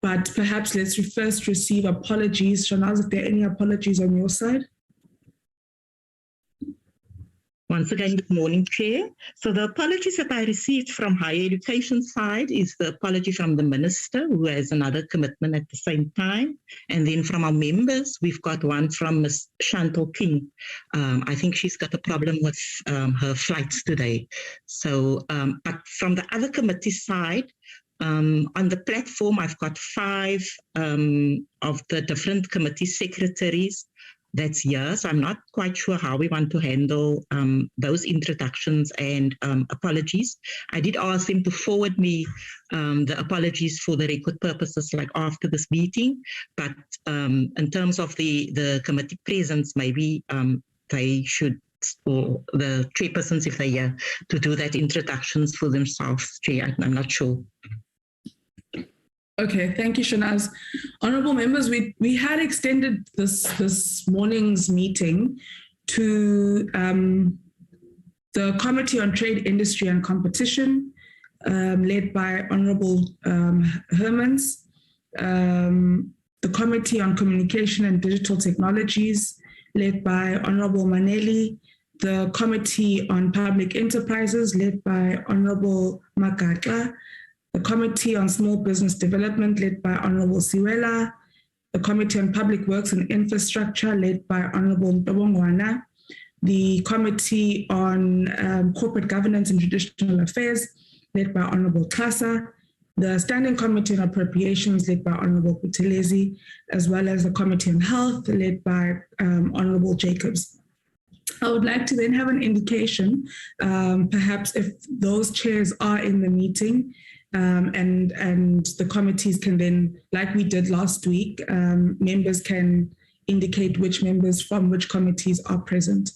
but perhaps let's first receive apologies. Shanaz, if there are any apologies on your side? Once again, good morning, Chair. So the apologies that I received from higher education side is the apology from the Minister, who has another commitment at the same time. And then from our members, we've got one from Ms. Chantal King. I think she's got a problem with her flights today. So, but from the other committee side, on the platform, I've got 5 of the different committee secretaries that's here. So I'm not quite sure how we want to handle those introductions and apologies. I did ask them to forward me the apologies for the record purposes, like after this meeting. But in terms of the committee presence, maybe they should, or the chairpersons, if they're here, to do that introductions for themselves, Chair. I'm not sure. Okay, thank you, Shanaz. Honourable members, we had extended this morning's meeting to the Committee on Trade, Industry and Competition, led by Honourable Hermans, the Committee on Communication and Digital Technologies, led by Honourable Maneli, the Committee on Public Enterprises, led by Honourable Makatla, the Committee on Small Business Development, led by Honourable Siwela, the Committee on Public Works and Infrastructure, led by Honourable Ntobongwana, the Committee on Corporate Governance and Traditional Affairs, led by Honourable Kasa, the Standing Committee on Appropriations, led by Honourable Buthelezi, as well as the Committee on Health, led by Honourable Jacobs. I would like to then have an indication, perhaps if those chairs are in the meeting, and the committees can then, like we did last week, members can indicate which members from which committees are present.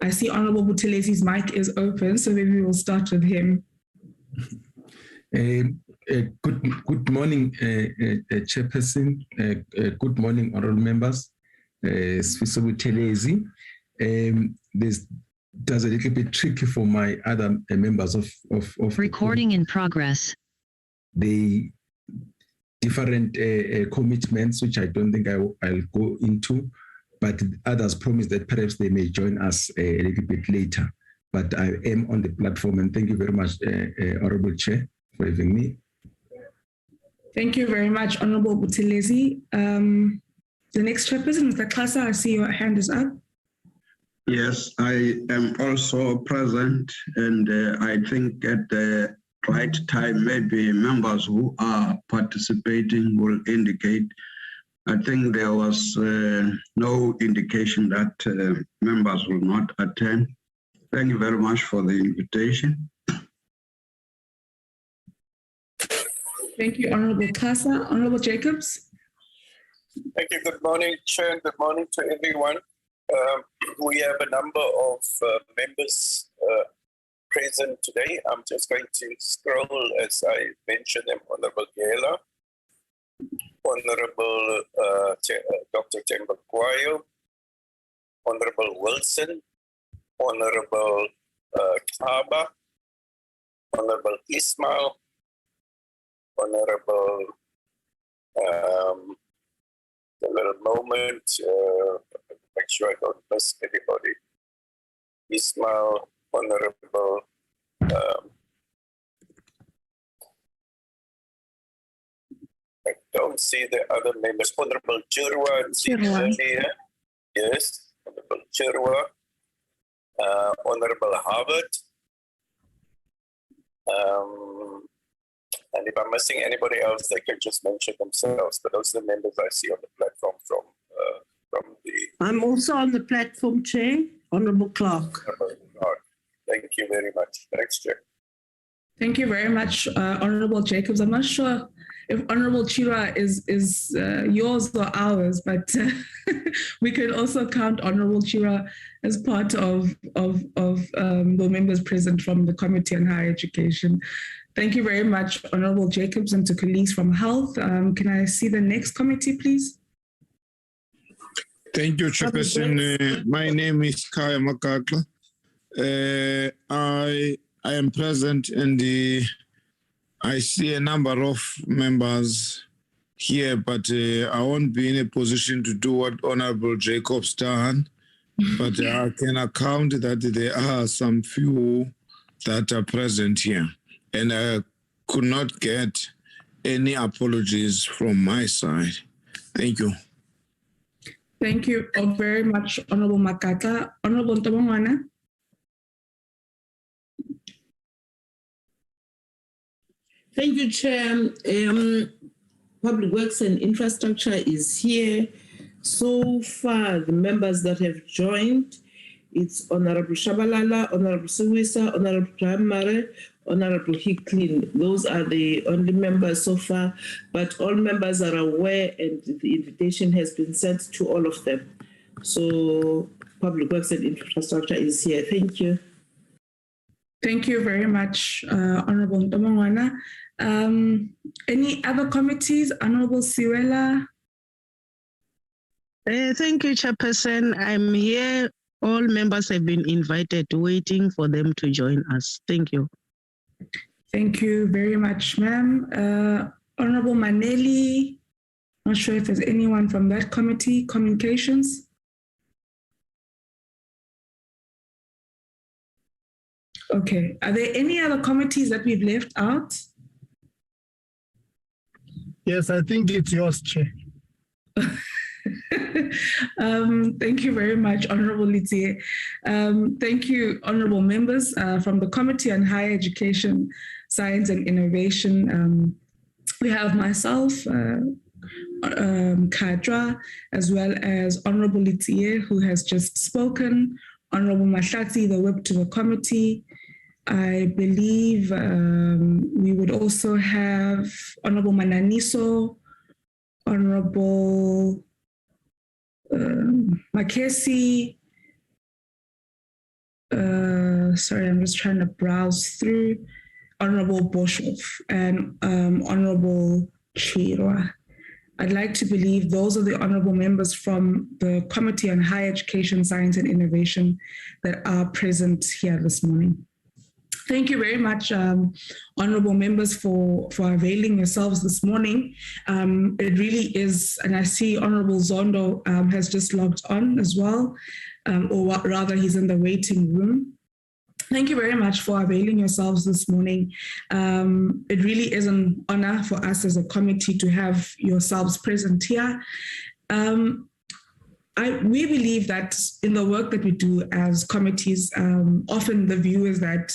I see Honourable Buthelezi's mic is open, so maybe we'll start with him. Good morning, Chairperson. Good morning, honourable members. Sfiso Buthelezi. That's a little bit tricky for my other members of recording in progress. The different commitments, which I don't think I'll go into, but others promise that perhaps they may join us a little bit later. But I am on the platform, and thank you very much, Honourable Chair, for having me. Thank you very much, Honourable Buthelezi. The next chairperson, Mr. Klasa, I see your hand is up. Yes, I am also present, and I think at the right time, maybe members who are participating will indicate. I think there was no indication that members will not attend. Thank you very much for the invitation. Thank you, Honourable Kasa. Honourable Jacobs. Thank you. Good morning, Chair, and good morning to everyone. We have a number of members present today. I'm just going to scroll as I mention them. Honourable Gela, Honourable Dr. Tembakwayo, Honourable Wilson, Honourable Kaba, Honourable Ismail, Honourable, a little moment, make sure I don't miss anybody. Ismail, Honourable, I don't see the other members. Honourable Chirwa, here. Yes, Honourable Chirwa, Honourable Harvard. And if I'm missing anybody else, they can just mention themselves. But those are the members I see on the platform from the... I'm also on the platform, Chair. Honourable Clark. Thank you very much. Thanks, Chair. Thank you very much, Honourable Jacobs. I'm not sure if Honourable Chira is yours or ours, but we could also count Honourable Chira as part of the members present from the Committee on Higher Education. Thank you very much, Honourable Jacobs, and to colleagues from Health. Can I see the next committee, please? Thank you, Chairperson. My name is Kaya Makatla. I am present and I see a number of members here, but I won't be in a position to do what Honorable Jacob's done. But I can account that there are some few that are present here. And I could not get any apologies from my side. Thank you. Thank you very much, Honorable Makata. Honorable Ntabangwana. Thank you, Chair. Public Works and Infrastructure is here. So far, the members that have joined, it's Honorable Shabalala, Honorable Suwisa, Honorable Primare, Honorable Hicklin. Those are the only members so far, but all members are aware and the invitation has been sent to all of them. So Public Works and Infrastructure is here. Thank you. Thank you very much, Honorable Ntabangwana. Any other committees? Honorable Siwela? Thank you, Chairperson. I'm here. All members have been invited, waiting for them to join us. Thank you. Thank you very much, ma'am. Honorable Maneli, not sure if there's anyone from that committee, communications. Okay, are there any other committees that we've left out? Yes, I think it's yours, Chair. Thank you very much, Honorable Litie. Thank you, Honorable members from the Committee on Higher Education, Science and Innovation. We have myself, Kadra, as well as Honorable Litie, who has just spoken, Honorable Mahlati, the whip to the committee. I believe we would also have Honorable Mananiso, Honorable Makesi. Sorry, I'm just trying to browse through. Honorable Boshoff and Honorable Chirwa. I'd like to believe those are the honorable members from the Committee on Higher Education, Science and Innovation that are present here this morning. Thank you very much, honorable members, for availing yourselves this morning. It really is, and I see Honorable Zondo has just logged on as well, or rather he's in the waiting room. Thank you very much for availing yourselves this morning. It really is an honor for us as a committee to have yourselves present here. We believe that in the work that we do as committees, often the view is that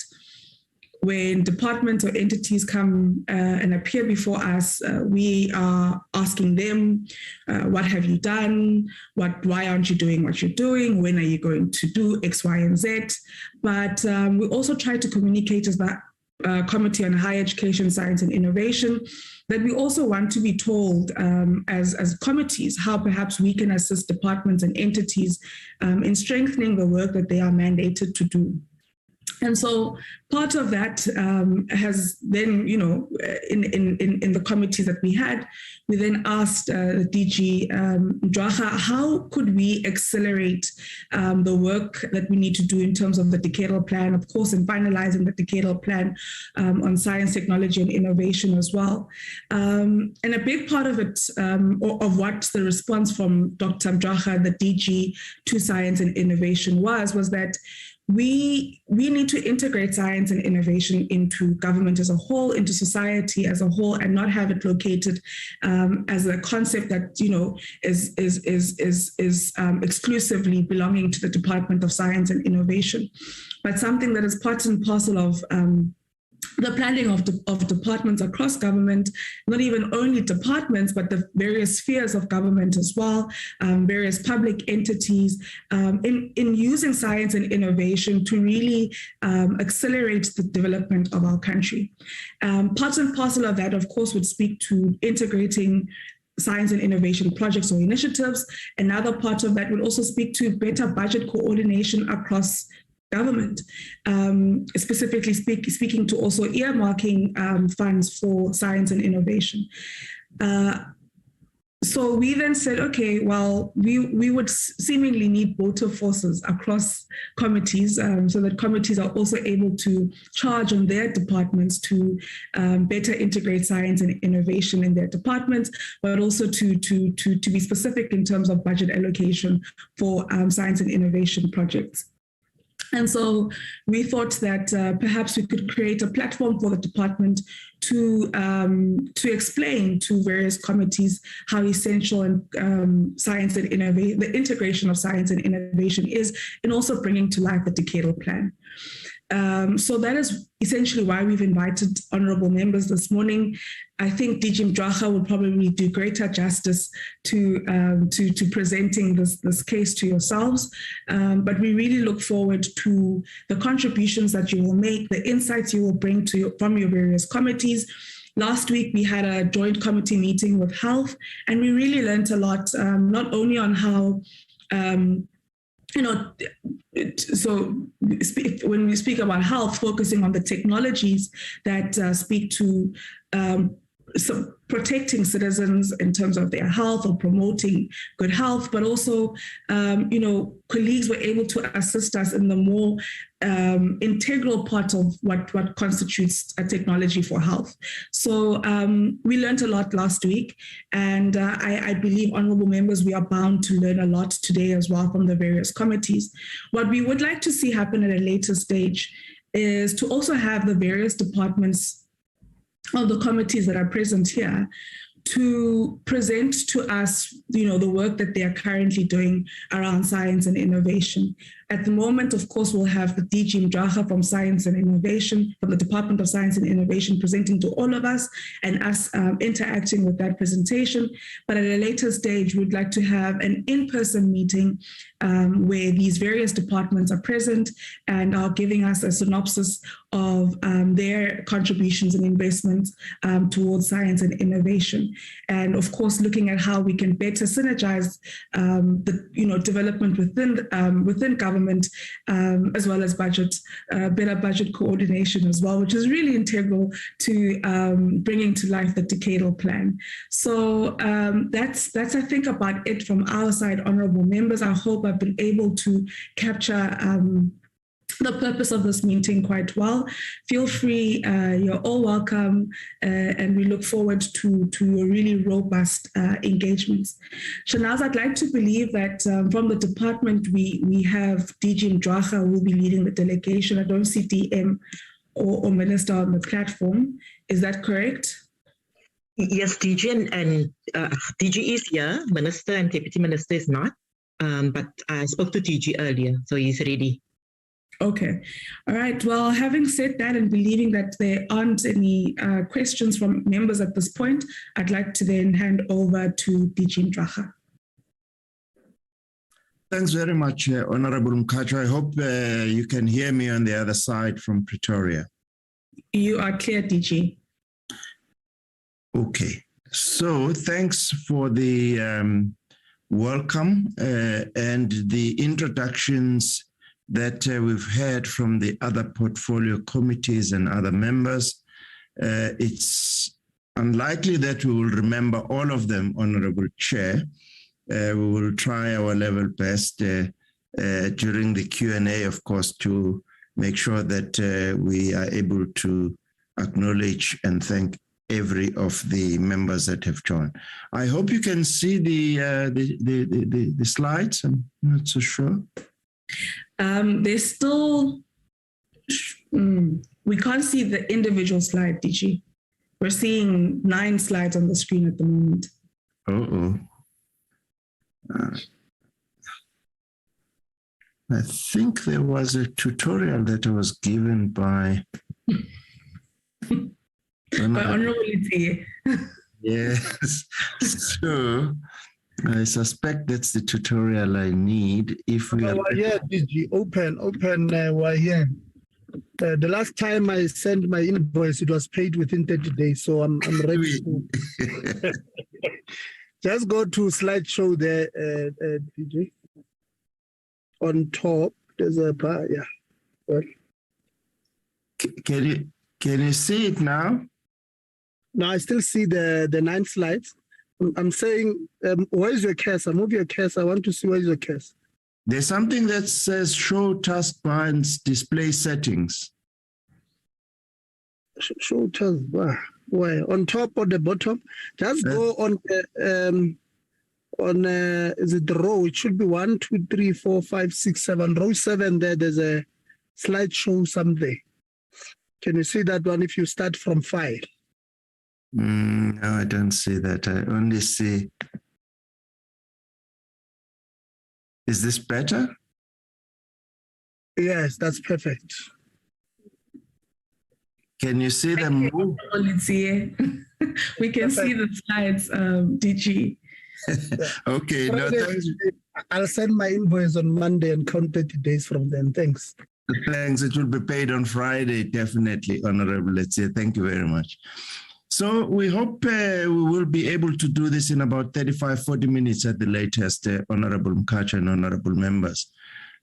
when departments or entities come and appear before us, we are asking them, what have you done? Why aren't you doing what you're doing? When are you going to do X, Y, and Z? But we also try to communicate as the Committee on Higher Education, Science and Innovation that we also want to be told as committees how perhaps we can assist departments and entities in strengthening the work that they are mandated to do. And so part of that has then, in the committees that we had, we then asked the DG Mjwaha, how could we accelerate the work that we need to do in terms of the Decadal plan, of course, in finalizing the Decadal plan on science, technology, and innovation as well. And a big part of it, of what the response from Dr. Mjwaha, the DG to science and innovation was that we need to integrate science and innovation into government as a whole, into society as a whole, and not have it located as a concept that is exclusively belonging to the Department of Science and Innovation, but something that is part and parcel of the planning of departments across government, not even only departments, but the various spheres of government as well, various public entities, in using science and innovation to really accelerate the development of our country. Part and parcel of that, of course, would speak to integrating science and innovation projects or initiatives. Another part of that would also speak to better budget coordination across government, specifically speaking to also earmarking funds for science and innovation. So we then said, okay, well, we would seemingly need motor forces across committees, so that committees are also able to charge on their departments to better integrate science and innovation in their departments, but also to be specific in terms of budget allocation for science and innovation projects. And so we thought that perhaps we could create a platform for the department to explain to various committees how essential and science and innovation, the integration of science and innovation is, and also bringing to life the Decadal plan. So that is essentially why we've invited honorable members this morning. I think DG Mdracha will probably do greater justice to presenting this case to yourselves. But we really look forward to the contributions that you will make, the insights you will bring from your various committees. Last week, we had a joint committee meeting with health, and we really learned a lot, not only on how so when we speak about health, focusing on the technologies that speak to protecting citizens in terms of their health or promoting good health, but also, colleagues were able to assist us in the more integral part of what constitutes a technology for health. So we learned a lot last week, and I believe, honorable members, we are bound to learn a lot today as well from the various committees. What we would like to see happen at a later stage is to also have the various departments of the committees that are present here to present to us, the work that they are currently doing around science and innovation. At the moment, of course, we'll have the DG Mdracha from Science and Innovation, from the Department of Science and Innovation, presenting to all of us and us interacting with that presentation. But at a later stage, we'd like to have an in-person meeting where these various departments are present and are giving us a synopsis of their contributions and investments towards science and innovation. And of course, looking at how we can better synergize the development within government, as well as better budget coordination as well, which is really integral to bringing to life the Decadal plan. So that's I think about it from our side, honorable members. I hope I've been able to capture the purpose of this meeting quite well. Feel free, you're all welcome, and we look forward to your really robust engagements. Shanaz, I'd like to believe that from the department, we have DG Mdracha who will be leading the delegation. I don't see DM or Minister on the platform. Is that correct? Yes, DG and DG is here. Minister and Deputy Minister is not. But I spoke to DG earlier, so he's ready. Okay. All right. Well, having said that and believing that there aren't any questions from members at this point, I'd like to then hand over to DG Mdracha. Thanks very much, Honorable Mkhatshwa. I hope you can hear me on the other side from Pretoria. You are clear, DG. Okay. So thanks for the welcome and the introductions that we've heard from the other portfolio committees and other members. It's unlikely that we will remember all of them, Honorable Chair. We will try our level best during the Q&A, of course, to make sure that we are able to acknowledge and thank every of the members that have joined. I hope you can see the slides. I'm not so sure. There's still, we can't see the individual slide, DG. We're seeing 9 slides on the screen at the moment. I think there was a tutorial that was given by Honorability. Yes. So I suspect that's the tutorial I need. If we are DG, open, we're here. The last time I sent my invoice, it was paid within 30 days, so I'm ready. Just go to slideshow there, DG. On top, there's a bar, yeah. Well. Can you see it now? No, I still see the 9 slides. I'm saying, where's your cursor? Move your cursor. I want to see where's your cursor. There's something that says show taskbar and display settings. Show taskbar. Where? On top or the bottom? Just go on is it the row? It should be 1, 2, 3, 4, 5, 6, 7. Row 7 there, there's a slideshow something. Can you see that one if you start from file? No, I don't see that. I only see. Is this better? Yes, that's perfect. Can you see them move? We can see the slides, DG. Okay, no, thanks. I'll send my invoice on Monday and count 30 days from then. Thanks. Thanks. It will be paid on Friday, definitely, Honorable. Let's say thank you very much. So we hope we will be able to do this in about 35, 40 minutes at the latest, Honorable Mkacha and Honorable members.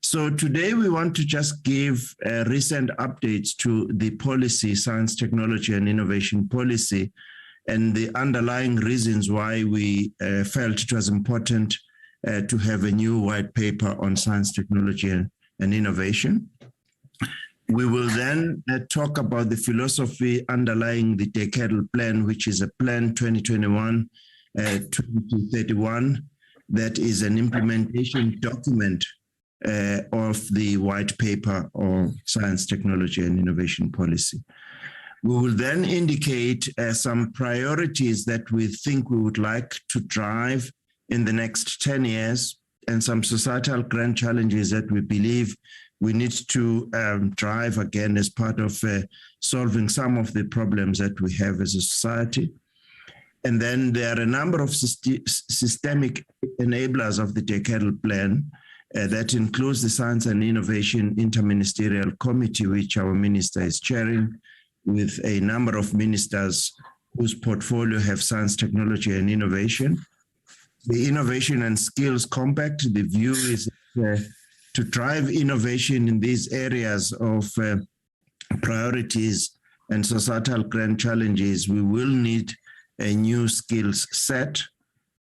So today we want to just give recent updates to the policy, science, technology, and innovation policy, and the underlying reasons why we felt it was important to have a new white paper on science, technology, and innovation. We will then talk about the philosophy underlying the Decadal plan, which is a plan 2021-2031 that is an implementation document of the white paper on science, technology, and innovation policy. We will then indicate some priorities that we think we would like to drive in the next 10 years and some societal grand challenges that we believe we need to drive again as part of solving some of the problems that we have as a society. And then there are a number of systemic enablers of the Decadal plan that includes the Science and Innovation Interministerial Committee, which our minister is chairing, with a number of ministers whose portfolio have science, technology, and innovation. The Innovation and Skills Compact, the view is to drive innovation in these areas of priorities and societal grand challenges. We will need a new skills set,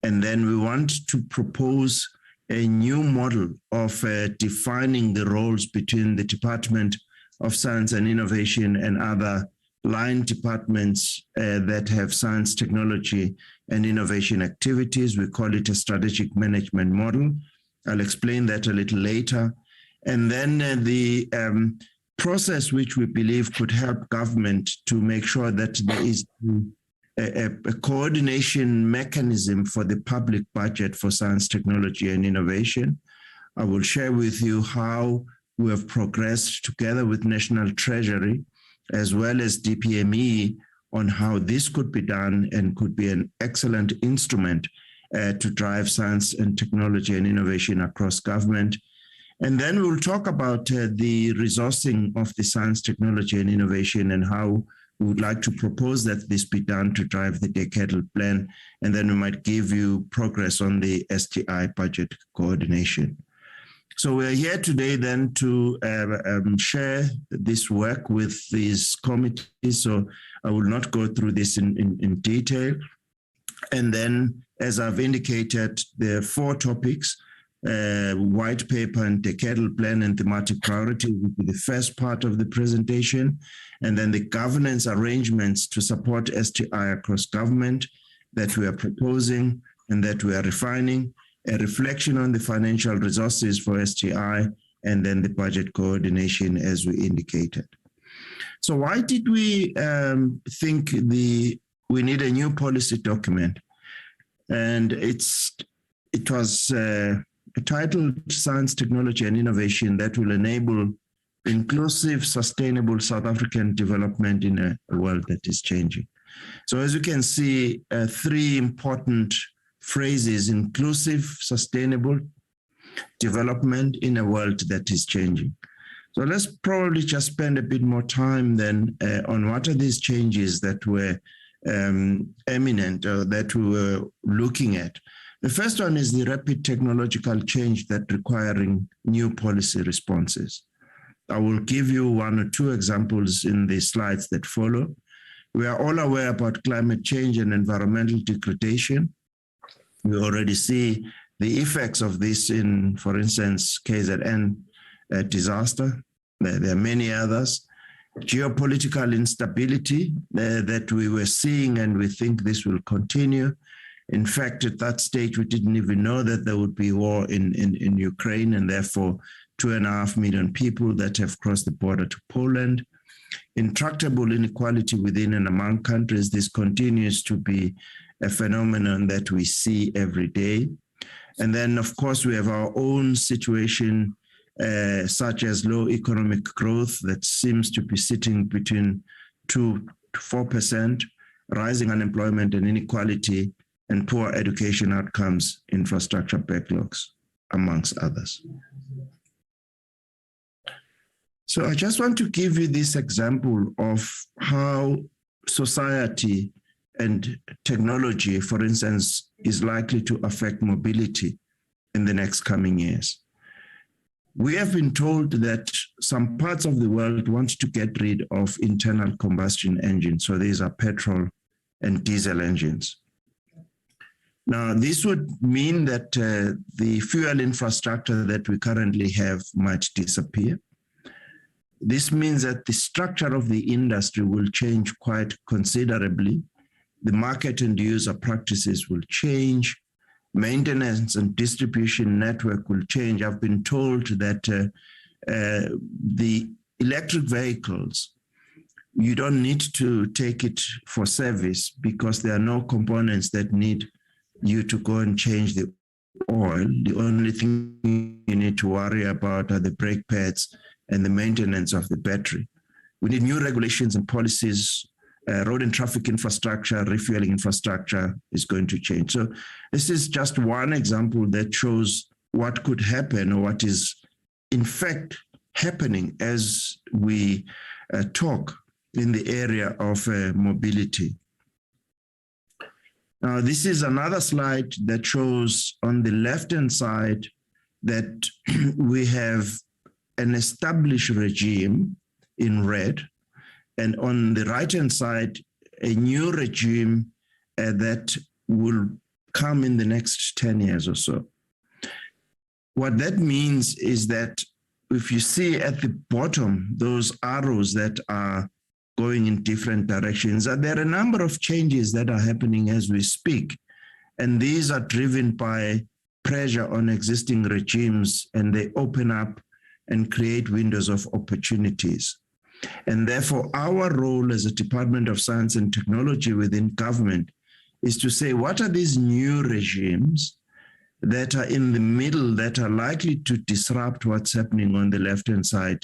and then we want to propose a new model of defining the roles between the Department of Science and Innovation and other line departments that have science, technology, and innovation activities. We call it a strategic management model. I'll explain that a little later. And then the process which we believe could help government to make sure that there is a coordination mechanism for the public budget for science, technology, and innovation. I will share with you how we have progressed together with National Treasury as well as DPME on how this could be done and could be an excellent instrument to drive science and technology and innovation across government. And then we'll talk about the resourcing of the science, technology, and innovation and how we would like to propose that this be done to drive the Decadal plan. And then we might give you progress on the STI budget coordination. So we're here today then to share this work with these committees. So I will not go through this in detail. And then, as I've indicated, there are 4 topics: white paper and Decadal plan and thematic priority will be the first part of the presentation. And then the governance arrangements to support STI across government that we are proposing and that we are refining, a reflection on the financial resources for STI, and then the budget coordination as we indicated. So why did we think we need a new policy document? And it was titled Science, Technology, and Innovation that will enable inclusive, sustainable South African development in a world that is changing. So as you can see, 3 important phrases: inclusive, sustainable development in a world that is changing. So let's probably just spend a bit more time then on what are these changes that were eminent or that we were looking at. The first one is the rapid technological change that requiring new policy responses. I will give you 1 or 2 examples in the slides that follow. We are all aware about climate change and environmental degradation. We already see the effects of this in, for instance, KZN disaster. There are many others. Geopolitical instability that we were seeing, and we think this will continue. In fact, at that stage, we didn't even know that there would be war in Ukraine, and therefore 2.5 million people that have crossed the border to Poland. Intractable inequality within and among countries. This continues to be a phenomenon that we see every day. And then, of course, we have our own situation, such as low economic growth that seems to be sitting between 2 to 4%, rising unemployment and inequality, and poor education outcomes, infrastructure backlogs, amongst others. So I just want to give you this example of how society and technology, for instance, is likely to affect mobility in the next coming years. We have been told that some parts of the world want to get rid of internal combustion engines. So these are petrol and diesel engines. Now, this would mean that the fuel infrastructure that we currently have might disappear. This means that the structure of the industry will change quite considerably. The market and user practices will change. Maintenance and distribution network will change. I've been told that the electric vehicles, you don't need to take it for service because there are no components that need you to go and change the oil. The only thing you need to worry about are the brake pads and the maintenance of the battery. We need new regulations and policies. Road and traffic infrastructure, refueling infrastructure is going to change. So this is just one example that shows what could happen or what is in fact happening as we talk in the area of mobility. Now, this is another slide that shows on the left-hand side that we have an established regime in red, and on the right-hand side, a new regime that will come in the next 10 years or so. What that means is that if you see at the bottom, those arrows that are going in different directions, there are a number of changes that are happening as we speak. And these are driven by pressure on existing regimes, and they open up and create windows of opportunities. And therefore, our role as a Department of Science and Technology within government is to say, what are these new regimes that are in the middle that are likely to disrupt what's happening on the left-hand side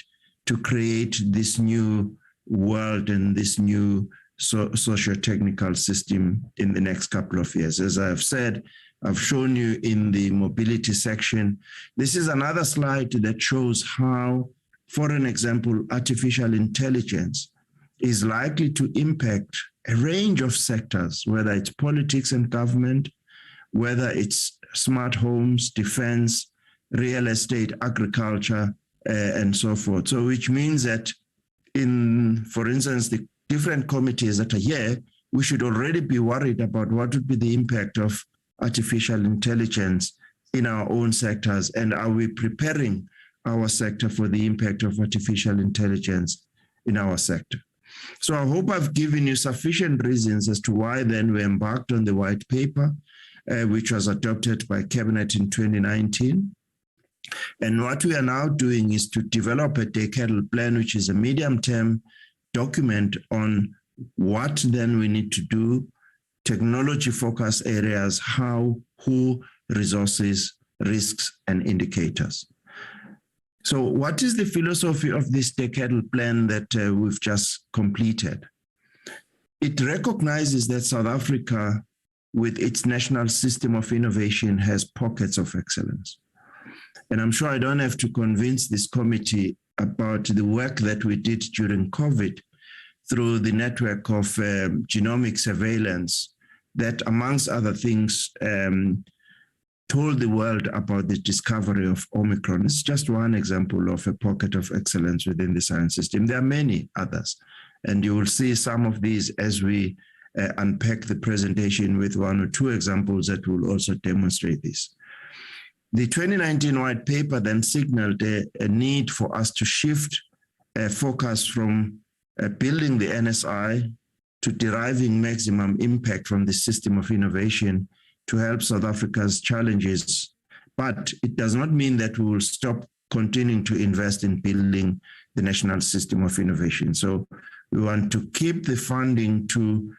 to create this new world and this new socio-technical system in the next couple of years? As I've said, I've shown you in the mobility section. This is another slide that shows how, for an example, artificial intelligence is likely to impact a range of sectors, whether it's politics and government, whether it's smart homes, defense, real estate, agriculture, and so forth. So which means that in, for instance, the different committees that are here, we should already be worried about what would be the impact of artificial intelligence in our own sectors, and are we preparing our sector for the impact of artificial intelligence in our sector. So I hope I've given you sufficient reasons as to why then we embarked on the white paper, which was adopted by Cabinet in 2019. And what we are now doing is to develop a decadal plan, which is a medium-term document on what then we need to do, technology focus areas, how, who, resources, risks, and indicators. So what is the philosophy of this decadal plan that we've just completed? It recognizes that South Africa, with its national system of innovation, has pockets of excellence. And I'm sure I don't have to convince this committee about the work that we did during COVID through the network of genomic surveillance that, amongst other things, told the world about the discovery of Omicron. It's just one example of a pocket of excellence within the science system. There are many others, and you will see some of these as we unpack the presentation with one or two examples that will also demonstrate this. The 2019 white paper then signaled a need for us to shift focus from building the NSI to deriving maximum impact from the system of innovation to help South Africa's challenges. But it does not mean that we will stop continuing to invest in building the national system of innovation. So we want to keep the funding to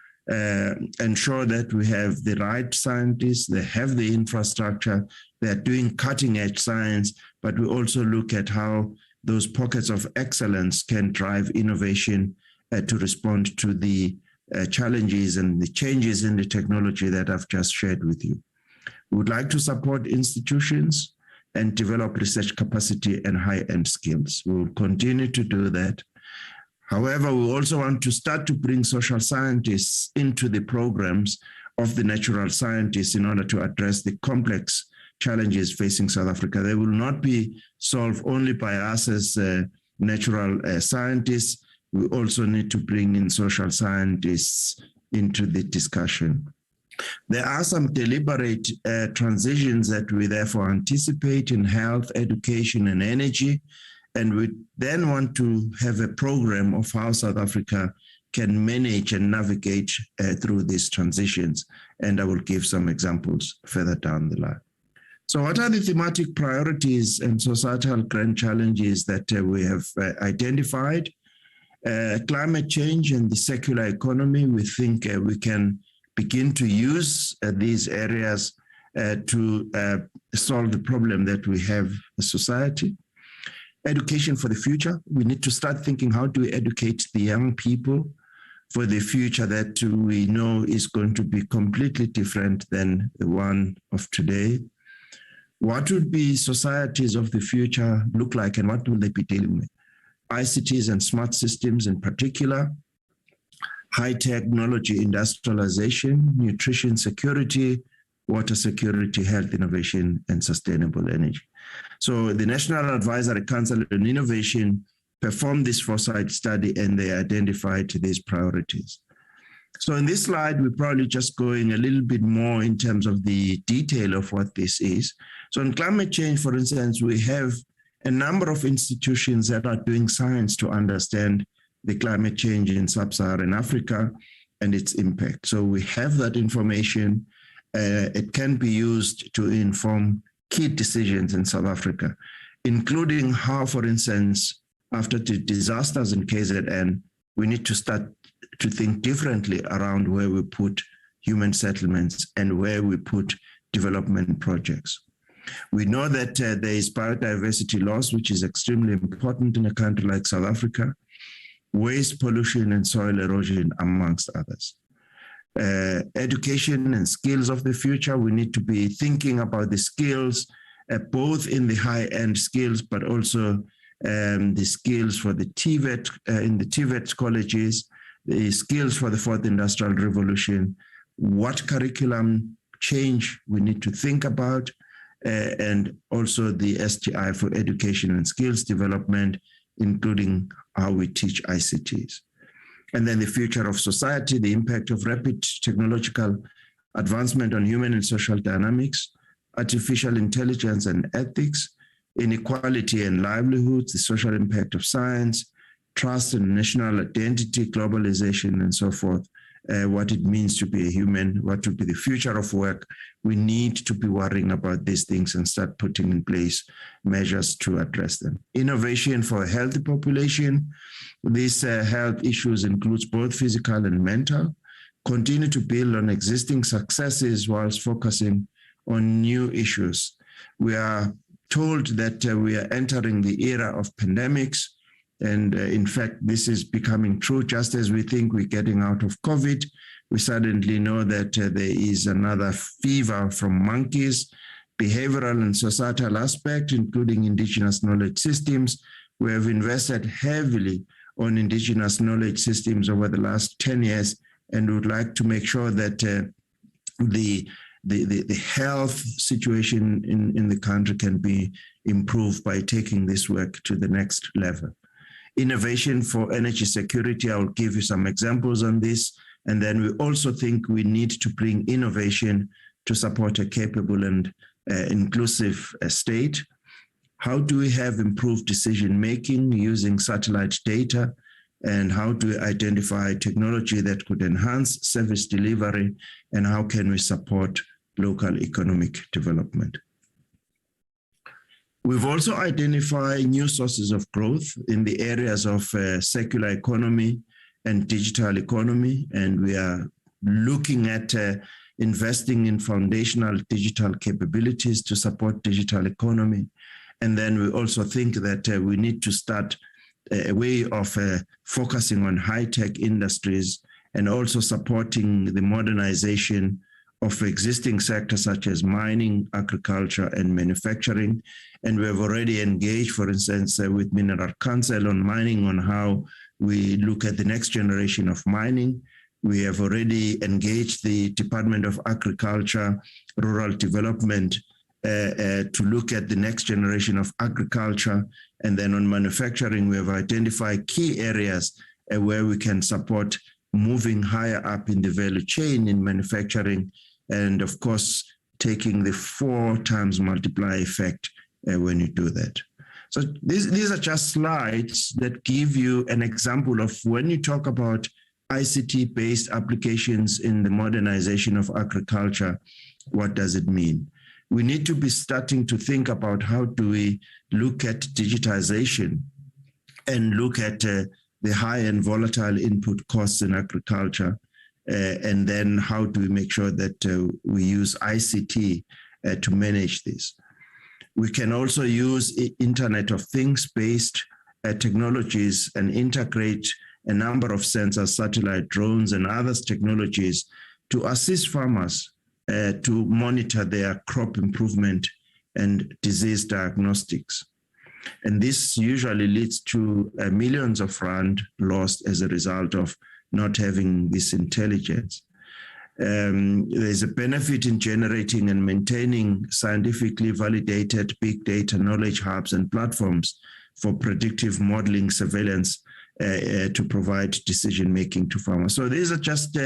ensure that we have the right scientists, they have the infrastructure, they're doing cutting edge science, but we also look at how those pockets of excellence can drive innovation to respond to the challenges and the changes in the technology that I've just shared with you. We would like to support institutions and develop research capacity and high-end skills. We will continue to do that. However, we also want to start to bring social scientists into the programs of the natural scientists in order to address the complex challenges facing South Africa. They will not be solved only by us as natural scientists. We also need to bring in social scientists into the discussion. There are some deliberate transitions that we therefore anticipate in health, education, and energy. And we then want to have a program of how South Africa can manage and navigate through these transitions. And I will give some examples further down the line. So what are the thematic priorities and societal grand challenges that we have identified? Climate change and the circular economy, we think we can begin to use these areas to solve the problem that we have as society. Education for the future. We need to start thinking, how do we educate the young people for the future that we know is going to be completely different than the one of today? What would be societies of the future look like, and what will they be dealing with? ICTs and smart systems in particular, high technology industrialization, nutrition security, water security, health innovation, and sustainable energy. So the National Advisory Council on Innovation performed this foresight study and they identified these priorities. So in this slide, we're probably just going a little bit more in terms of the detail of what this is. So in climate change, for instance, we have a number of institutions that are doing science to understand the climate change in sub-Saharan Africa and its impact. So we have that information. It can be used to inform key decisions in South Africa, including how, for instance, after the disasters in KZN, we need to start to think differently around where we put human settlements and where we put development projects. We know that there is biodiversity loss, which is extremely important in a country like South Africa, waste pollution and soil erosion, amongst others. Education and skills of the future, we need to be thinking about the skills, both in the high-end skills, but also the skills for the TVET, in the TVET colleges, the skills for the fourth industrial revolution, what curriculum change we need to think about, and also the STI for education and skills development, including how we teach ICTs. And then the future of society, the impact of rapid technological advancement on human and social dynamics, artificial intelligence and ethics, inequality and livelihoods, the social impact of science, trust and national identity, globalization, and so forth, what it means to be a human, what will be the future of work. We need to be worrying about these things and start putting in place measures to address them. Innovation for a healthy population. These health issues includes both physical and mental. Continue to build on existing successes whilst focusing on new issues. We are told that we are entering the era of pandemics. And in fact, this is becoming true. Just as we think we're getting out of COVID, we suddenly know that there is another fever from monkeys, behavioral and societal aspect, including indigenous knowledge systems. We have invested heavily on indigenous knowledge systems over the last 10 years, and would like to make sure that the health situation in the country can be improved by taking this work to the next level. Innovation for energy security, I will give you some examples on this. And then we also think we need to bring innovation to support a capable and inclusive state. How do we have improved decision-making using satellite data? And how do we identify technology that could enhance service delivery? And how can we support local economic development? We've also identified new sources of growth in the areas of circular economy and digital economy. And we are looking at investing in foundational digital capabilities to support digital economy. And then we also think that we need to start a way of focusing on high-tech industries and also supporting the modernization of existing sectors such as mining, agriculture, and manufacturing. And we have already engaged, for instance, with Mineral Council on mining, on how we look at the next generation of mining. We have already engaged the Department of Agriculture, Rural Development, to look at the next generation of agriculture. And then on manufacturing, we have identified key areas where we can support moving higher up in the value chain in manufacturing, and of course, taking the 4 times multiplier effect when you do that. So these are just slides that give you an example of when you talk about ICT-based applications in the modernization of agriculture, what does it mean? We need to be starting to think about how do we look at digitization and look at the high and volatile input costs in agriculture, and then how do we make sure that we use ICT to manage this. We can also use Internet of Things-based technologies and integrate a number of sensors, satellite drones, and other technologies to assist farmers to monitor their crop improvement and disease diagnostics. And this usually leads to millions of rand lost as a result of not having this intelligence. There's a benefit in generating and maintaining scientifically validated big data knowledge hubs and platforms for predictive modeling surveillance to provide decision-making to farmers. So these are just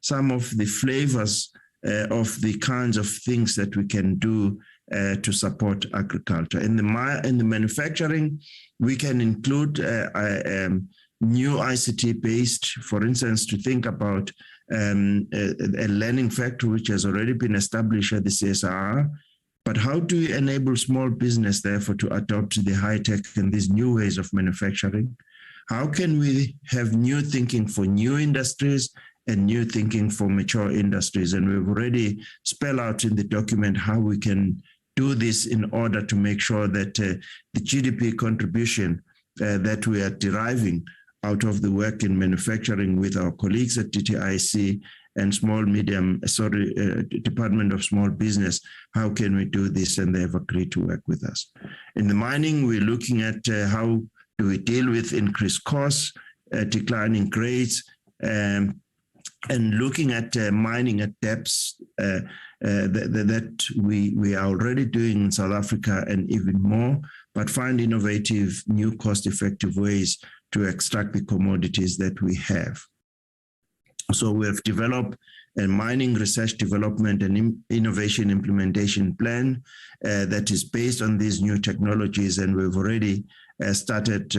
some of the flavors of the kinds of things that we can do to support agriculture. In the manufacturing, we can include new ICT-based, for instance, to think about a learning factory which has already been established at the CSR. But how do we enable small business, therefore, to adopt the high-tech and these new ways of manufacturing? How can we have new thinking for new industries and new thinking for mature industries? And we've already spelled out in the document how we can do this in order to make sure that the GDP contribution that we are deriving out of the work in manufacturing with our colleagues at DTIC and Department of Small Business, how can we do this? And they have agreed to work with us. In the mining, we're looking at how do we deal with increased costs, declining grades, and looking at mining at depths that we are already doing in South Africa and even more, but find innovative, new cost-effective ways to extract the commodities that we have. So we have developed a mining research development and innovation implementation plan that is based on these new technologies, and we've already started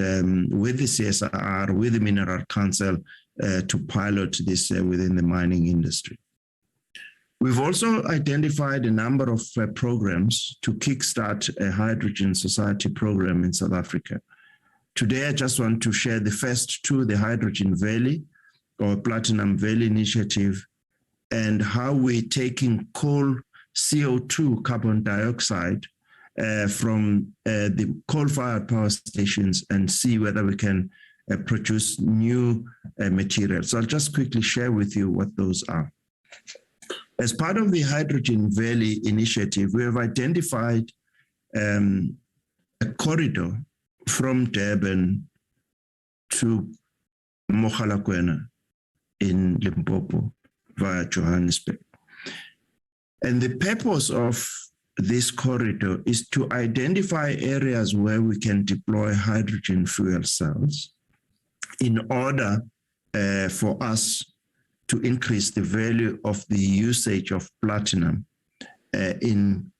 with the CSR, with the Mineral Council, to pilot this within the mining industry. We've also identified a number of programs to kickstart a hydrogen society program in South Africa. Today, I just want to share the first two, the Hydrogen Valley or Platinum Valley Initiative, and how we're taking coal CO2, carbon dioxide, from the coal-fired power stations and see whether we can produce new materials. So I'll just quickly share with you what those are. As part of the Hydrogen Valley Initiative, we have identified a corridor from Durban to Mogalakwena in Limpopo via Johannesburg. And the purpose of this corridor is to identify areas where we can deploy hydrogen fuel cells in order for us to increase the value of the usage of platinum in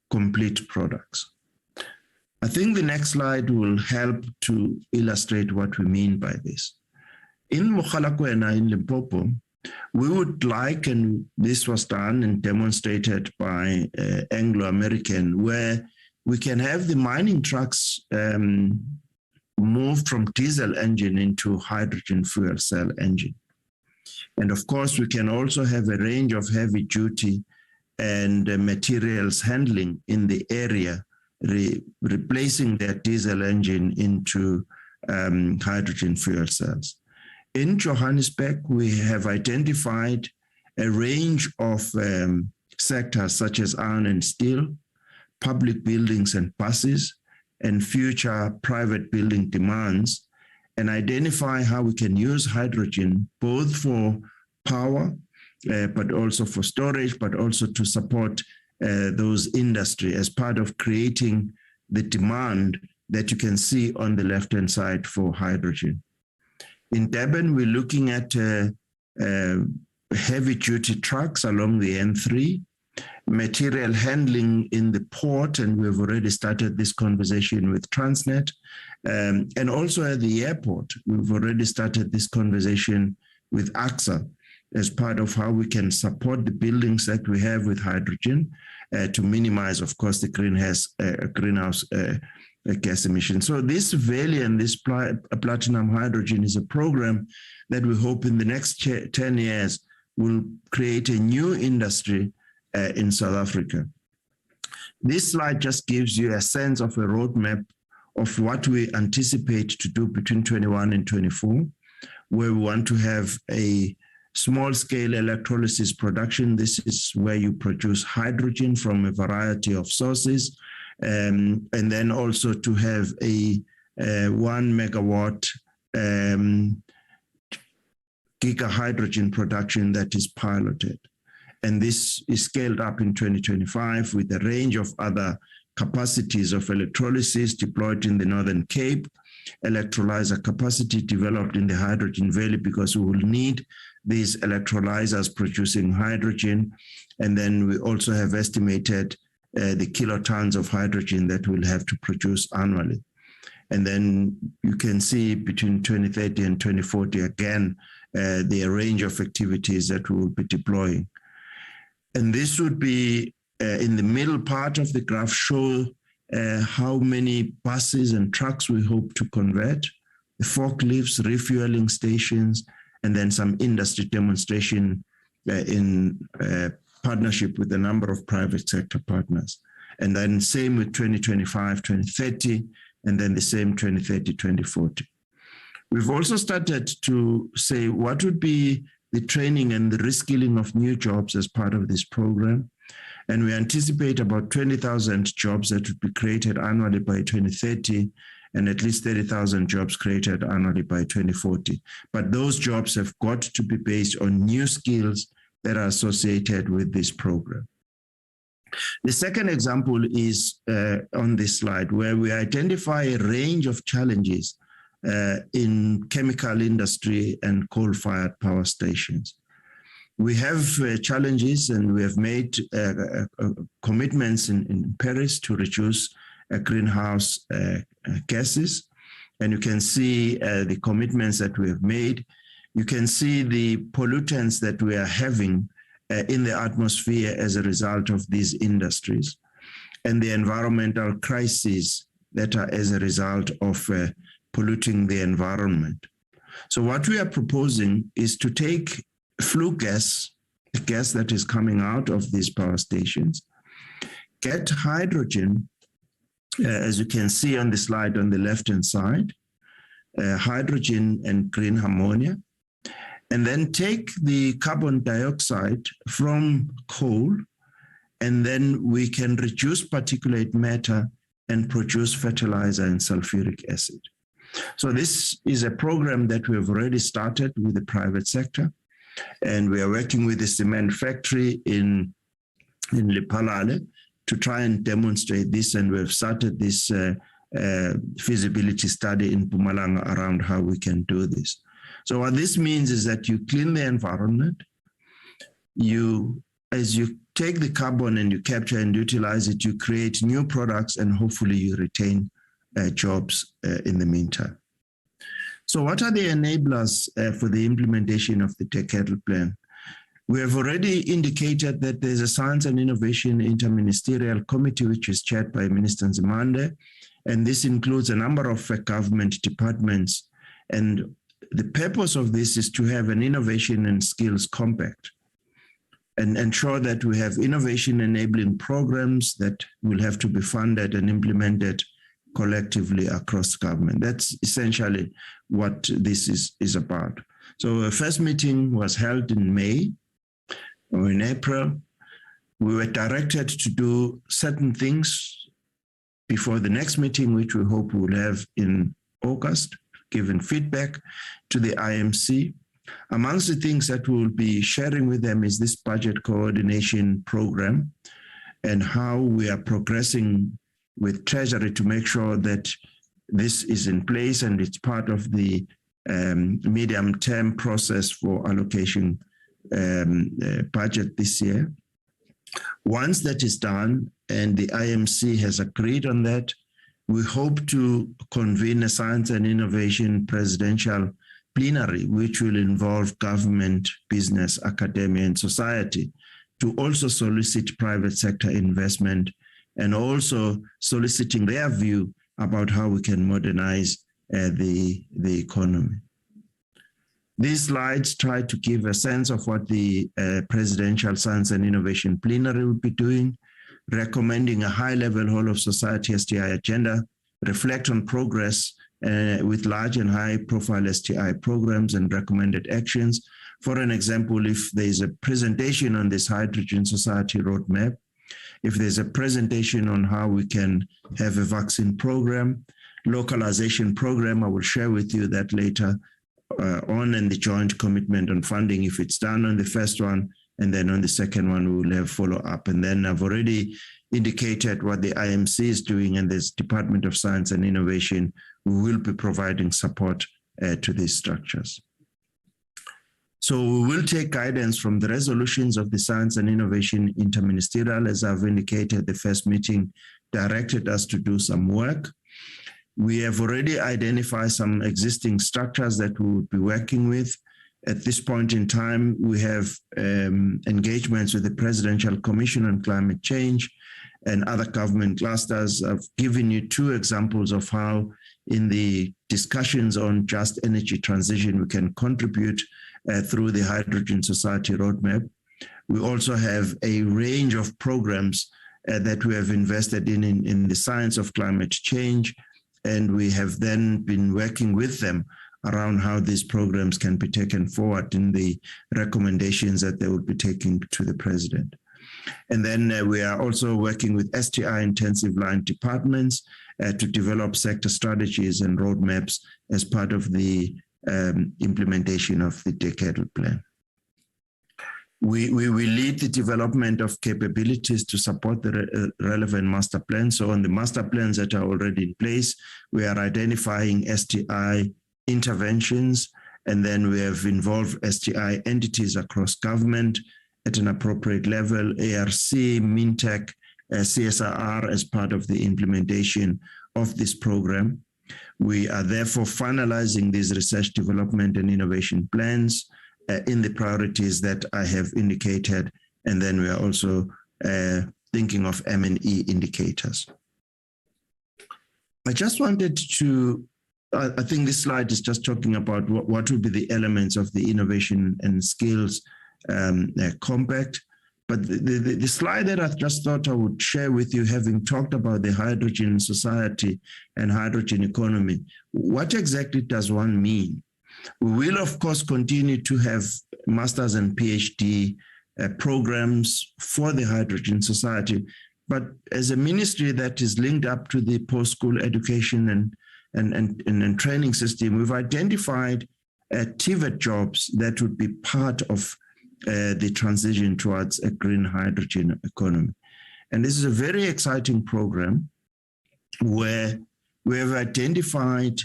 complete products. I think the next slide will help to illustrate what we mean by this. In Mogalakwena in Limpopo, we would like, and this was done and demonstrated by Anglo-American, where we can have the mining trucks moved from diesel engine into hydrogen fuel cell engine. And of course, we can also have a range of heavy duty and materials handling in the area, replacing that diesel engine into hydrogen fuel cells. In Johannesburg, we have identified a range of sectors such as iron and steel, public buildings and buses, and future private building demands, and identify how we can use hydrogen both for power, but also for storage, but also to support those industry as part of creating the demand that you can see on the left-hand side for hydrogen. In Durban, we're looking at heavy-duty trucks along the N3, material handling in the port, and we've already started this conversation with Transnet, and also at the airport, we've already started this conversation with AXA as part of how we can support the buildings that we have with hydrogen to minimize, of course, the greenhouse gas emissions. So this Valiant, this platinum hydrogen is a program that we hope in the next 10 years will create a new industry in South Africa. This slide just gives you a sense of a roadmap of what we anticipate to do between 21 and 24, where we want to have a small-scale electrolysis production. This is where you produce hydrogen from a variety of sources, and then also to have a 1 megawatt gigahydrogen production that is piloted. And this is scaled up in 2025 with a range of other capacities of electrolysis deployed in the Northern Cape, electrolyzer capacity developed in the Hydrogen Valley, because we will need these electrolyzers producing hydrogen. And then we also have estimated the kilotons of hydrogen that we'll have to produce annually. And then you can see between 2030 and 2040, again, the range of activities that we will be deploying. And this would be in the middle part of the graph, show how many buses and trucks we hope to convert, the forklifts, refueling stations, and then some industry demonstration in partnership with a number of private sector partners. And then same with 2025, 2030, and then the same 2030, 2040. We've also started to say what would be the training and the reskilling of new jobs as part of this program. And we anticipate about 20,000 jobs that would be created annually by 2030, and at least 30,000 jobs created annually by 2040. But those jobs have got to be based on new skills that are associated with this program. The second example is on this slide, where we identify a range of challenges in chemical industry and coal-fired power stations. We have challenges, and we have made commitments in Paris to reduce greenhouse gases. And you can see the commitments that we have made. You can see the pollutants that we are having in the atmosphere as a result of these industries, and the environmental crises that are as a result of polluting the environment. So what we are proposing is to take flue gas, the gas that is coming out of these power stations, get hydrogen, as you can see on the slide on the left-hand side, hydrogen and green ammonia, and then take the carbon dioxide from coal, and then we can reduce particulate matter and produce fertilizer and sulfuric acid. So this is a program that we have already started with the private sector, and we are working with the cement factory in Lephalale to try and demonstrate this, and we have started this feasibility study in Mpumalanga around how we can do this. So what this means is that you clean the environment, as you take the carbon and you capture and utilize it, you create new products, and hopefully you retain jobs in the meantime. So what are the enablers for the implementation of the Decadal plan? We have already indicated that there's a Science and Innovation Interministerial Committee, which is chaired by Minister Nzimande, and this includes a number of government departments. And the purpose of this is to have an innovation and skills compact and ensure that we have innovation enabling programs that will have to be funded and implemented collectively across government. That's essentially what this is about. So the first meeting was held in May or in April. We were directed to do certain things before the next meeting, which we hope we'll have in August, giving feedback to the IMC. Amongst the things that we'll be sharing with them is this budget coordination program and how we are progressing with Treasury to make sure that this is in place and it's part of the medium-term process for allocation budget this year. Once that is done and the IMC has agreed on that, we hope to convene a Science and Innovation Presidential Plenary, which will involve government, business, academia, and society, to also solicit private sector investment and also soliciting their view about how we can modernize the economy. These slides try to give a sense of what the Presidential Science and Innovation Plenary will be doing, recommending a high-level whole of society STI agenda, reflect on progress with large and high-profile STI programs and recommended actions. For an example, if there's a presentation on this hydrogen society roadmap, if there's a presentation on how we can have a vaccine program, localization program, I will share with you that later on, and the joint commitment on funding, if it's done on the first one, and then on the second one, we will have follow-up. And then I've already indicated what the IMC is doing, and this Department of Science and Innovation, we will be providing support to these structures. So we will take guidance from the resolutions of the Science and Innovation Interministerial. As I've indicated, the first meeting directed us to do some work. We have already identified some existing structures that we will be working with. At this point in time, we have engagements with the Presidential Commission on Climate Change and other government clusters. I've given you two examples of how in the discussions on just energy transition, we can contribute through the Hydrogen Society Roadmap. We also have a range of programs that we have invested in the science of climate change, and we have then been working with them around how these programs can be taken forward in the recommendations that they will be taking to the president. And then we are also working with STI intensive line departments to develop sector strategies and roadmaps as part of the implementation of the Decadal plan. We lead the development of capabilities to support the relevant master plans. So on the master plans that are already in place, we are identifying STI interventions, and then we have involved STI entities across government at an appropriate level, ARC, MinTech, CSIR as part of the implementation of this program. We are therefore finalizing these research, development, and innovation plans in the priorities that I have indicated, and then we are also thinking of M&E indicators. I just wanted to, I think this slide is just talking about what would be the elements of the innovation and skills compact. But the slide that I just thought I would share with you, having talked about the hydrogen society and hydrogen economy, what exactly does one mean? We will, of course, continue to have master's and PhD programs for the hydrogen society, but as a ministry that is linked up to the post-school education and training system, we've identified TVET jobs that would be part of the transition towards a green hydrogen economy. And this is a very exciting program where we have identified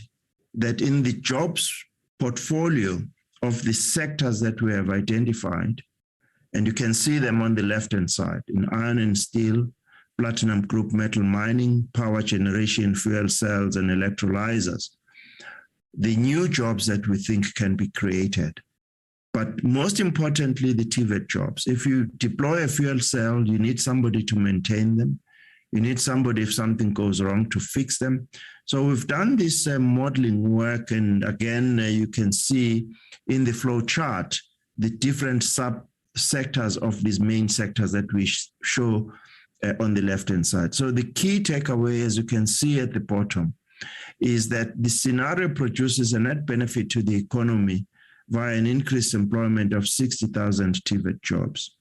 that in the jobs portfolio of the sectors that we have identified, and you can see them on the left-hand side in iron and steel, platinum group metal mining, power generation, fuel cells, and electrolyzers, the new jobs that we think can be created. But most importantly, the TVET jobs. If you deploy a fuel cell, you need somebody to maintain them. You need somebody, if something goes wrong, to fix them. So we've done this modeling work, and again, you can see in the flow chart the different sub-sectors of these main sectors that we show on the left-hand side. So the key takeaway, as you can see at the bottom, is that the scenario produces a net benefit to the economy via an increased employment of 60,000 TVET jobs.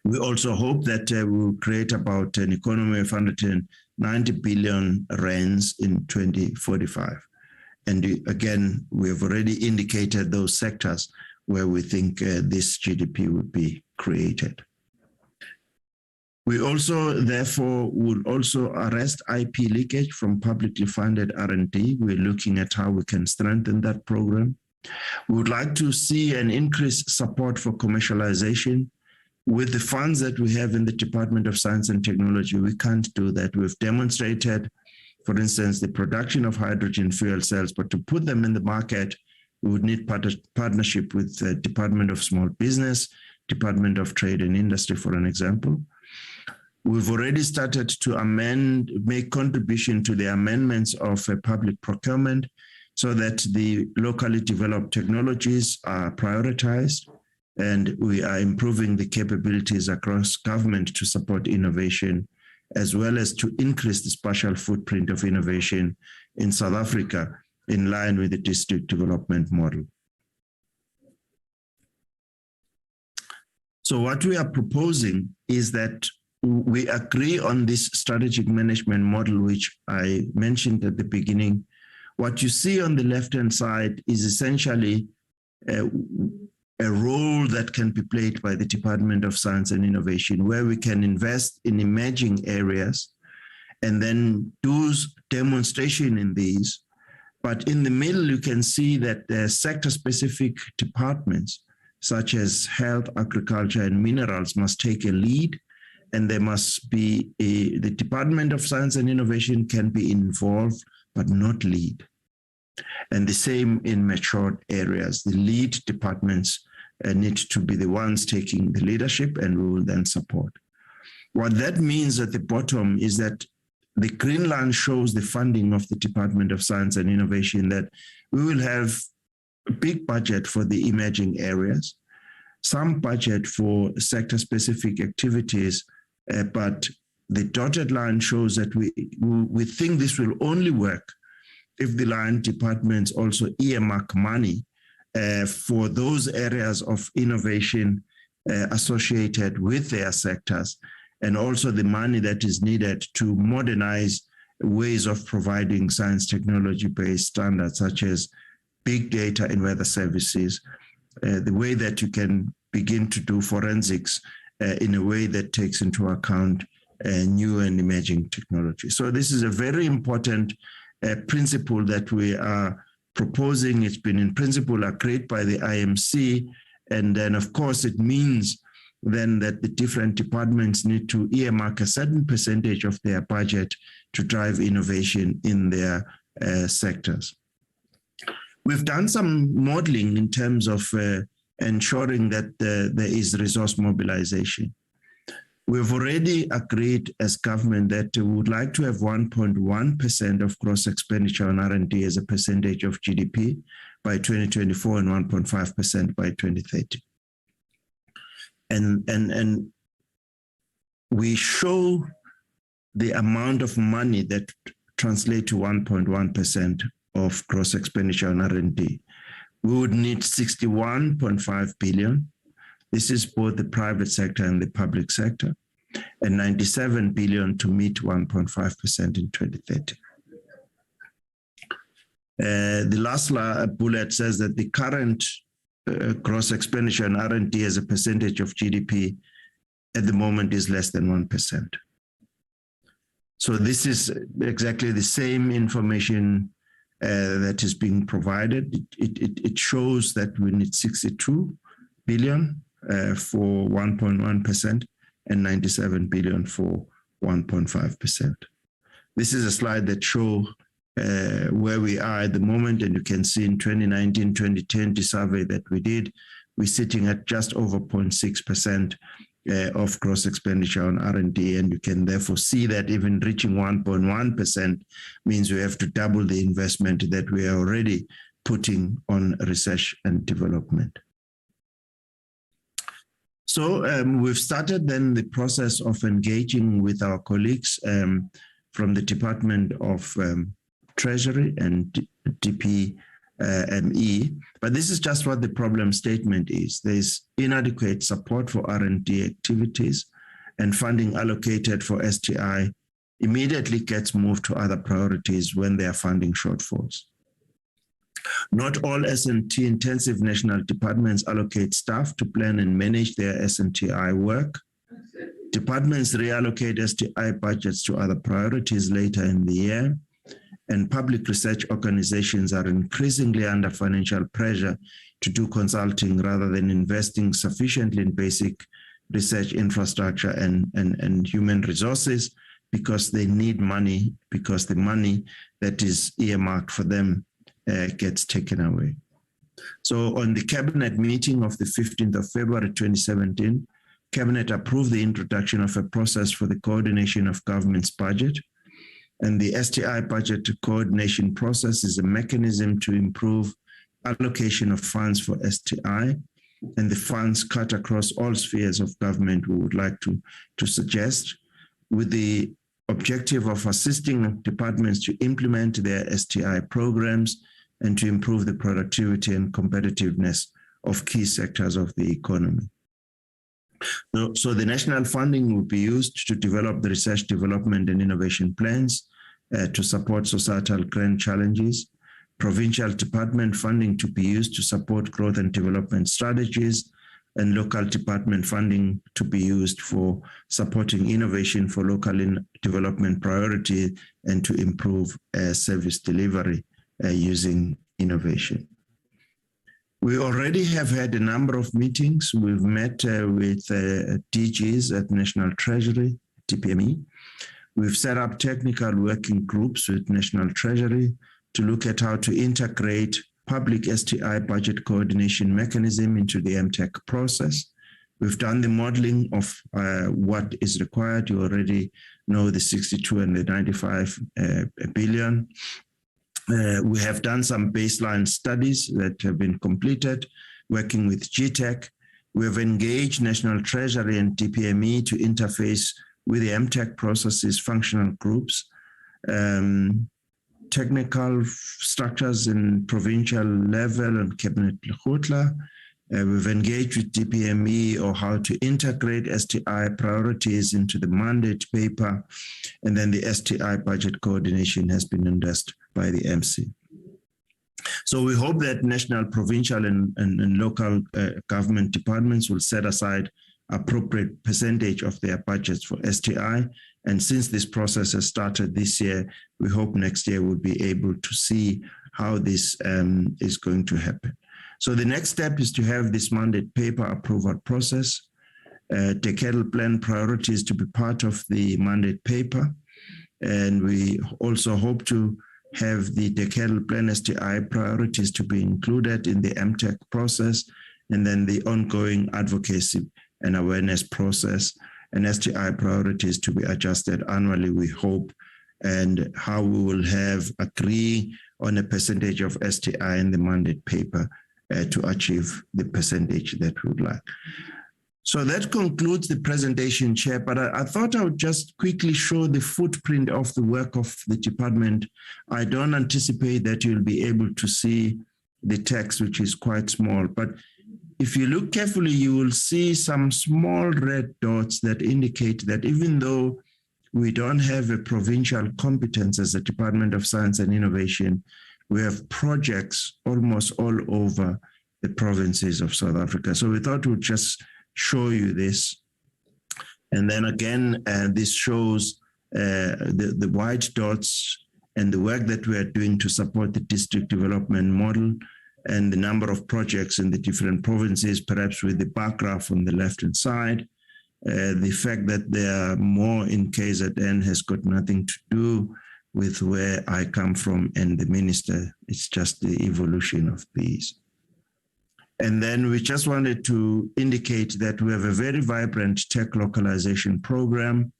We also hope that we'll create about an economy of 190 billion rands in 2045. And again, we have already indicated those sectors where we think this GDP would be created. We also, therefore, would also arrest IP leakage from publicly funded R&D. We're looking at how we can strengthen that program. We would like to see an increased support for commercialization. With the funds that we have in the Department of Science and Technology, we can't do that. We've demonstrated, for instance, the production of hydrogen fuel cells, but to put them in the market, we would need partnership with the Department of Small Business, Department of Trade and Industry, for an example. We've already started to make contribution to the amendments of public procurement so that the locally developed technologies are prioritized, and we are improving the capabilities across government to support innovation, as well as to increase the spatial footprint of innovation in South Africa in line with the district development model. So what we are proposing is that we agree on this strategic management model, which I mentioned at the beginning. What you see on the left-hand side is essentially a role that can be played by the Department of Science and Innovation, where we can invest in emerging areas and then do demonstration in these. But in the middle, you can see that there are sector-specific departments, such as health, agriculture, and minerals, must take a lead, and there must be the Department of Science and Innovation can be involved, but not lead. And the same in matured areas. The lead departments need to be the ones taking the leadership, and we will then support. What that means at the bottom is that the green line shows the funding of the Department of Science and Innovation, that we will have a big budget for the emerging areas, some budget for sector-specific activities, but the dotted line shows that we think this will only work if the line departments also earmark money for those areas of innovation associated with their sectors, and also the money that is needed to modernize ways of providing science technology-based standards, such as big data in weather services, the way that you can begin to do forensics in a way that takes into account new and emerging technology. So this is a very important principle that we are proposing. It's been in principle agreed by the IMC. And then, of course, it means then that the different departments need to earmark a certain percentage of their budget to drive innovation in their sectors. We've done some modeling in terms of ensuring that there is resource mobilization. We've already agreed as government that we would like to have 1.1% of gross expenditure on R&D as a percentage of GDP by 2024 and 1.5% by 2030. And we show the amount of money that translates to 1.1% of gross expenditure on R&D. We would need 61.5 billion. This is both the private sector and the public sector, and 97 billion to meet 1.5% in 2030. The last bullet says that the current gross expenditure on R&D as a percentage of GDP at the moment is less than 1%. So this is exactly the same information that is being provided. It shows that we need 62 billion for 1.1% and 97 billion for 1.5%. This is a slide that shows where we are at the moment, and you can see in 2019-2020 survey that we did, we're sitting at just over 0.6% of gross expenditure on R&D, and you can therefore see that even reaching 1.1% means we have to double the investment that we are already putting on research and development. So we've started then the process of engaging with our colleagues from the Department of Treasury and DPME, but this is just what the problem statement is. There's inadequate support for R&D activities, and funding allocated for STI immediately gets moved to other priorities when there are funding shortfalls. Not all S&T intensive national departments allocate staff to plan and manage their S&TI work. Departments reallocate STI budgets to other priorities later in the year, and public research organizations are increasingly under financial pressure to do consulting rather than investing sufficiently in basic research infrastructure and human resources, because they need money, because the money that is earmarked for them gets taken away. So on the Cabinet meeting of the 15th of February 2017, Cabinet approved the introduction of a process for the coordination of government's budget. And the STI budget coordination process is a mechanism to improve allocation of funds for STI, and the funds cut across all spheres of government we would like to suggest, with the objective of assisting departments to implement their STI programs and to improve the productivity and competitiveness of key sectors of the economy. So the national funding will be used to develop the research, development, and innovation plans to support societal grand challenges. Provincial department funding to be used to support growth and development strategies, and local department funding to be used for supporting innovation for local development priority and to improve service delivery using innovation. We already have had a number of meetings. We've met with DGs at National Treasury, DPME. We've set up technical working groups with National Treasury to look at how to integrate public STI budget coordination mechanism into the MTech process. We've done the modeling of what is required. You already know the 62 and the 95 billion. We have done some baseline studies that have been completed, working with GTech. We have engaged National Treasury and DPME to interface with the MTech processes functional groups, technical structures in provincial level and Cabinet Lekgotla. We've engaged with DPME on how to integrate STI priorities into the mandate paper, and then the STI budget coordination has been endorsed by the MC. So we hope that national, provincial, and local government departments will set aside appropriate percentage of their budgets for STI. And since this process has started this year, we hope next year we'll be able to see how this is going to happen. So the next step is to have this mandate paper approval process, Decadal plan priorities to be part of the mandate paper. And we also hope to have the Decadal plan STI priorities to be included in the MTech process, and then the ongoing advocacy and awareness process, and STI priorities to be adjusted annually, we hope, and how we will have agree on a percentage of STI in the mandate paper to achieve the percentage that we would like. So that concludes the presentation, Chair, but I thought I would just quickly show the footprint of the work of the department. I don't anticipate that you'll be able to see the text, which is quite small, but if you look carefully, you will see some small red dots that indicate that even though we don't have a provincial competence as a Department of Science and Innovation, we have projects almost all over the provinces of South Africa. So we thought we'd just show you this. And then again, this shows the white dots and the work that we are doing to support the district development model and the number of projects in the different provinces, perhaps with the bar graph on the left-hand side. The fact that there are more in KZN has got nothing to do with where I come from and the minister. It's just the evolution of these. And then we just wanted to indicate that we have a very vibrant tech localization program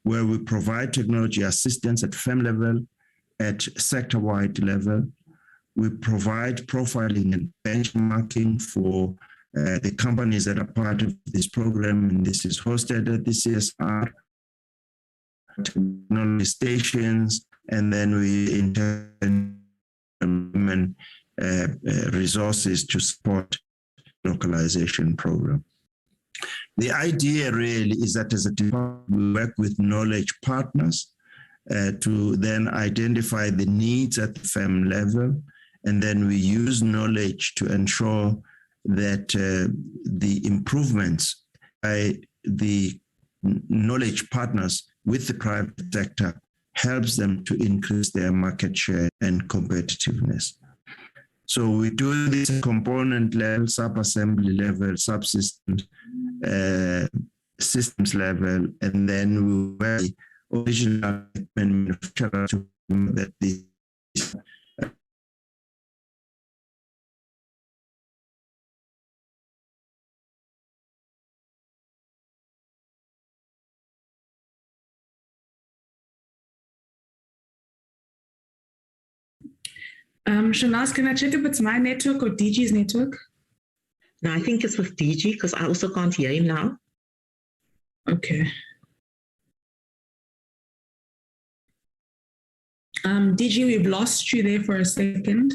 where we provide technology assistance at firm level, at sector-wide level. We provide profiling and benchmarking for the companies that are part of this program, and this is hosted at the CSR, technology stations, and then we intend resources to support localization program. The idea really is that as a department, we work with knowledge partners to then identify the needs at the firm level, and then we use knowledge to ensure that the improvements by the knowledge partners with the private sector helps them to increase their market share and competitiveness. So we do this at component level, sub-assembly level, subsystems, systems level, and then we work with original manufacturer to that this Shanaz, can I check if it's my network or DG's network? No, I think it's with DG because I also can't hear him now. Okay. DG, we've lost you there for a second.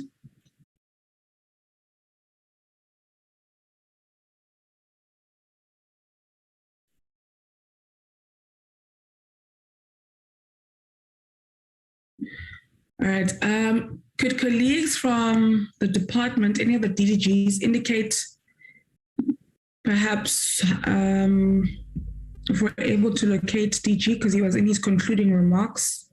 All right. Could colleagues from the department, any of the DDGs, indicate perhaps if we're able to locate DG because he was in his concluding remarks?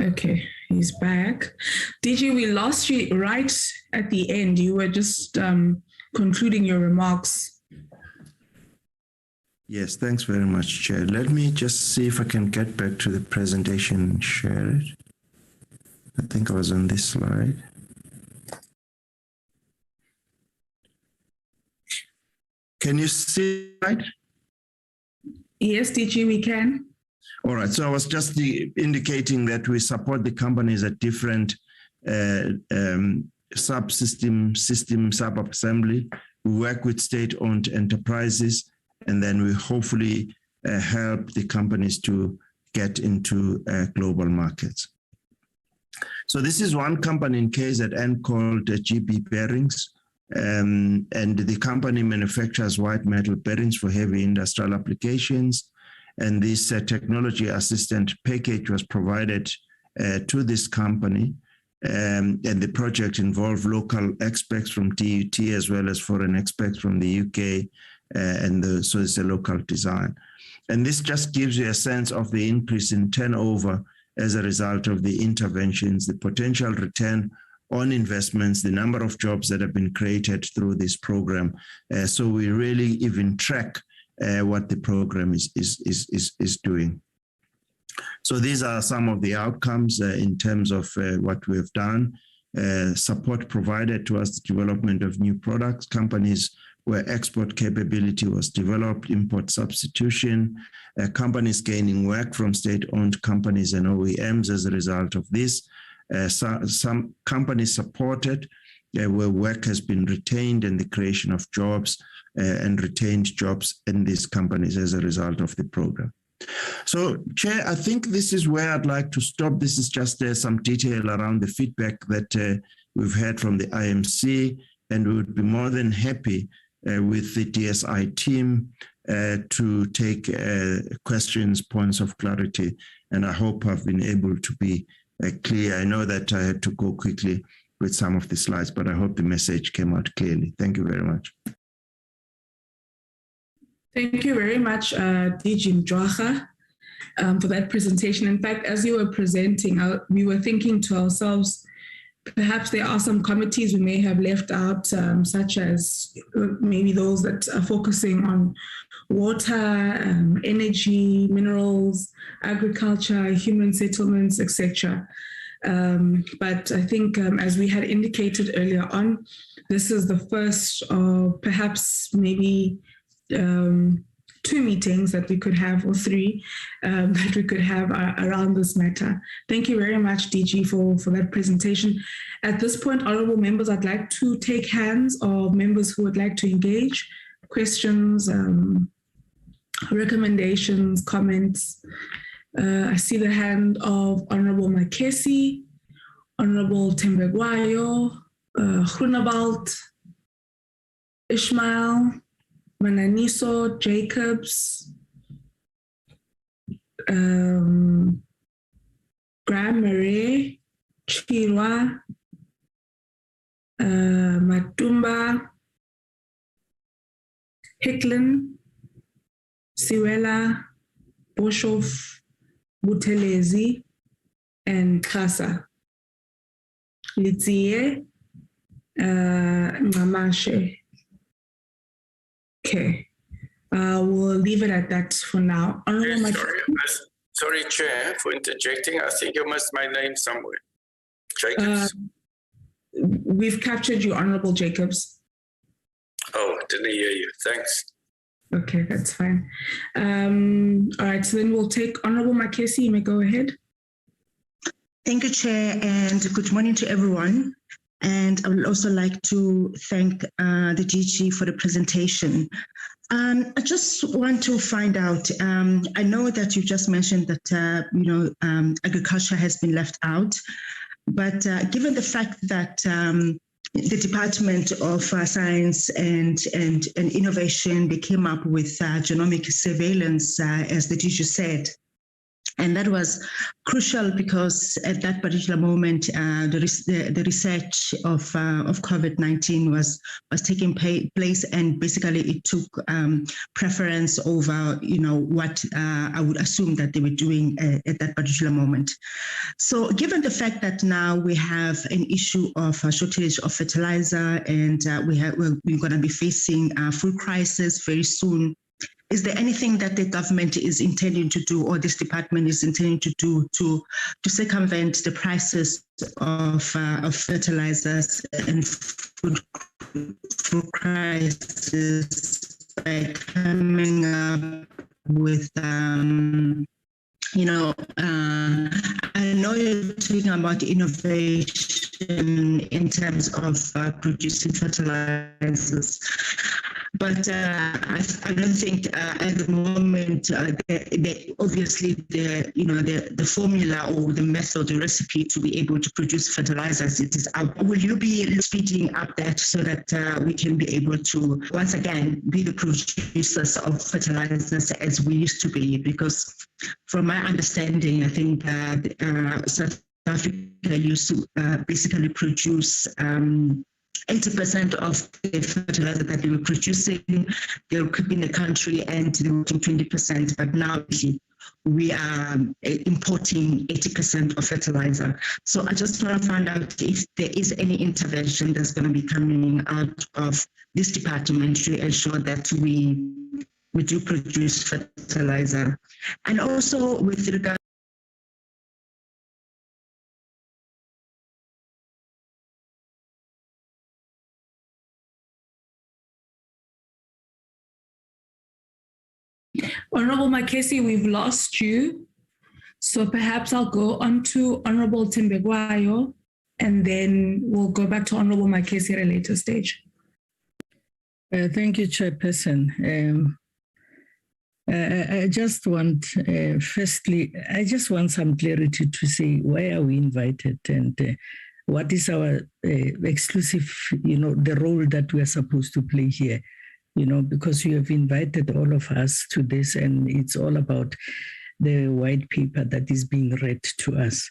Okay, he's back. DG, we lost you right at the end. You were just concluding your remarks. Yes, thanks very much, Chair. Let me just see if I can get back to the presentation and share it. I think I was on this slide. Can you see it? Yes, DG, we can. All right, so I was just indicating that we support the companies at different subsystem, sub-assembly. We work with state-owned enterprises, and then we hopefully help the companies to get into global markets. So this is one company in KZN called GB Bearings, and the company manufactures white metal bearings for heavy industrial applications. And this technology assistant package was provided to this company. And the project involved local experts from DUT as well as foreign experts from the UK. So it's a local design. And this just gives you a sense of the increase in turnover as a result of the interventions, the potential return on investments, the number of jobs that have been created through this program. So we really even track what the program is doing. So these are some of the outcomes in terms of what we have done. Support provided towards the development of new products, companies where export capability was developed, import substitution, companies gaining work from state-owned companies and OEMs as a result of this. Some companies supported where work has been retained and the creation of jobs and retained jobs in these companies as a result of the program. So, Chair, I think this is where I'd like to stop. This is just some detail around the feedback that we've had from the IMC, and we would be more than happy with the DSI team to take questions, points of clarity. And I hope I've been able to be clear. I know that I had to go quickly with some of the slides, but I hope the message came out clearly. Thank you very much. Thank you very much, DG Mjwaha, for that presentation. In fact, as you were presenting, we were thinking to ourselves, perhaps there are some committees we may have left out, such as maybe those that are focusing on water, energy, minerals, agriculture, human settlements, etc. But I think, as we had indicated earlier on, this is the first of perhaps maybe 2 meetings that we could have, or 3 that we could have around this matter. Thank you very much, DG, for that presentation. At this point, honorable members, I'd like to take hands of members who would like to engage, questions, recommendations, comments. I see the hand of Honorable Makesi, Honorable Tembegwayo, Groenewald, Ishmael, Mananiso, Jacobs, Graham Murray, Chirwa, Matumba, Hicklin, Siwela, Boshoff, Butelezi, and Kasa. Litzie, Ngamashe. Okay, we'll leave it at that for now. Sorry, Chair, for interjecting. I think you missed my name somewhere. Jacobs. We've captured you, Honorable Jacobs. Oh, didn't hear you. Thanks. Okay, that's fine. All right, so then we'll take Honorable Makesi. You may go ahead. Thank you, Chair, and good morning to everyone. And I would also like to thank the DG for the presentation. I just want to find out, I know that you just mentioned that, agriculture has been left out, but given the fact that the Department of Science and Innovation, they came up with genomic surveillance, as the DG said, and that was crucial because at that particular moment, the research of COVID-19 was taking place, and basically it took preference over, what I would assume that they were doing at that particular moment. So, given the fact that now we have an issue of a shortage of fertilizer, and we're going to be facing a food crisis very soon, is there anything that the government is intending to do, or this department is intending to do to circumvent the prices of fertilizers and food crisis by coming up with, I know you're talking about innovation in terms of producing fertilizers, but I don't think at the moment, obviously the formula or the method, the recipe to be able to produce fertilizers, it is out. Will you be speeding up that so that we can be able to once again be the producers of fertilizers as we used to be? Because from my understanding, I think South Africa used to basically produce 80% of the fertilizer that they were producing, they were keeping the country, and they were doing 20%. But now we are importing 80% of fertilizer. So I just want to find out if there is any intervention that's going to be coming out of this department to ensure that we do produce fertilizer. And also with regard Honorable Makesi, we've lost you. So perhaps I'll go on to Honorable Tembegwayo, and then we'll go back to Honorable Makesi at a later stage. Thank you, Chairperson. I just want, firstly, I just want some clarity to say why are we invited, and what is our exclusive, the role that we are supposed to play here. because you have invited all of us to this, and it's all about the white paper that is being read to us.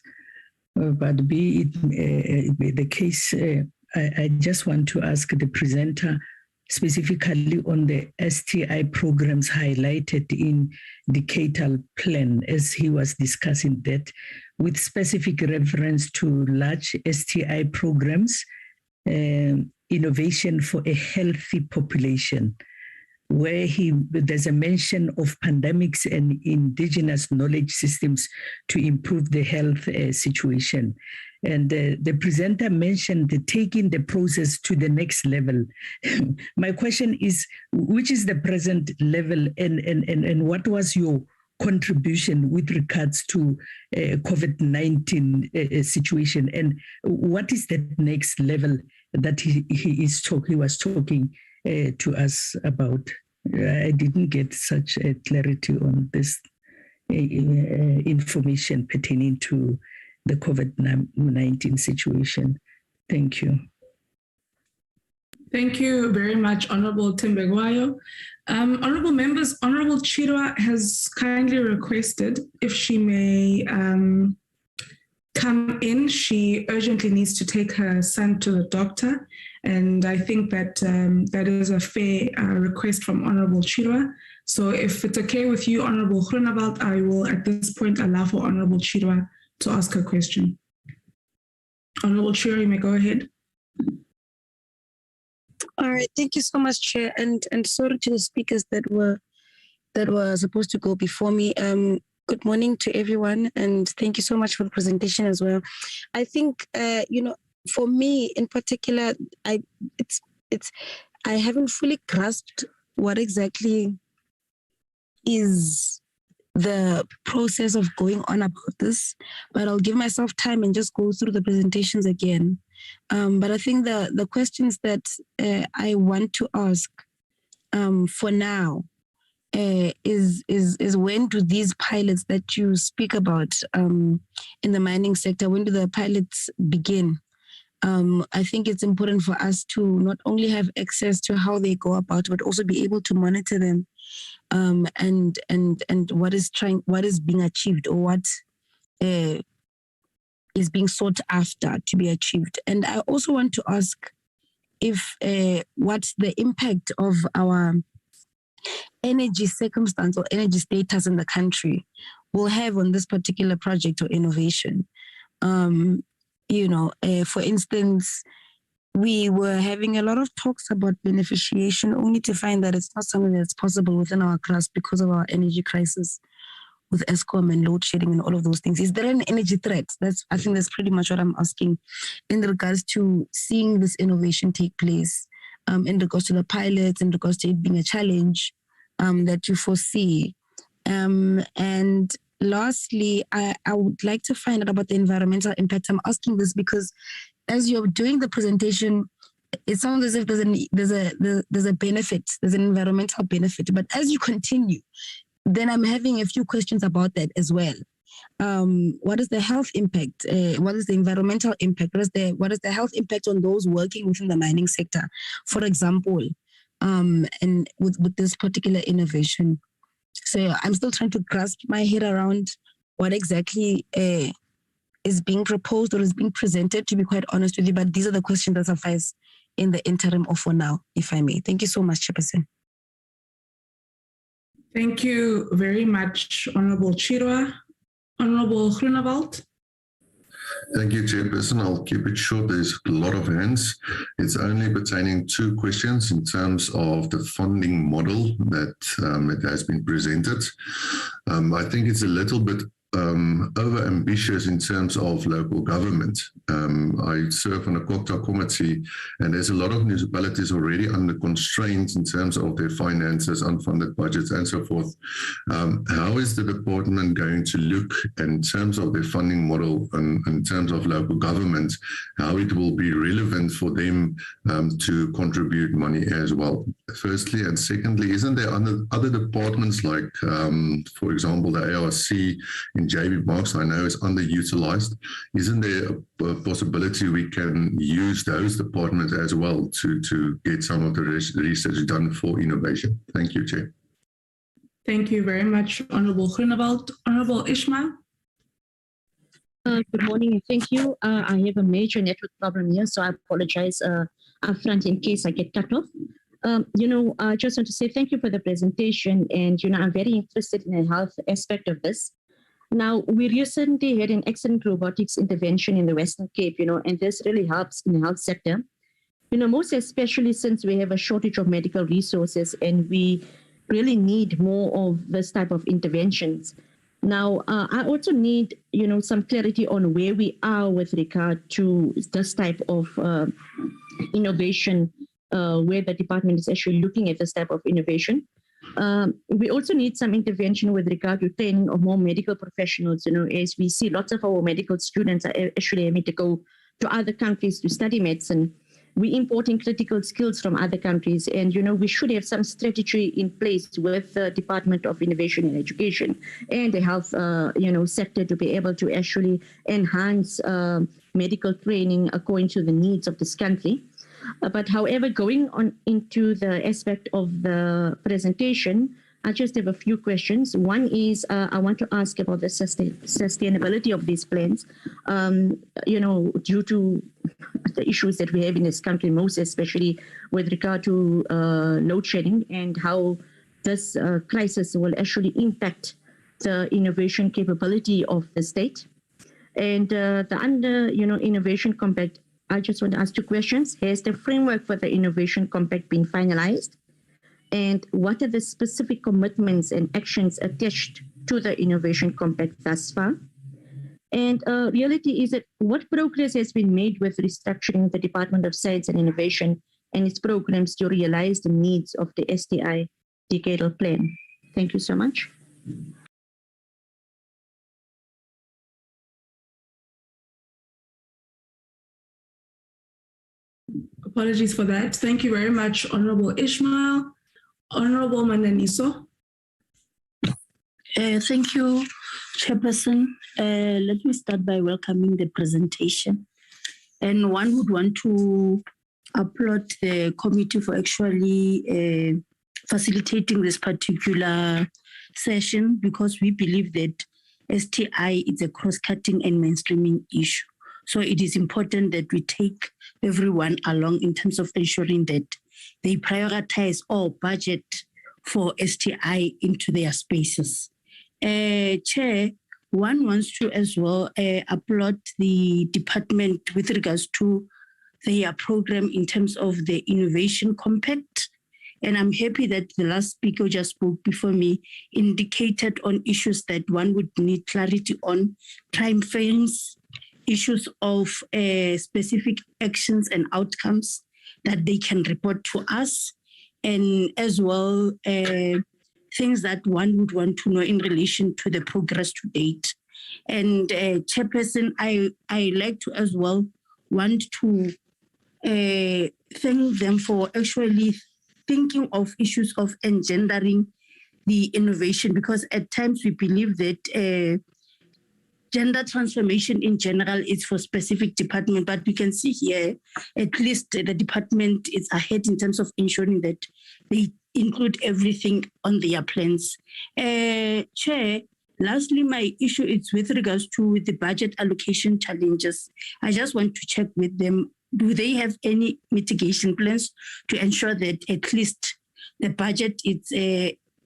But be it the case, I just want to ask the presenter specifically on the STI programs highlighted in the Decadal plan, as he was discussing that, with specific reference to large STI programs, innovation for a healthy population, where there's a mention of pandemics and indigenous knowledge systems to improve the health situation. And the presenter mentioned taking the process to the next level. My question is, which is the present level, and what was your contribution with regards to COVID-19 situation, and what is the next level that he was talking to us about? I didn't get such a clarity on this information pertaining to the COVID-19 situation. Thank you. Thank you very much, Honorable Tembegwayo. Honorable members, Honorable Chirwa has kindly requested if she may come in. She urgently needs to take her son to the doctor. And I think that that is a fair request from Honorable Chirwa. So if it's okay with you, Honorable Groenewald, I will at this point allow for Honorable Chirwa to ask her question. Honorable Chirwa, you may go ahead. All right, thank you so much, Chair, and sorry to the speakers that were supposed to go before me. Good morning to everyone, and thank you so much for the presentation as well. I think for me in particular, I haven't fully grasped what exactly is the process of going on about this, but I'll give myself time and just go through the presentations again. But I think the questions that I want to ask for now is when do these pilots that you speak about in the mining sector, when do the pilots begin? I think it's important for us to not only have access to how they go about, but also be able to monitor them and what is being achieved, or what is being sought after to be achieved. And I also want to ask if what's the impact of our energy circumstance or energy status in the country will have on this particular project or innovation. For instance, we were having a lot of talks about beneficiation, only to find that it's not something that's possible within our grasp because of our energy crisis with Eskom and load shedding and all of those things. Is there an energy threat? I think that's pretty much what I'm asking in regards to seeing this innovation take place, in regards to the pilots, in regards to it being a challenge that you foresee. And lastly, I would like to find out about the environmental impact. I'm asking this because as you're doing the presentation, it sounds as if there's a benefit, there's an environmental benefit. But as you continue, then I'm having a few questions about that as well. What is the health impact? What is the environmental impact? What is the health impact on those working within the mining sector, for example, and with this particular innovation? So I'm still trying to grasp my head around what exactly is being proposed or is being presented, to be quite honest with you. But these are the questions that suffice in the interim or for now, if I may. Thank you so much, Chairperson. Thank you very much, Honorable Chirwa. Honorable Groenewald. Thank you, Chairperson. I'll keep it short. There's a lot of hands. It's only pertaining to questions in terms of the funding model that it has been presented. I think it's a little bit over ambitious in terms of local government. I serve on a COCTA committee, and there's a lot of municipalities already under constraints in terms of their finances, unfunded budgets, and so forth. How is the department going to look in terms of their funding model and in terms of local government, how it will be relevant for them to contribute money as well? firstly, and secondly, isn't there other departments like, for example, the ARC in JB Marks, I know is underutilized. Isn't there a possibility we can use those departments as well to get some of the research done for innovation? Thank you, Chair. Thank you very much, Honorable Groenewald. Honorable Ishmael. Good morning and thank you. I have a major network problem here, so I apologize upfront in case I get cut off. I just want to say thank you for the presentation, and I'm very interested in the health aspect of this. Now, we recently had an excellent robotics intervention in the Western Cape, and this really helps in the health sector. Most especially since we have a shortage of medical resources and we really need more of this type of interventions. Now, I also need, some clarity on where we are with regard to this type of innovation, where the department is actually looking at this type of innovation. We also need some intervention with regard to training of more medical professionals, as we see lots of our medical students are actually having to go to other countries to study medicine. We're importing critical skills from other countries, and we should have some strategy in place with the Department of Innovation and Education and the health sector to be able to actually enhance medical training according to the needs of this country. But however, going on into the aspect of the presentation, I just have a few questions. One is I want to ask about the sustainability of these plans, due to the issues that we have in this country, most especially with regard to load shedding and how this crisis will actually impact the innovation capability of the state. And the Innovation Compact, I just want to ask two questions. Has the framework for the Innovation Compact been finalized? And what are the specific commitments and actions attached to the Innovation Compact thus far? And reality is that what progress has been made with restructuring the Department of Science and Innovation and its programs to realize the needs of the STI Decadal Plan? Thank you so much. Apologies for that. Thank you very much, Honorable Ishmael. Honorable Mananiso. Thank you, Chairperson. Let me start by welcoming the presentation. And one would want to applaud the committee for actually facilitating this particular session, because we believe that STI is a cross-cutting and mainstreaming issue. So it is important that we take everyone along in terms of ensuring that they prioritize all budget for STI into their spaces. Chair, one wants to as well applaud the department with regards to their program in terms of the Innovation Compact. And I'm happy that the last speaker just spoke before me indicated on issues that one would need clarity on, time frames, issues of specific actions and outcomes that they can report to us, and as well things that one would want to know in relation to the progress to date. And Chairperson, I like to as well want to thank them for actually thinking of issues of engendering the innovation, because at times we believe that gender transformation in general is for specific department, but we can see here at least the department is ahead in terms of ensuring that they include everything on their plans. Chair, lastly, my issue is with regards to the budget allocation challenges. I just want to check with them, do they have any mitigation plans to ensure that at least the budget is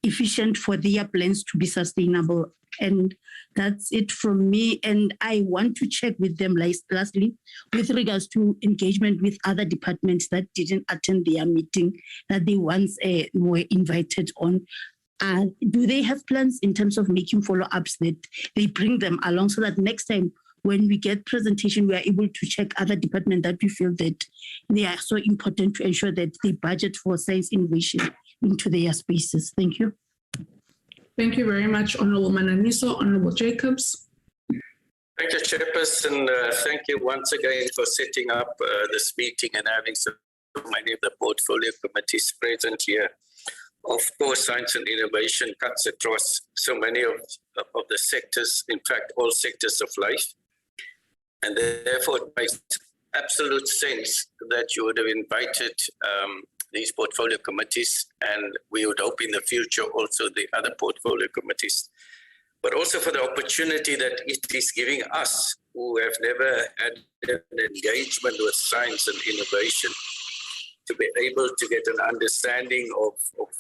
efficient for their plans to be sustainable? And that's it from me. And I want to check with them lastly with regards to engagement with other departments that didn't attend their meeting that they once were invited on. Do they have plans in terms of making follow-ups that they bring them along so that next time when we get presentation, we are able to check other departments that we feel that they are so important to ensure that they budget for science innovation into their spaces. Thank you. Thank you very much, Honorable Mananiso. Honorable Jacobs. Thank you, Chairperson. Thank you once again for setting up this meeting and having some many of the portfolio committees present here. Of course, science and innovation cuts across so many of the sectors, in fact, all sectors of life. And therefore, it makes absolute sense that you would have invited these portfolio committees, and we would hope in the future also the other portfolio committees, but also for the opportunity that it is giving us, who have never had an engagement with science and innovation, to be able to get an understanding of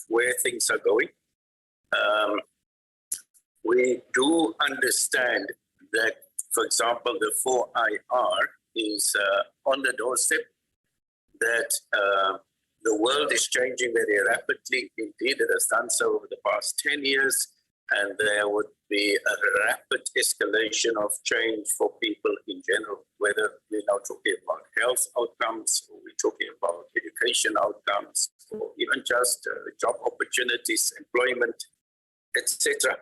where things are going. We do understand that, for example, the 4IR is on the doorstep, that the world is changing very rapidly. Indeed, it has done so over the past 10 years, and there would be a rapid escalation of change for people in general, whether we're now talking about health outcomes, or we're talking about education outcomes, or even just job opportunities, employment, etc.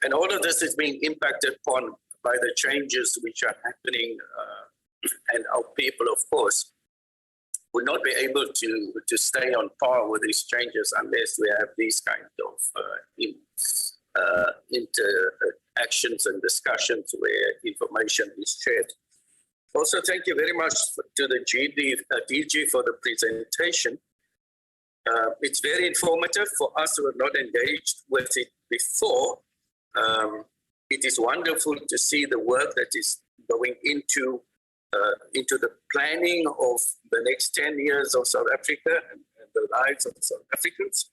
And all of this is being impacted upon by the changes which are happening, and our people, of course, will not be able to stay on par with these changes unless we have these kind of interactions and discussions where information is shared. Also, thank you very much to the DG for the presentation. It's very informative for us who have not engaged with it before. It is wonderful to see the work that is going into the planning of the next 10 years of South Africa and the lives of South Africans.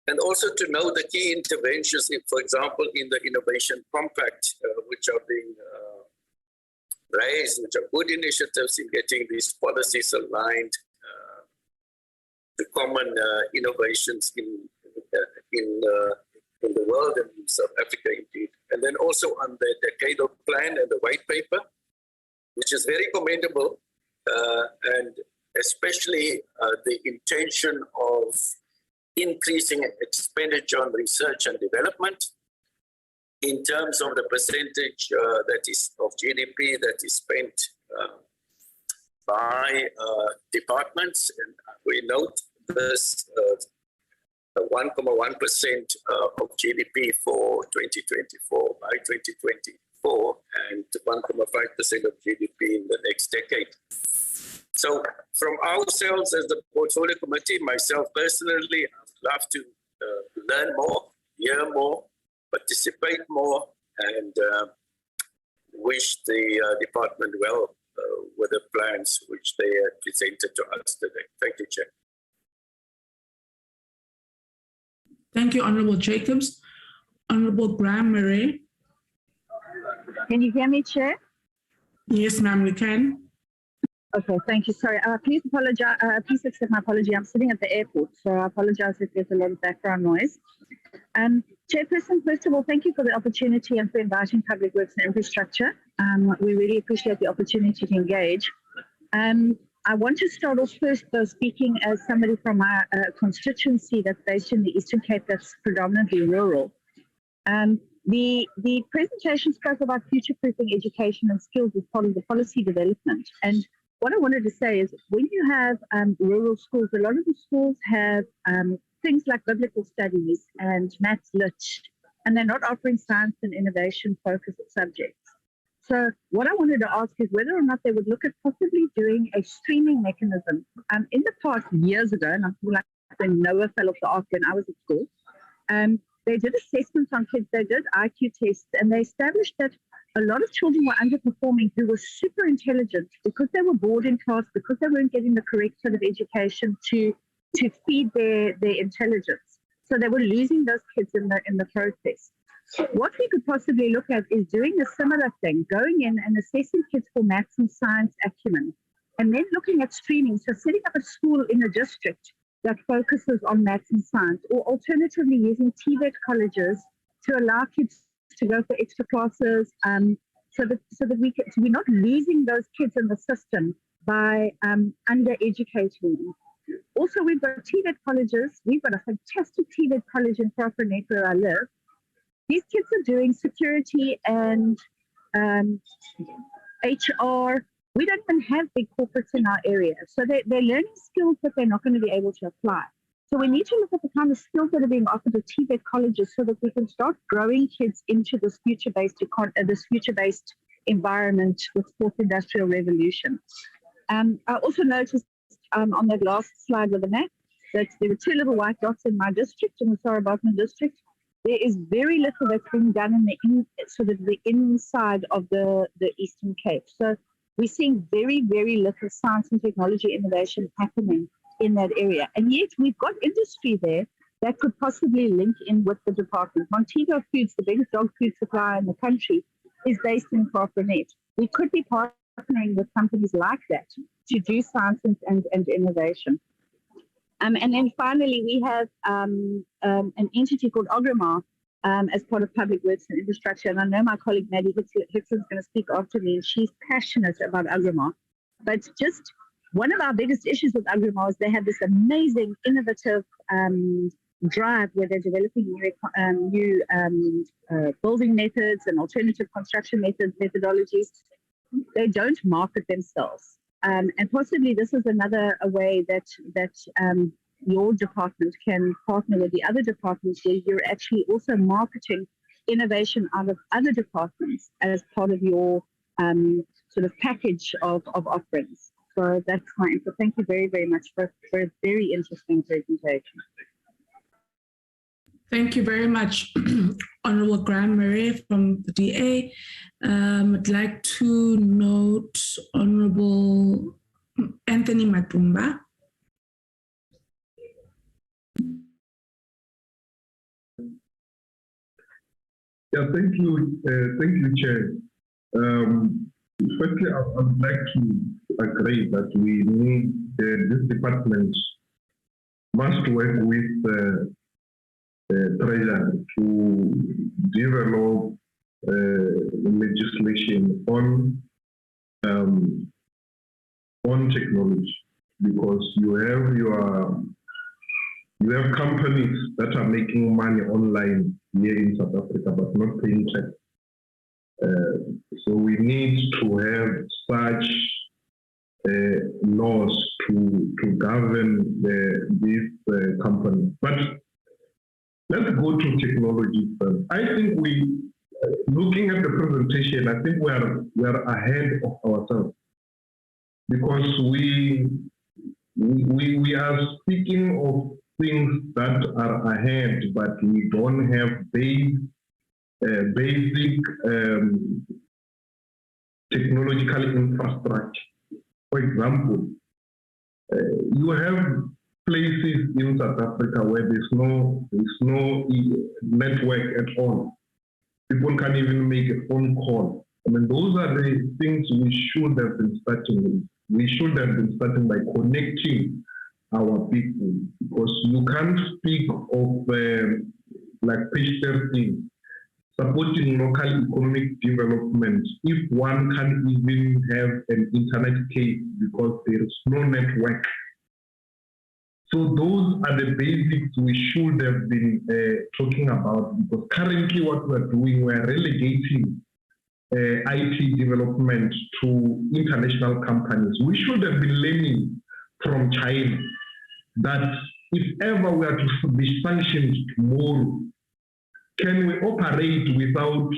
And also to know the key interventions, for example, in the Innovation Compact, which are being raised, which are good initiatives in getting these policies aligned to common innovations in the world and in South Africa indeed. And then also on the Decadal plan and the white paper, which is very commendable, and especially the intention of increasing expenditure on research and development in terms of the percentage that is of GDP that is spent by departments. And we note this 1.1% of GDP for 2024 by 2024, and 1.5% of GDP in the next decade. So from ourselves as the portfolio committee, myself personally, I'd love to learn more, hear more, participate more, and wish the department well with the plans which they have presented to us today. Thank you, Chair. Thank you, Honourable Jacobs. Honourable Graham Murray. Can you hear me, Chair? Yes, ma'am, we can. Okay, thank you. Sorry, please apologize. Please accept my apology. I'm sitting at the airport, so I apologize if there's a lot of background noise. Chairperson, first of all, thank you for the opportunity and for inviting Public Works and Infrastructure. We really appreciate the opportunity to engage. I want to start off first though speaking as somebody from our constituency that's based in the Eastern Cape that's predominantly rural. The presentation spoke about future-proofing education and skills as part of the policy development. And what I wanted to say is when you have rural schools, a lot of the schools have things like biblical studies and maths lit, and they're not offering science and innovation focused subjects. So what I wanted to ask is whether or not they would look at possibly doing a streaming mechanism. In the past, years ago, and I feel like when Noah fell off the ark when I was at school, they did assessments on kids, they did IQ tests, and they established that a lot of children were underperforming who were super intelligent because they were bored in class, because they weren't getting the correct sort of education to feed their intelligence. So they were losing those kids in the process. What we could possibly look at is doing a similar thing, going in and assessing kids for maths and science acumen, and then looking at streaming. So setting up a school in a district that focuses on maths and science, or alternatively using TVET colleges to allow kids to go for extra classes, so that we're not losing those kids in the system by under-educating them. Also, we've got TVET colleges. We've got a fantastic TVET college in Profernet where I live. These kids are doing security and HR we don't even have big corporates in our area. So they're learning skills that they're not going to be able to apply. So we need to look at the kind of skills that are being offered at TVET colleges so that we can start growing kids into this future-based environment with fourth industrial revolution. I also noticed on that last slide with the map that there were 2 little white dots in my district, in the Sorabotna district. There is very little that's being done in the inside of the Eastern Cape. So we're seeing very, very little science and technology innovation happening in that area. And yet we've got industry there that could possibly link in with the department. Montego Foods, the biggest dog food supplier in the country, is based in Carpenet. We could be partnering with companies like that to do science and innovation. And then finally, we have an entity called Agrimar as part of Public Works and Infrastructure. And I know my colleague Maddie Hickson's going to speak after me, and she's passionate about Agrimar. But just one of our biggest issues with Agrimar is they have this amazing, innovative drive where they're developing new building methods and alternative construction methodologies. They don't market themselves. And possibly this is another way that your department can partner with the other departments where you're actually also marketing innovation out of other departments as part of your sort of package of offerings. So that's my info. Thank you very, very much for a very interesting presentation. Thank you very much, Honorable Graham Murray from the DA. I'd like to note Honorable Anthony Matumba. Yeah, thank you, Chair. Firstly, I would like to agree that we need this department must work with Treasury to develop legislation on technology, because you have companies that are making money online here in South Africa but not paying tax. So we need to have such laws to govern these companies. But let's go to technology first. I think looking at the presentation, I think we are ahead of ourselves, because we are speaking of things that are ahead, but we don't have basic technological infrastructure. For example, you have places in South Africa where there's no network at all. People can't even make a phone call. I mean, those are the things we should have been starting with. We should have been starting by connecting our people, because you can't speak of like pitch testing, supporting local economic development if one can't even have an internet case because there is no network. So those are the basics we should have been talking about, because currently what we're doing, we're relegating IT development to international companies. We should have been learning from China that if ever we are to be sanctioned tomorrow, can we operate without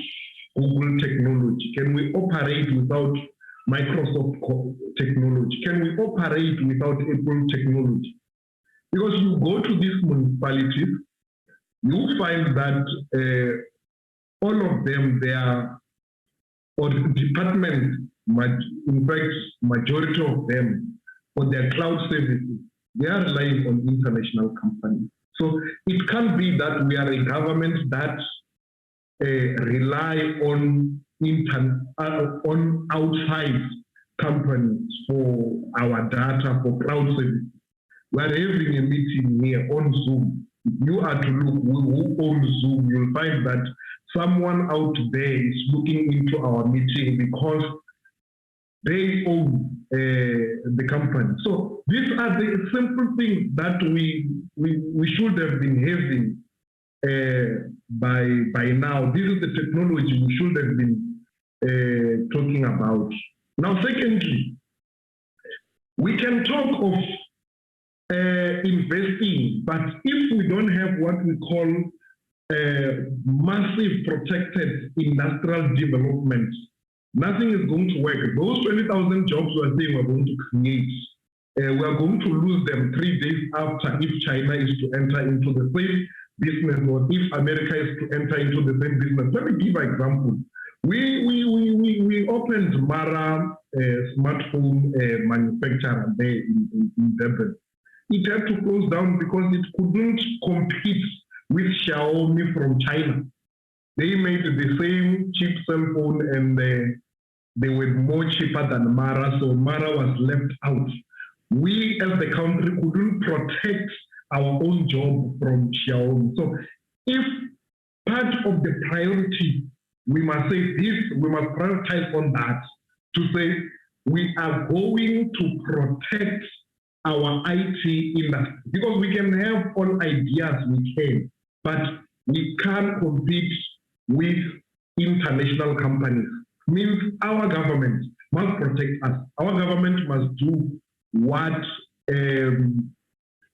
Google technology? Can we operate without Microsoft technology? Can we operate without Apple technology? Because you go to these municipalities, you find that all of them, they are, or departments, in fact, majority of them, for their cloud services, they are relying on international companies. So it can't be that we are a government that rely on outside companies for our data, for cloud services. We are having a meeting here on Zoom. If you are to look who owns Zoom, you'll find that someone out there is looking into our meeting because they own the company. So these are the simple things that we should have been having by now. This is the technology we should have been talking about. Now, secondly, we can talk of investing, but if we don't have what we call massive protected industrial development, nothing is going to work. Those 20,000 jobs we are saying we're going to create, we are going to lose them 3 days after if China is to enter into the same business or if America is to enter into the same business. Let me give an example. We opened Mara smartphone manufacturer there in Durban. It had to close down because it couldn't compete with Xiaomi from China. They made the same cheap cell phone and they were more cheaper than Mara, so Mara was left out. We as the country couldn't protect our own job from Xiaomi. So if part of the priority, we must say this, we must prioritize on that to say we are going to protect our IT industry, because we can have all ideas, we can, but we can't compete with international companies. Means our government must protect us. Our government must do what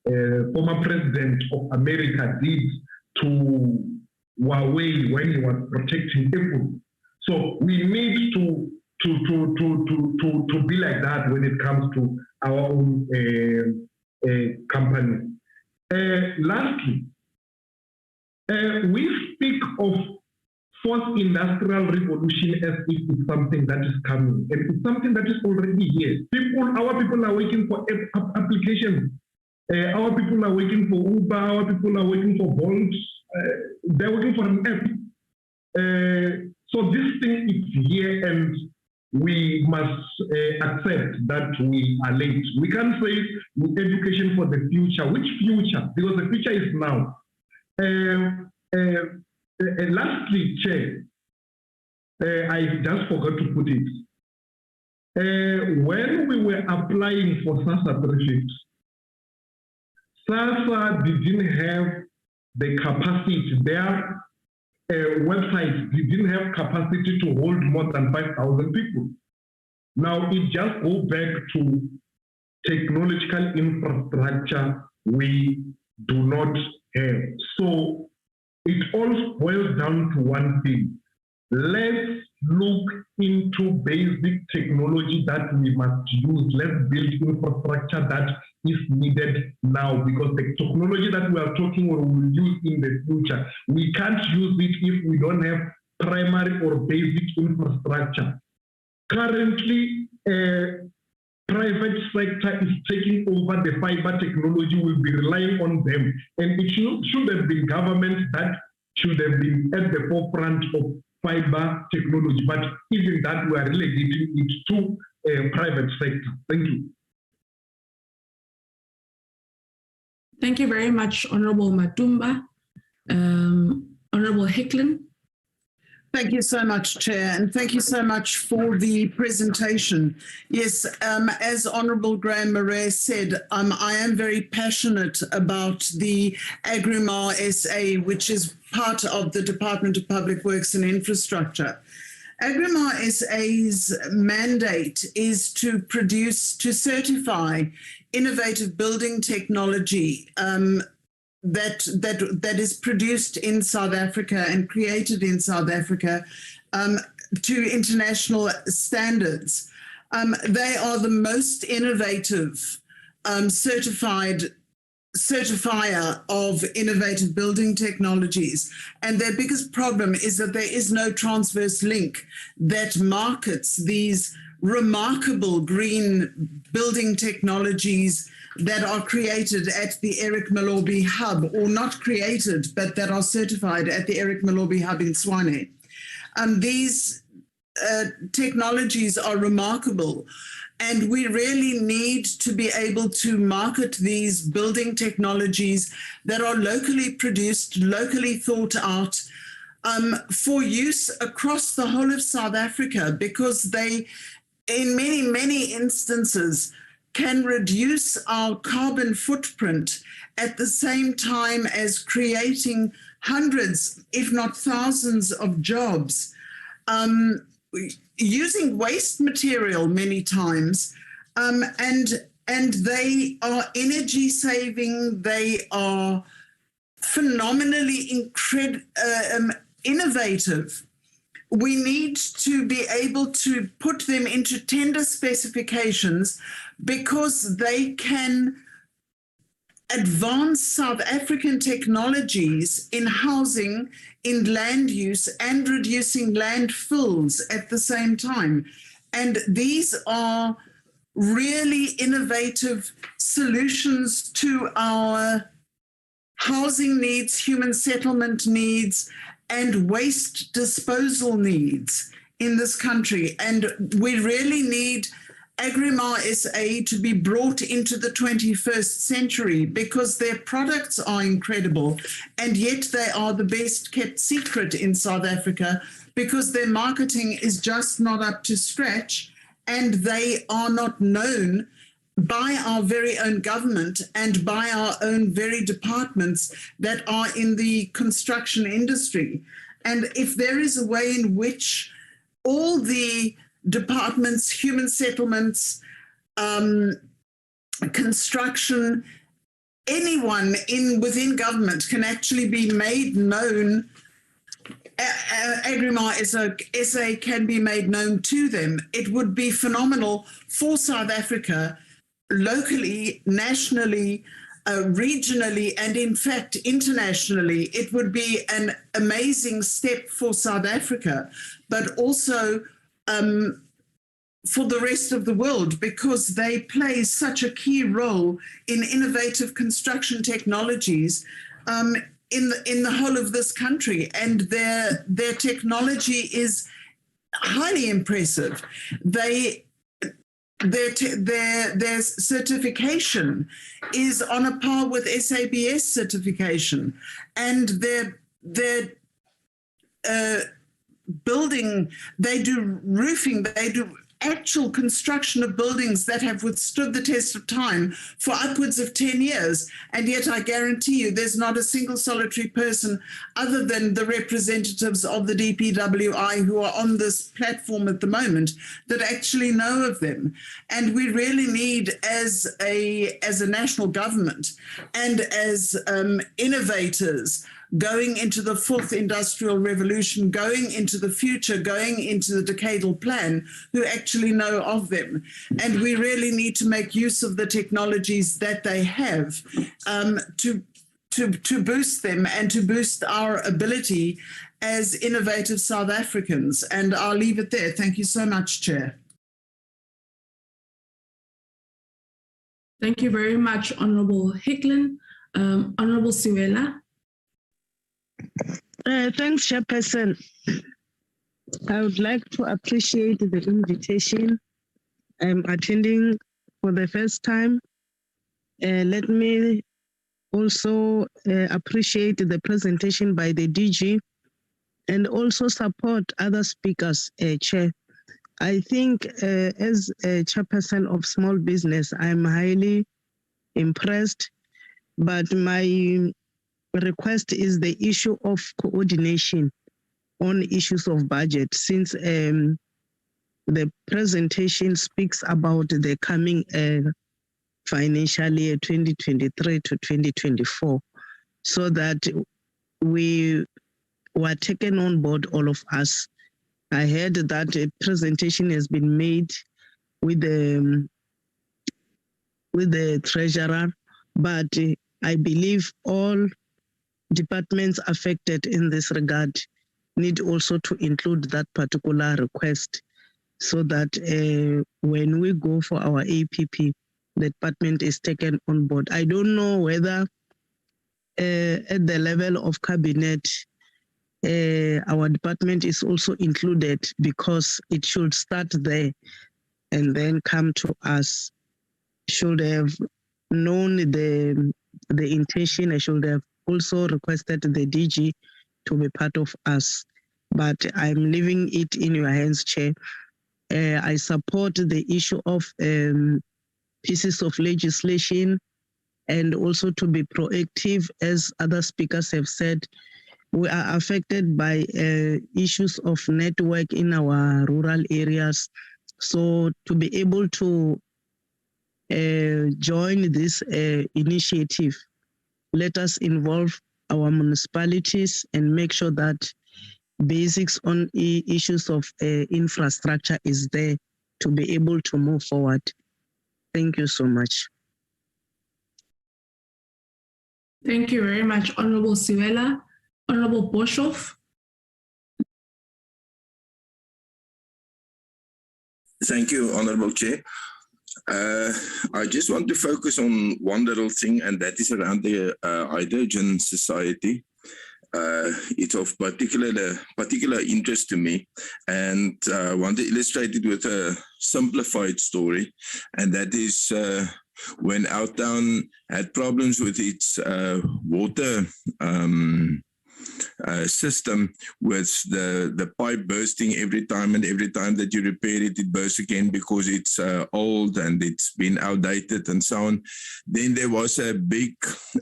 former president of America did to Huawei when he was protecting Apple. So we need to be like that when it comes to our own company. Lastly, we speak of fourth industrial revolution as if it's something that is coming, and it's something that is already here. Our people are waiting for applications. Our people are waiting for Uber. Our people are waiting for Bolt. They're waiting for an app. So this thing is here, and we must accept that we are late. We can't say education for the future. Which future? Because the future is now. Lastly, Chair, I just forgot to put it. When we were applying for SASSA prefix, SASSA didn't have the capacity. Their website didn't have capacity to hold more than 5,000 people. Now it just goes back to technological infrastructure we do not have. So it all boils down to one thing. Let's look into basic technology that we must use. Let's build infrastructure that is needed now, because the technology that we are talking or we will use in the future, we can't use it if we don't have primary or basic infrastructure. Currently, private sector is taking over the fiber technology. We'll be relying on them, and it should have been government that should have been at the forefront of fiber technology, but even that we are relegating it to private sector. Thank you. Thank you very much, Honorable Matumba. Honorable Hicklin. Thank you so much, Chair, and thank you so much for the presentation. Yes, as Honourable Graham Murray said, I am very passionate about the Agrimar SA, which is part of the Department of Public Works and Infrastructure. Agrimar SA's mandate is to certify innovative building technology that is produced in South Africa and created in South Africa to international standards. They are the most innovative certifier of innovative building technologies. And their biggest problem is that there is no transverse link that markets these remarkable green building technologies that are created at the Eric Malobi Hub, or not created, but that are certified at the Eric Malobi Hub in Swane. These technologies are remarkable, and we really need to be able to market these building technologies that are locally produced, locally thought out, for use across the whole of South Africa, because they, in many, many instances, can reduce our carbon footprint at the same time as creating hundreds, if not thousands, of jobs using waste material many times, and they are energy saving. They are phenomenally innovative. We need to be able to put them into tender specifications because they can advance South African technologies in housing, in land use, and reducing landfills at the same time. And these are really innovative solutions to our housing needs, human settlement needs, and waste disposal needs in this country. And we really need Agrimar SA to be brought into the 21st century because their products are incredible, and yet they are the best kept secret in South Africa because their marketing is just not up to scratch, and they are not known by our very own government and by our own very departments that are in the construction industry. And if there is a way in which all the departments, human settlements, construction, anyone within government can actually be made known, Agrimar SA can be made known to them, it would be phenomenal for South Africa, locally, nationally, regionally, and in fact, internationally. It would be an amazing step for South Africa, but also for the rest of the world, because they play such a key role in innovative construction technologies in the whole of this country, and their technology is highly impressive. Their certification is on a par with SABS certification, and their building, they do roofing, they do actual construction of buildings that have withstood the test of time for upwards of 10 years. And yet I guarantee you there's not a single solitary person other than the representatives of the DPWI who are on this platform at the moment that actually know of them. And we really need, as a national government and as innovators, going into the fourth industrial revolution, going into the future, going into the decadal plan, who actually know of them. And we really need to make use of the technologies that they have to boost them and to boost our ability as innovative South Africans. And I'll leave it there. Thank you so much, Chair. Thank you very much, Honourable Hicklin. Honourable Siwela. Thanks, Chairperson. I would like to appreciate the invitation. I'm attending for the first time. Let me also appreciate the presentation by the DG and also support other speakers, Chair. I think as a chairperson of small business, I'm highly impressed, but my request is the issue of coordination on issues of budget, since the presentation speaks about the coming financial year 2023 to 2024, so that we were taken on board, all of us. I heard that a presentation has been made with the treasurer, but I believe all departments affected in this regard need also to include that particular request, so that when we go for our APP, the department is taken on board. I don't know whether at the level of cabinet, our department is also included, because it should start there and then come to us. Should have known the intention. I should have also requested the DG to be part of us, but I'm leaving it in your hands, Chair. I support the issue of pieces of legislation, and also to be proactive, as other speakers have said, we are affected by issues of network in our rural areas. So to be able to join this initiative, let us involve our municipalities and make sure that basics on issues of infrastructure is there to be able to move forward. Thank you so much. Thank you very much, Honorable Siwela. Honorable Boshoff. Thank you, Honorable Chair. I just want to focus on one little thing, and that is around the hydrogen society. It's of particular interest to me, and I want to illustrate it with a simplified story, and that is when our town had problems with its water system, with the pipe bursting every time, and every time that you repair it, it bursts again because it's old and it's been outdated and so on. Then there was a big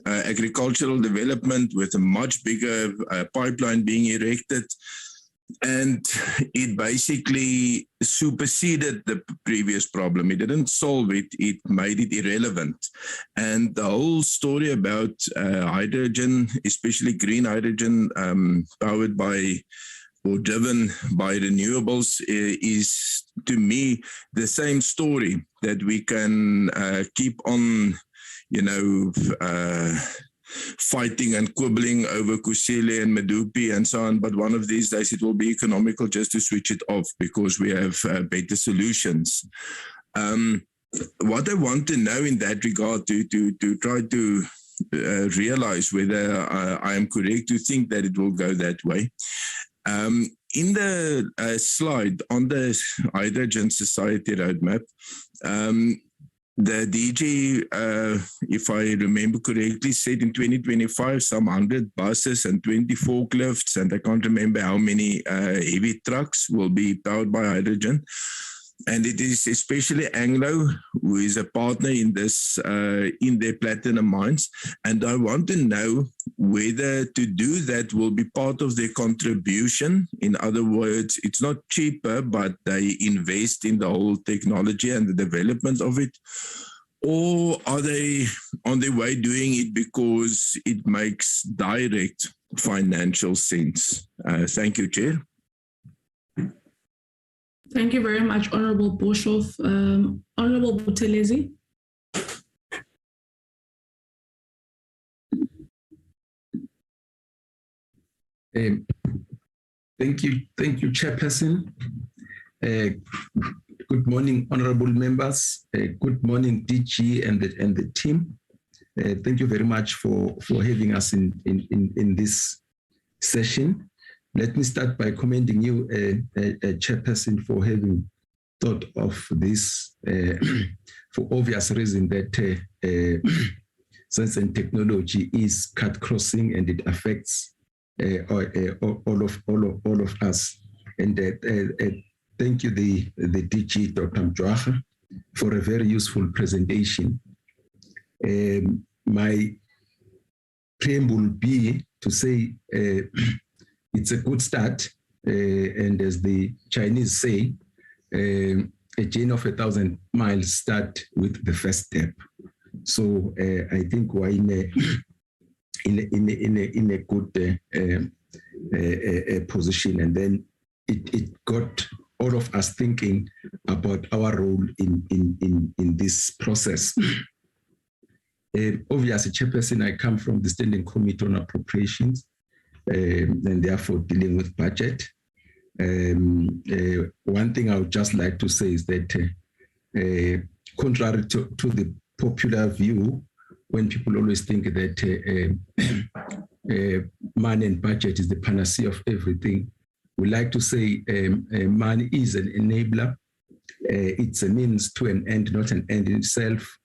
agricultural development with a much bigger pipeline being erected, and it basically superseded the previous problem. It didn't solve it, it made it irrelevant. And the whole story about hydrogen, especially green hydrogen powered by or driven by renewables, is to me the same story, that we can keep on, fighting and quibbling over Kusile and Medupi and so on, but one of these days it will be economical just to switch it off because we have better solutions. What I want to know in that regard, to try to realize whether I am correct to think that it will go that way. In the slide on the Hydrogen Society roadmap, the DG, if I remember correctly, said in 2025 some 100 buses and 20 forklifts, and I can't remember how many heavy trucks will be powered by hydrogen. And it is especially Anglo who is a partner in this, in their platinum mines. And I want to know whether to do that will be part of their contribution. In other words, it's not cheaper, but they invest in the whole technology and the development of it. Or are they on their way doing it because it makes direct financial sense? Thank you, Chair. Thank you very much, Honorable Boshoff. Honorable Buthelezi. Thank you, Chairperson. Good morning, honorable members. Good morning, DG and the team. Thank you very much for having us in this session. Let me start by commending you, Chairperson, for having thought of this for obvious reason that science and technology is cut-crossing and it affects all of us. And thank you, the DG, Dr. Mjwaha, for a very useful presentation. My claim will be to say it's a good start, and as the Chinese say, a journey of 1,000 miles start with the first step. So I think we're in a good position, and then it got all of us thinking about our role in this process. Obviously, Chairperson, I come from the Standing Committee on Appropriations, and therefore dealing with budget. One thing I would just like to say is that contrary to the popular view, when people always think that money and budget is the panacea of everything, we like to say money is an enabler. It's a means to an end, not an end in itself.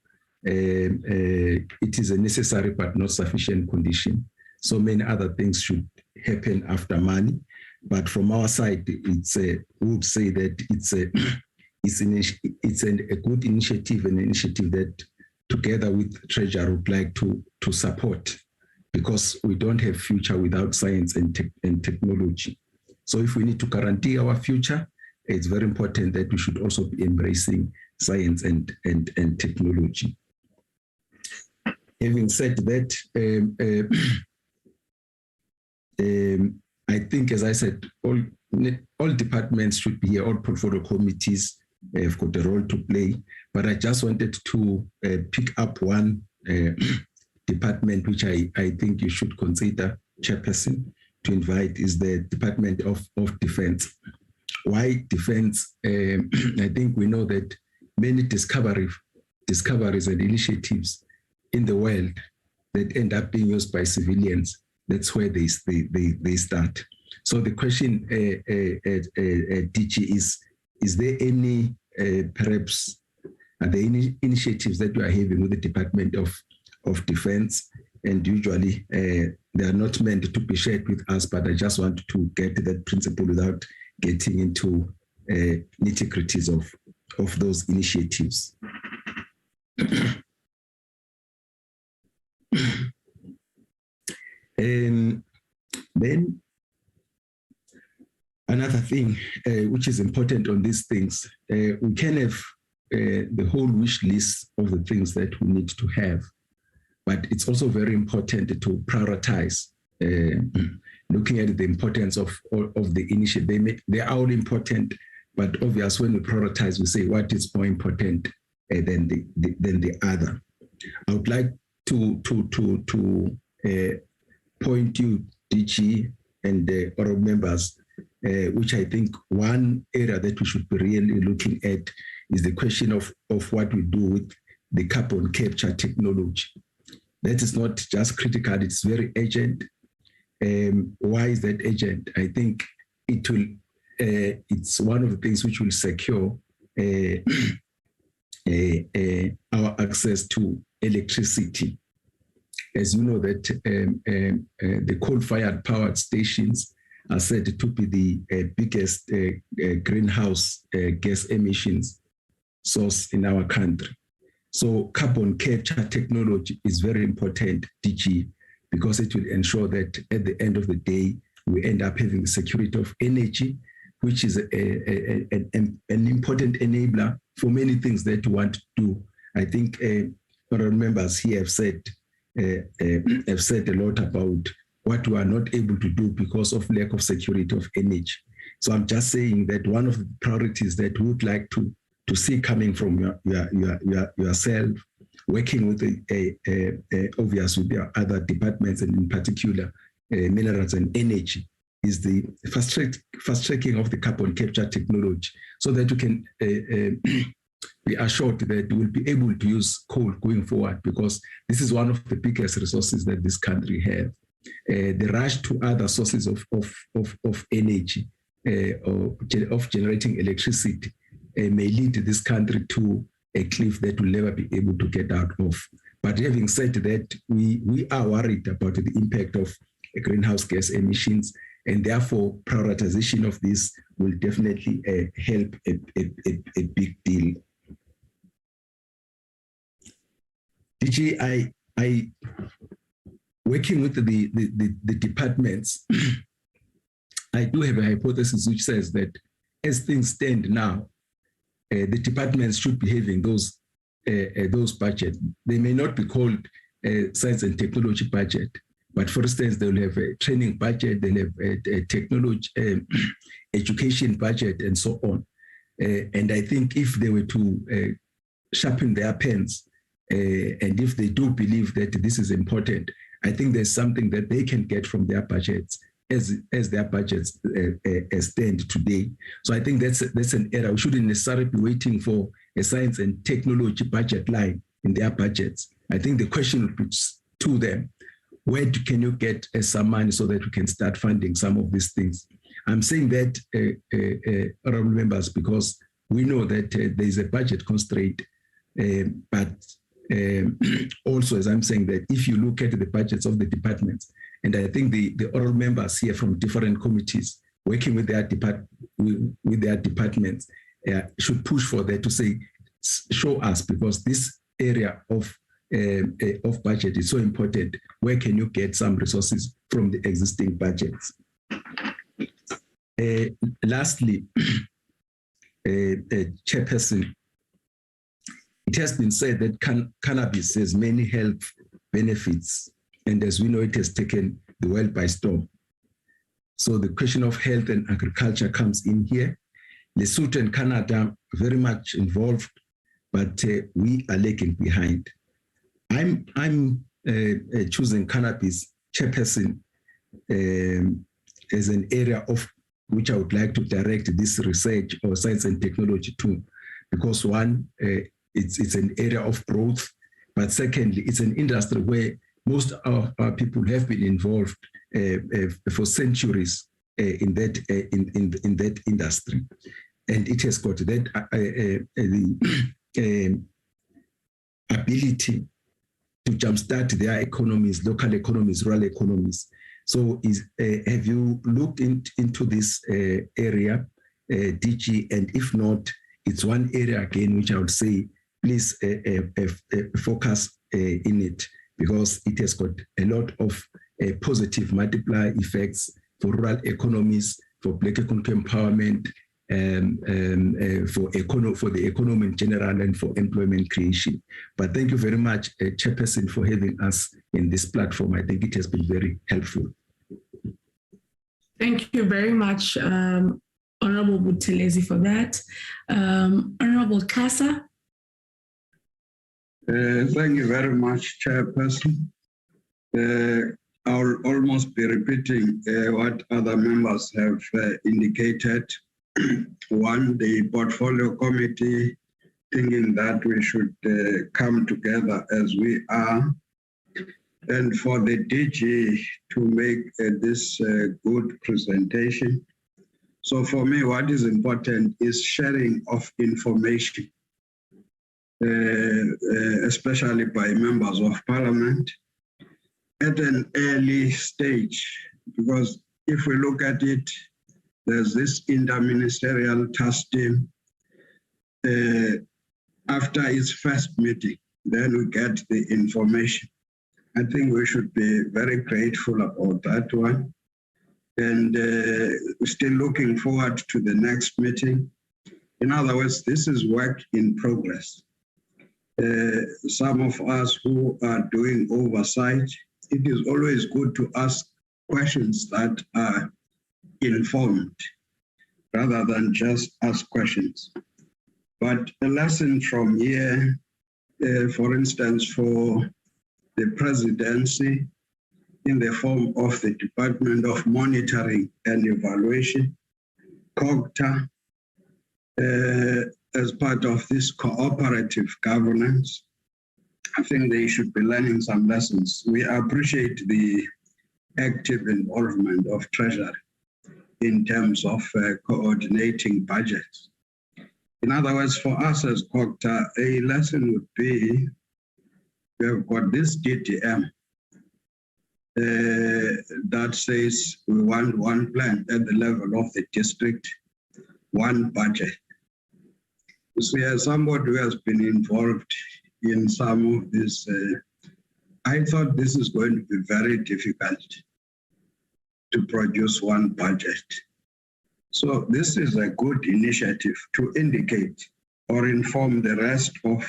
It is a necessary but not sufficient condition. So many other things should happen after money, but from our side, we would say that it's a good initiative, an initiative that, together with Treasury, would like to support because we don't have future without science and technology. So if we need to guarantee our future, it's very important that we should also be embracing science and technology. Having said that, I think, as I said, all departments should be here, all portfolio committees have got a role to play, but I just wanted to pick up one department which I think you should consider, Chairperson, to invite, is the Department of Defense. Why defense? I think we know that many discoveries and initiatives in the world that end up being used by civilians, that's where they start. So the question, DG, is there any, perhaps, are there any initiatives that you are having with the Department of Defense? And usually they are not meant to be shared with us, but I just want to get that principle without getting into nitty-gritties of those initiatives. And then another thing which is important on these things, we can have the whole wish list of the things that we need to have, but it's also very important to prioritize, looking at the importance of the initiative. They are all important, but obviously when we prioritize, we say what is more important than the other. I would like to point you, DG, and the other members, which I think one area that we should be really looking at is the question of what we do with the carbon capture technology. That is not just critical, it's very urgent. Why is that urgent? I think it will. It's one of the things which will secure our access to electricity. As you know, that the coal-fired powered stations are said to be the biggest greenhouse gas emissions source in our country. So carbon capture technology is very important, DG, because it will ensure that at the end of the day, we end up having the security of energy, which is an important enabler for many things that we want to do. I think our members here have said a lot about what we are not able to do because of lack of security of energy. So I'm just saying that one of the priorities that we would like to see coming from yourself, working with obviously with your other departments, and in particular minerals and energy, is the fast tracking of the carbon capture technology, so that you can be assured that we will be able to use coal going forward, because this is one of the biggest resources that this country has. The rush to other sources of energy, of generating electricity, may lead this country to a cliff that will never be able to get out of. But having said that, we are worried about the impact of greenhouse gas emissions, and therefore prioritization of this will definitely help a big deal. DG, I working with the departments, I do have a hypothesis which says that as things stand now, the departments should be having those budgets. They may not be called science and technology budget, but for instance, they'll have a training budget, they'll have a technology, education budget, and so on. And I think if they were to sharpen their pens, and if they do believe that this is important, I think there's something that they can get from their budgets as their budgets stand today. So I think that's an error. We shouldn't necessarily be waiting for a science and technology budget line in their budgets. I think the question would be to them, where can you get some money so that we can start funding some of these things? I'm saying that, honorable members, because we know that there is a budget constraint, but also, as I'm saying, that if you look at the budgets of the departments, and I think the oral members here from different committees working with their departments should push for that to say, show us, because this area of of budget is so important. Where can you get some resources from the existing budgets? Lastly, Chairperson, it has been said that cannabis has many health benefits, and as we know, it has taken the world by storm. So the question of health and agriculture comes in here. Lesotho and Canada very much involved, but we are lagging behind. I'm choosing cannabis, Chairperson, as an area of which I would like to direct this research or science and technology to, because one, it's an area of growth, but secondly, it's an industry where most of our people have been involved for centuries in that industry, and it has got that the ability to jumpstart their economies, local economies, rural economies. So, have you looked into this area, DG? And if not, it's one area again which I would say, please focus in it, because it has got a lot of positive multiplier effects for rural economies, for Black economic empowerment, for the economy in general, and for employment creation. But thank you very much, Chairperson, for having us in this platform. I think it has been very helpful. Thank you very much, Honorable Buthelezi, for that. Honorable Kasa. Thank you very much, Chairperson. I'll almost be repeating what other members have indicated. One, the portfolio committee thinking that we should come together as we are, and for the DG to make this good presentation. So for me, what is important is sharing of information, especially by members of parliament at an early stage, because if we look at it, there's this interministerial task team. After its first meeting, then we get the information. I think we should be very grateful about that one. And we're still looking forward to the next meeting. In other words, this is work in progress. Some of us who are doing oversight, it is always good to ask questions that are informed rather than just ask questions. But a lesson from here, for instance, for the presidency in the form of the Department of Monitoring and Evaluation, COGTA, as part of this cooperative governance, I think they should be learning some lessons. We appreciate the active involvement of Treasury in terms of coordinating budgets. In other words, for us as COGTA, a lesson would be, we have got this DTM that says we want one plan at the level of the district, one budget. You see, as somebody who has been involved in some of this, I thought this is going to be very difficult to produce one budget. So this is a good initiative to indicate or inform the rest of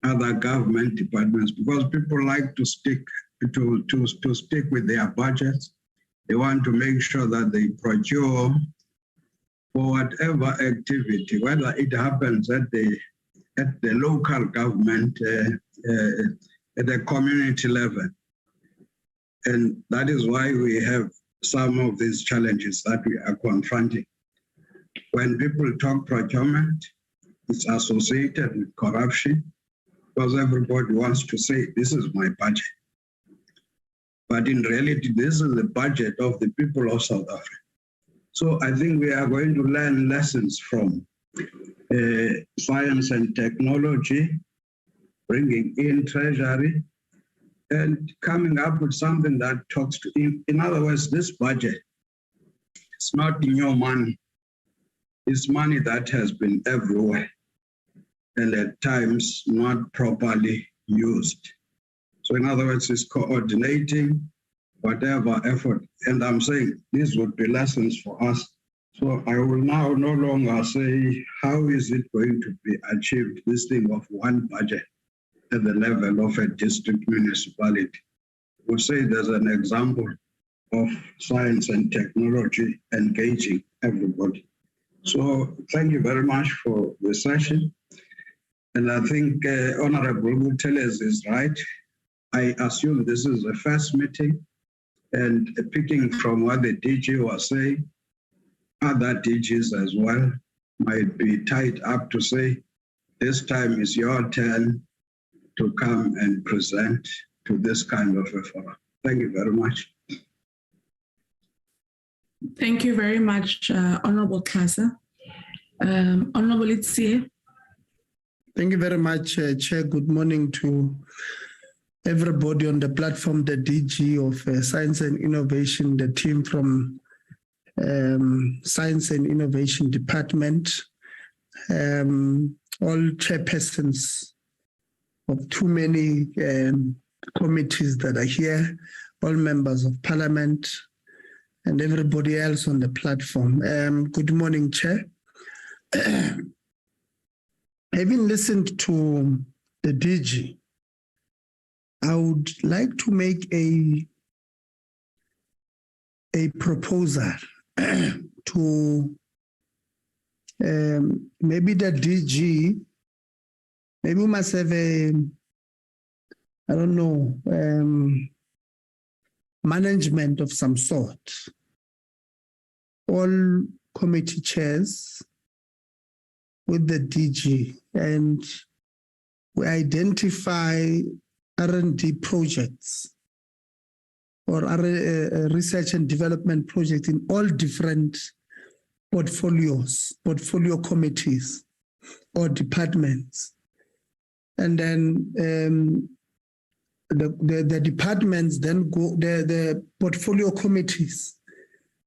other government departments, because people like to stick with their budgets. They want to make sure that they procure for whatever activity, whether it happens at the local government, at the community level. And that is why we have some of these challenges that we are confronting. When people talk procurement, it's associated with corruption, because everybody wants to say, this is my budget. But in reality, this is the budget of the people of South Africa. So I think we are going to learn lessons from science and technology, bringing in Treasury, and coming up with something that talks to, in other words, this budget, it's not new money. It's money that has been everywhere and at times not properly used. So in other words, it's coordinating whatever effort. And I'm saying these would be lessons for us. So I will now no longer say, how is it going to be achieved, this thing of one budget at the level of a district municipality? We'll say there's an example of science and technology engaging everybody. So thank you very much for the session. And I think Honorable Guteles is right. I assume this is the first meeting, and picking from what the DG was saying, other DGs as well might be tied up to say, this time is your turn to come and present to this kind of a forum. Thank you very much. Thank you very much, Honorable Kasa. Honorable Itsie. Thank you very much, Chair. Good morning to everybody on the platform, the DG of Science and Innovation, the team from Science and Innovation Department, all chairpersons of too many committees that are here, all members of Parliament, and everybody else on the platform. Good morning, Chair. Having listened to the DG, I would like to make a proposal to maybe the DG, maybe we must have a, I don't know, management of some sort. All committee chairs with the DG, and we identify R&D projects or research and development projects in all different portfolio committees or departments. And then the departments then go, the portfolio committees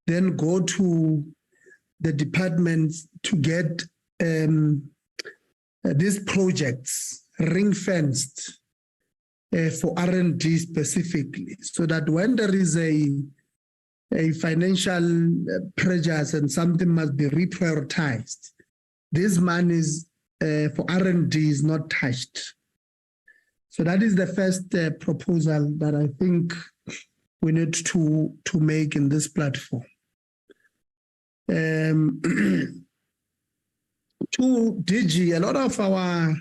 then go to the departments to get these projects ring-fenced for R&D specifically, so that when there is a financial pressures and something must be reprioritized, this monies for R&D is not touched. So that is the first proposal that I think we need to make in this platform. To DG, a lot of our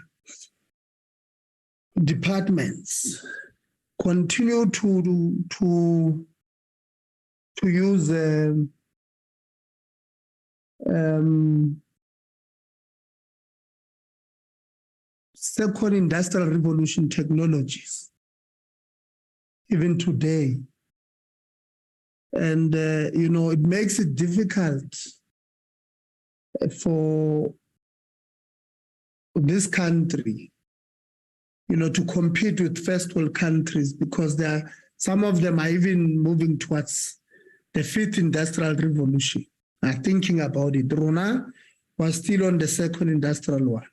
departments continue to use second industrial revolution technologies, even today. And, it makes it difficult for this country, to compete with first world countries, because some of them are even moving towards the fifth industrial revolution. I'm thinking about it. Rona was still on the second industrial one.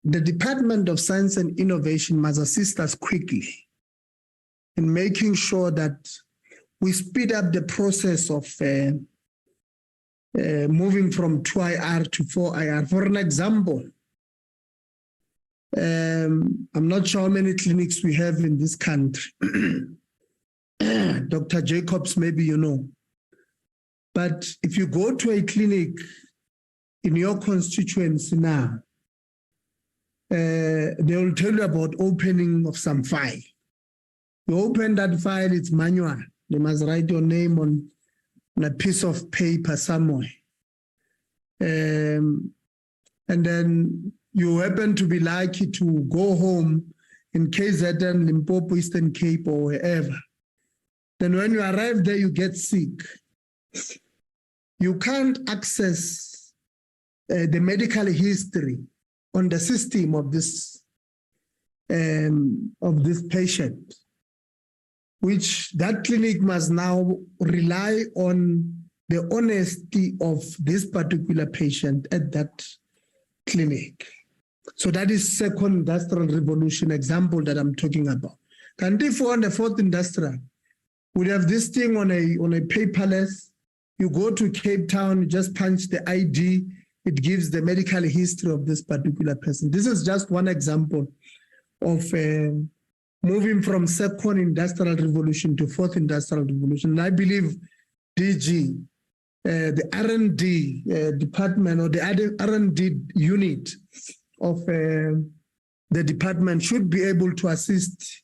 The Department of Science and Innovation must assist us quickly in making sure that we speed up the process of moving from 2IR to 4IR. For an example, I'm not sure how many clinics we have in this country. Dr. Jacobs, maybe you know. But if you go to a clinic in your constituency now, they will tell you about opening of some file. You open that file, it's manual. They must write your name on a piece of paper somewhere. And then you happen to be lucky to go home in KZN, Limpopo, Eastern Cape, or wherever. Then when you arrive there, you get sick. You can't access the medical history on the system of this patient, which that clinic must now rely on the honesty of this particular patient at that clinic. So that is second industrial revolution example that I'm talking about. And if on the fourth industrial, we have this thing on a paperless. You go to Cape Town, you just punch the ID, it gives the medical history of this particular person. This is just one example of moving from second industrial revolution to fourth industrial revolution. And I believe DG, the R&D department or the R&D unit of the department should be able to assist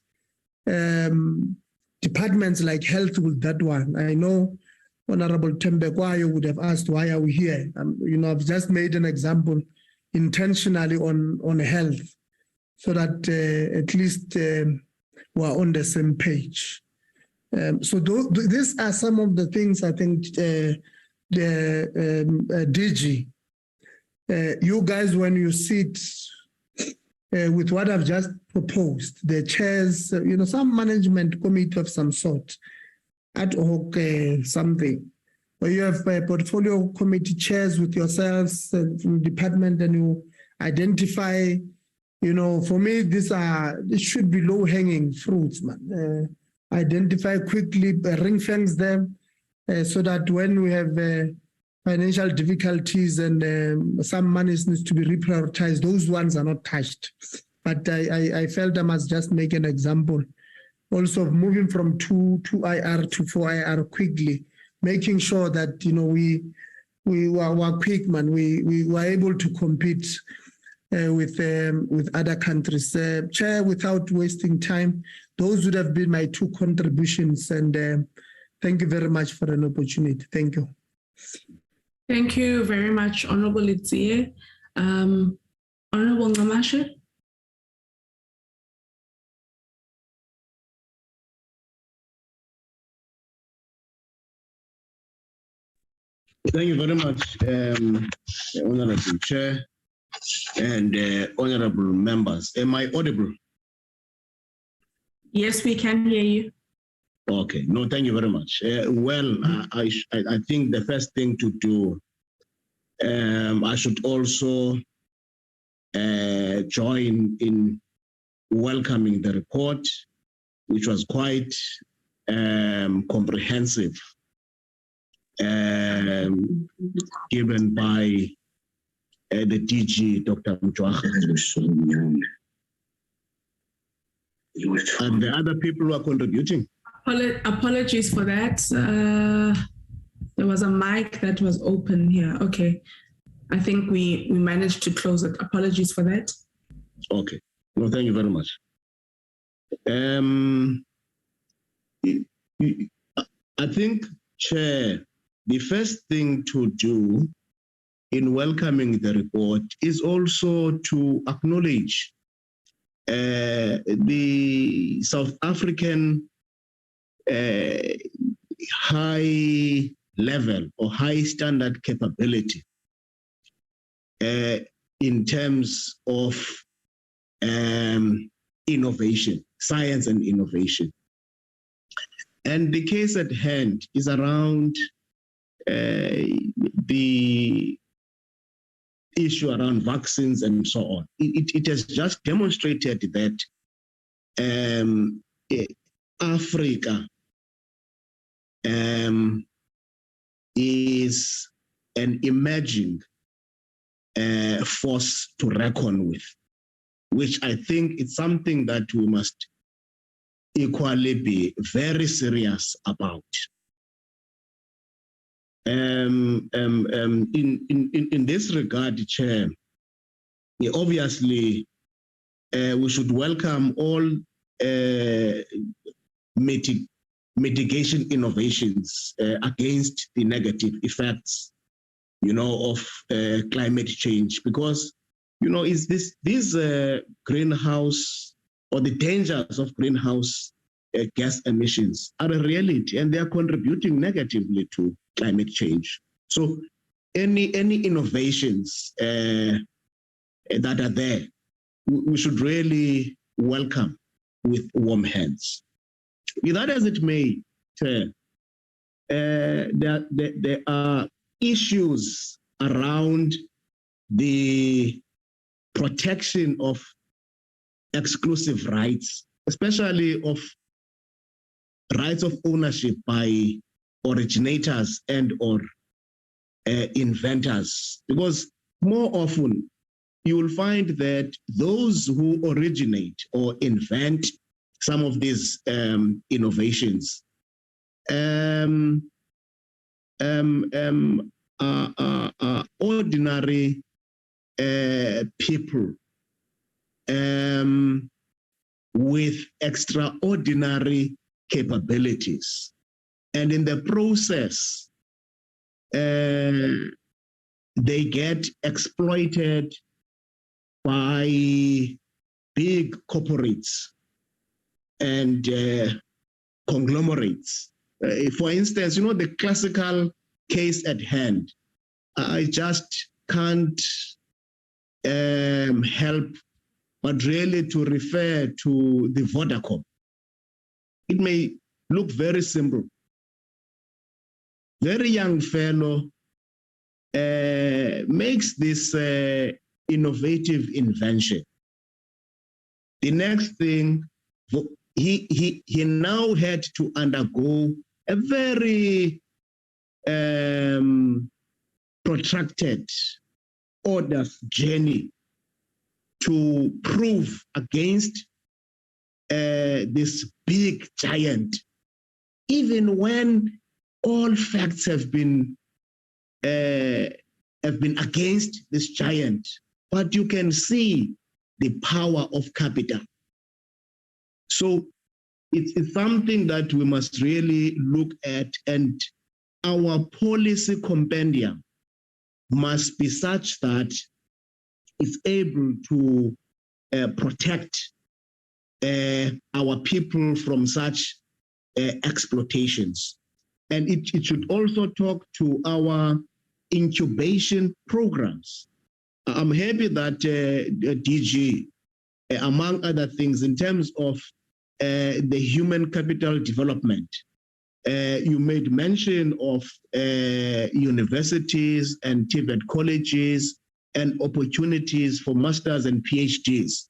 departments like health with that one. I know Honorable Tembekwayo would have asked, why are we here? I've just made an example intentionally on health so that at least we're on the same page. So these are some of the things I think the DG, you guys, when you sit with what I've just proposed, the chairs, some management committee of some sort, ad hoc something, where you have portfolio committee chairs with yourselves from department, and you identify, for me, this should be low-hanging fruits, man. Identify quickly, ring-fence them, so that when we have financial difficulties and some money needs to be reprioritized, those ones are not touched. But I felt I must just make an example also of moving from 2 IR to 4 IR quickly, making sure that we were quick, man. We were able to compete with other countries. Chair, without wasting time, those would have been my 2 contributions, and thank you very much for an opportunity. Thank you. Thank you very much, Honorable Litsie. Honorable Ngamashe. Thank you very much, Honorable Chair and honorable members. Am I audible? Yes, we can hear you. Okay, no, thank you very much. I think the first thing to do, I should also join in welcoming the report, which was quite comprehensive, given by the DG, Dr. Mchwaha. And the other people who are contributing. Apologies for that. There was a mic that was open here. Okay. I think we managed to close it. Apologies for that. Okay. No, thank you very much. I think, Chair, the first thing to do in welcoming the report is also to acknowledge the South African high level or high standard capability in terms of innovation, science and innovation. And the case at hand is around the issue around vaccines and so on. It has just demonstrated that Africa is an emerging force to reckon with, which I think is something that we must equally be very serious about. In this regard, Chair, obviously we should welcome all mitigation innovations against the negative effects, of climate change, because is these greenhouse or the dangers of greenhouse gas emissions are a reality, and they are contributing negatively to climate change. So any innovations that are there, we should really welcome with warm hands. Be that as it may, Chair, there are issues around the protection of exclusive rights, especially of rights of ownership by originators and or inventors, because more often you will find that those who originate or invent some of these innovations ordinary people with extraordinary capabilities. And in the process, they get exploited by big corporates and conglomerates. For instance, the classical case at hand, I just can't help but really to refer to the Vodacom. It may look very simple. Very young fellow makes this innovative invention. The next thing, he now had to undergo a very protracted, arduous journey to prove against this big giant, even when all facts have been against this giant. But you can see the power of capital. So it's something that we must really look at, and our policy compendium must be such that it's able to protect our people from such exploitations. And it should also talk to our incubation programs. I'm happy that DG, among other things, in terms of the human capital development, you made mention of universities and TVET colleges and opportunities for masters and PhDs.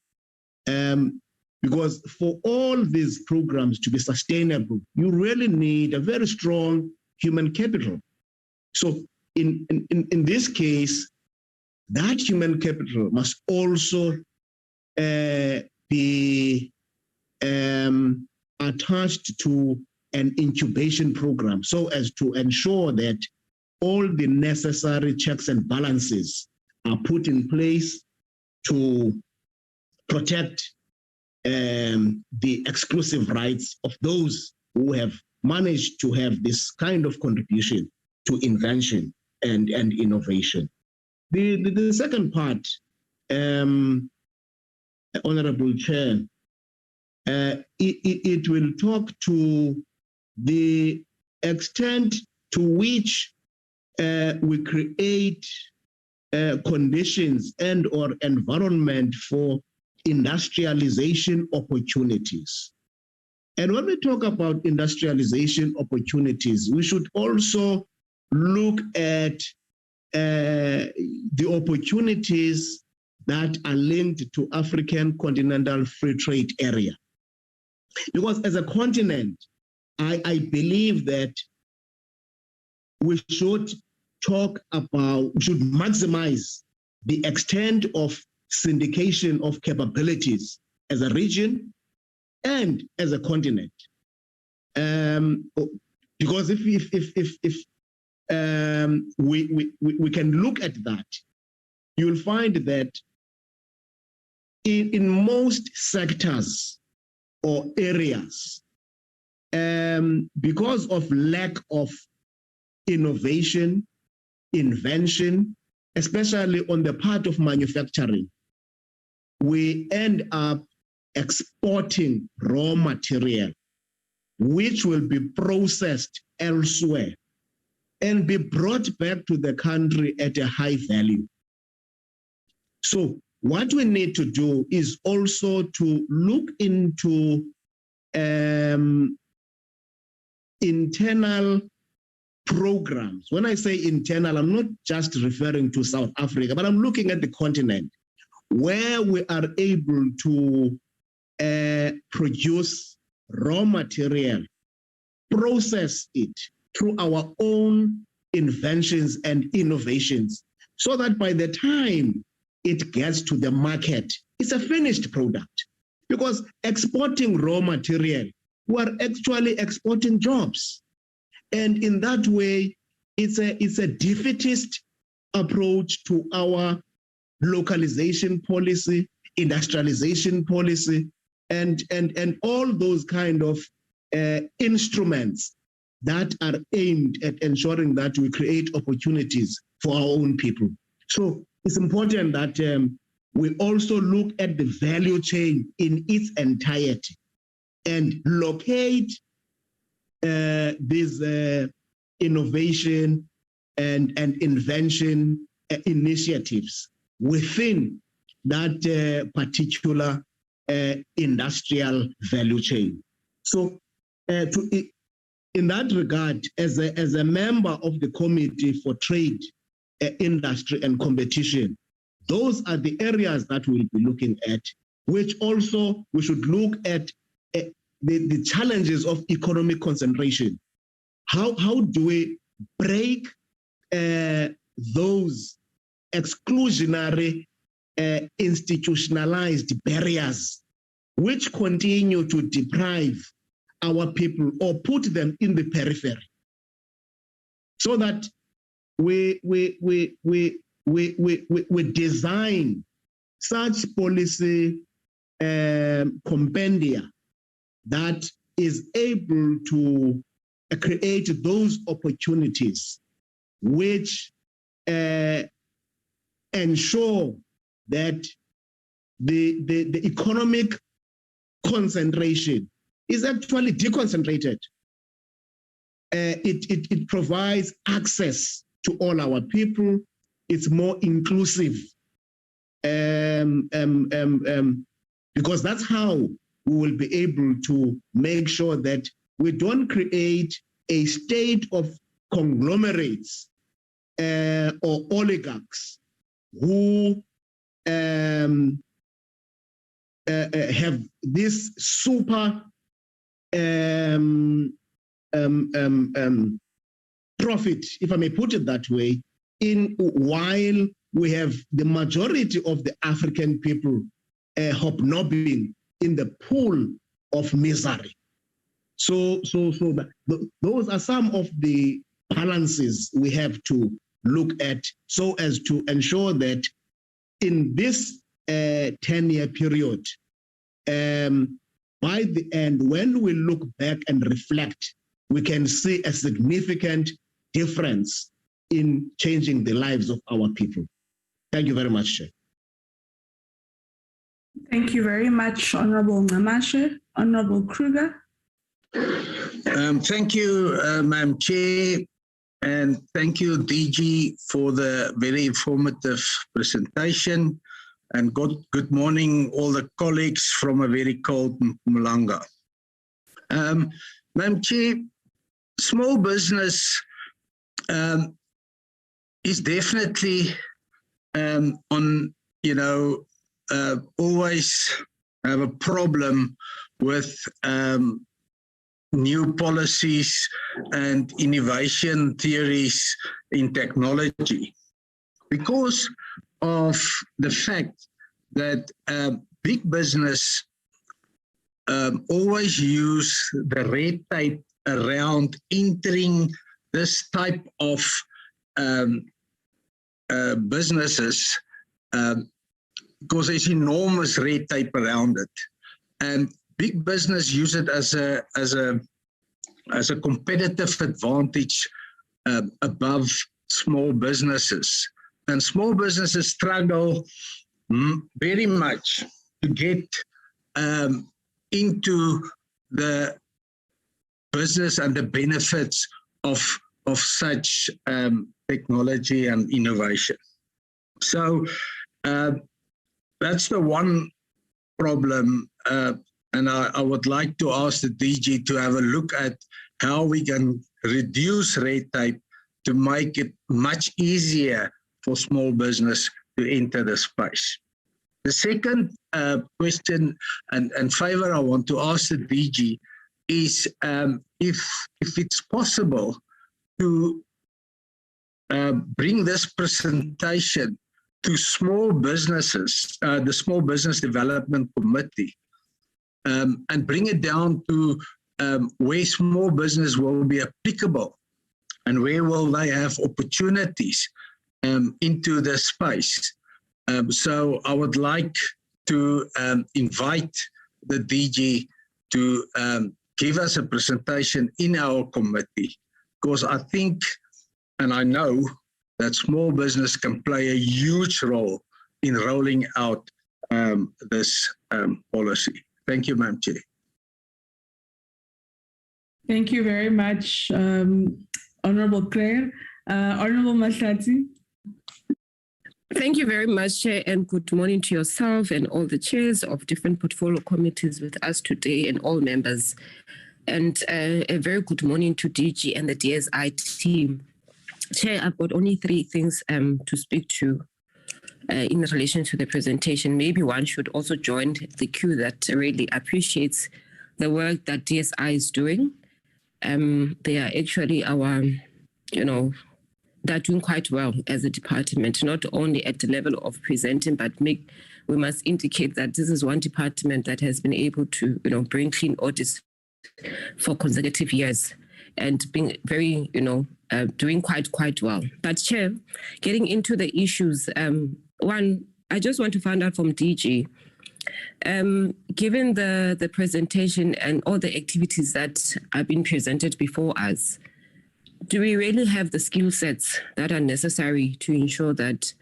Because for all these programs to be sustainable, you really need a very strong human capital. So in this case, that human capital must also be attached to an incubation program, so as to ensure that all the necessary checks and balances are put in place to protect the exclusive rights of those who have managed to have this kind of contribution to invention and innovation. The second part, Honorable Chair, it will talk to the extent to which we create conditions and or environment for industrialization opportunities. And when we talk about industrialization opportunities, we should also look at the opportunities that are linked to African continental free trade area. Because as a continent, I believe that we should maximize the extent of syndication of capabilities as a region and as a continent. Because if we can look at that, you'll find that in most sectors or areas, because of lack of innovation, invention, especially on the part of manufacturing, we end up exporting raw material, which will be processed elsewhere and be brought back to the country at a high value. So what we need to do is also to look into internal programs. When I say internal, I'm not just referring to South Africa, but I'm looking at the continent, where we are able to produce raw material, process it through our own inventions and innovations, so that by the time it gets to the market, it's a finished product. Because exporting raw material, we're actually exporting jobs. And in that way, it's a defeatist approach to our localization policy, industrialization policy, and all those kind of instruments that are aimed at ensuring that we create opportunities for our own people. So it's important that we also look at the value chain in its entirety and locate these innovation and invention initiatives within that particular industrial value chain. So in that regard, as a member of the Committee for Trade, Industry and Competition, those are the areas that we'll be looking at, which also we should look at the challenges of economic concentration. How do we break those exclusionary institutionalized barriers which continue to deprive our people or put them in the periphery, so that we design such policy compendia that is able to create those opportunities which ensure that the economic concentration is actually deconcentrated. It provides access to all our people. It's more inclusive, because that's how we will be able to make sure that we don't create a state of conglomerates or oligarchs who have this super profit, if I may put it that way, while we have the majority of the African people hobnobbing in the pool of misery. So those are some of the balances we have to look at, so as to ensure that in this 10-year period, by the end, when we look back and reflect, we can see a significant difference in changing the lives of our people. Thank you very much, Chair. Thank you very much, Honorable Ngamashe. Honorable Kruger. Thank you, Madam Chair, and thank you, DG, for the very informative presentation. And good morning, all the colleagues from a very cold Mpumalanga. Madam Chair, small business is definitely on, always have a problem with new policies and innovation theories in technology, because of the fact that big business always use the red tape around entering this type of businesses, because there's enormous red tape around it, and big business use it as a competitive advantage above small businesses. And small businesses struggle very much to get into the business and the benefits of such technology and innovation. So that's the one problem, and I would like to ask the DG to have a look at how we can reduce red tape to make it much easier for small business to enter the space. The second question and favor I want to ask the DG is if it's possible to bring this presentation to small businesses, the Small Business Development Committee, and bring it down to where small business will be applicable and where will they have opportunities into the space. So I would like to invite the DG to give us a presentation in our committee, because I think, and I know, that small business can play a huge role in rolling out this policy. Thank you, Madam Chair. Thank you very much, Honorable Claire. Honorable Mahlati. Thank you very much, Chair, and good morning to yourself and all the chairs of different portfolio committees with us today and all members. And a very good morning to DG and the DSI team. Chair, I've got only 3 things to speak to in relation to the presentation. Maybe one should also join the queue that really appreciates the work that DSI is doing. They are actually our, they're doing quite well as a department, not only at the level of presenting, but we must indicate that this is one department that has been able to, bring clean audits for consecutive years and being very, doing quite well. But Chair, getting into the issues, one, I just want to find out from DG, given the presentation and all the activities that have been presented before us, do we really have the skill sets that are necessary to ensure that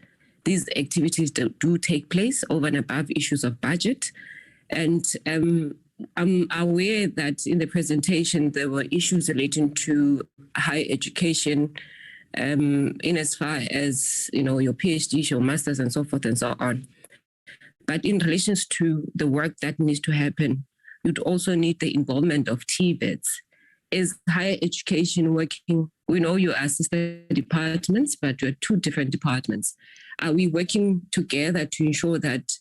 these activities do take place over and above issues of budget? And I'm aware that in the presentation, there were issues relating to higher education in as far as, your PhD, your master's and so forth and so on. But in relation to the work that needs to happen, you'd also need the involvement of TVETs. Is higher education working? We know you are sister departments, but you're 2 different departments. Are we working together to ensure that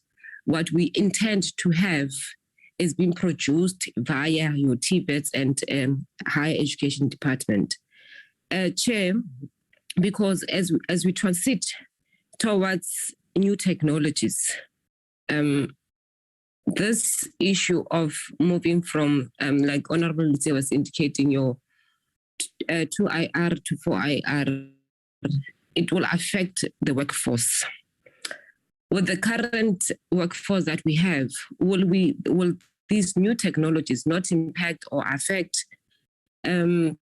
what we intend to have is being produced via your TVETs and higher education department? Chair, because as we transit towards new technologies, this issue of moving from, like Honorable Lise was indicating, your 2IR to 4IR, it will affect the workforce. With the current workforce that we have, will these new technologies not impact or affect the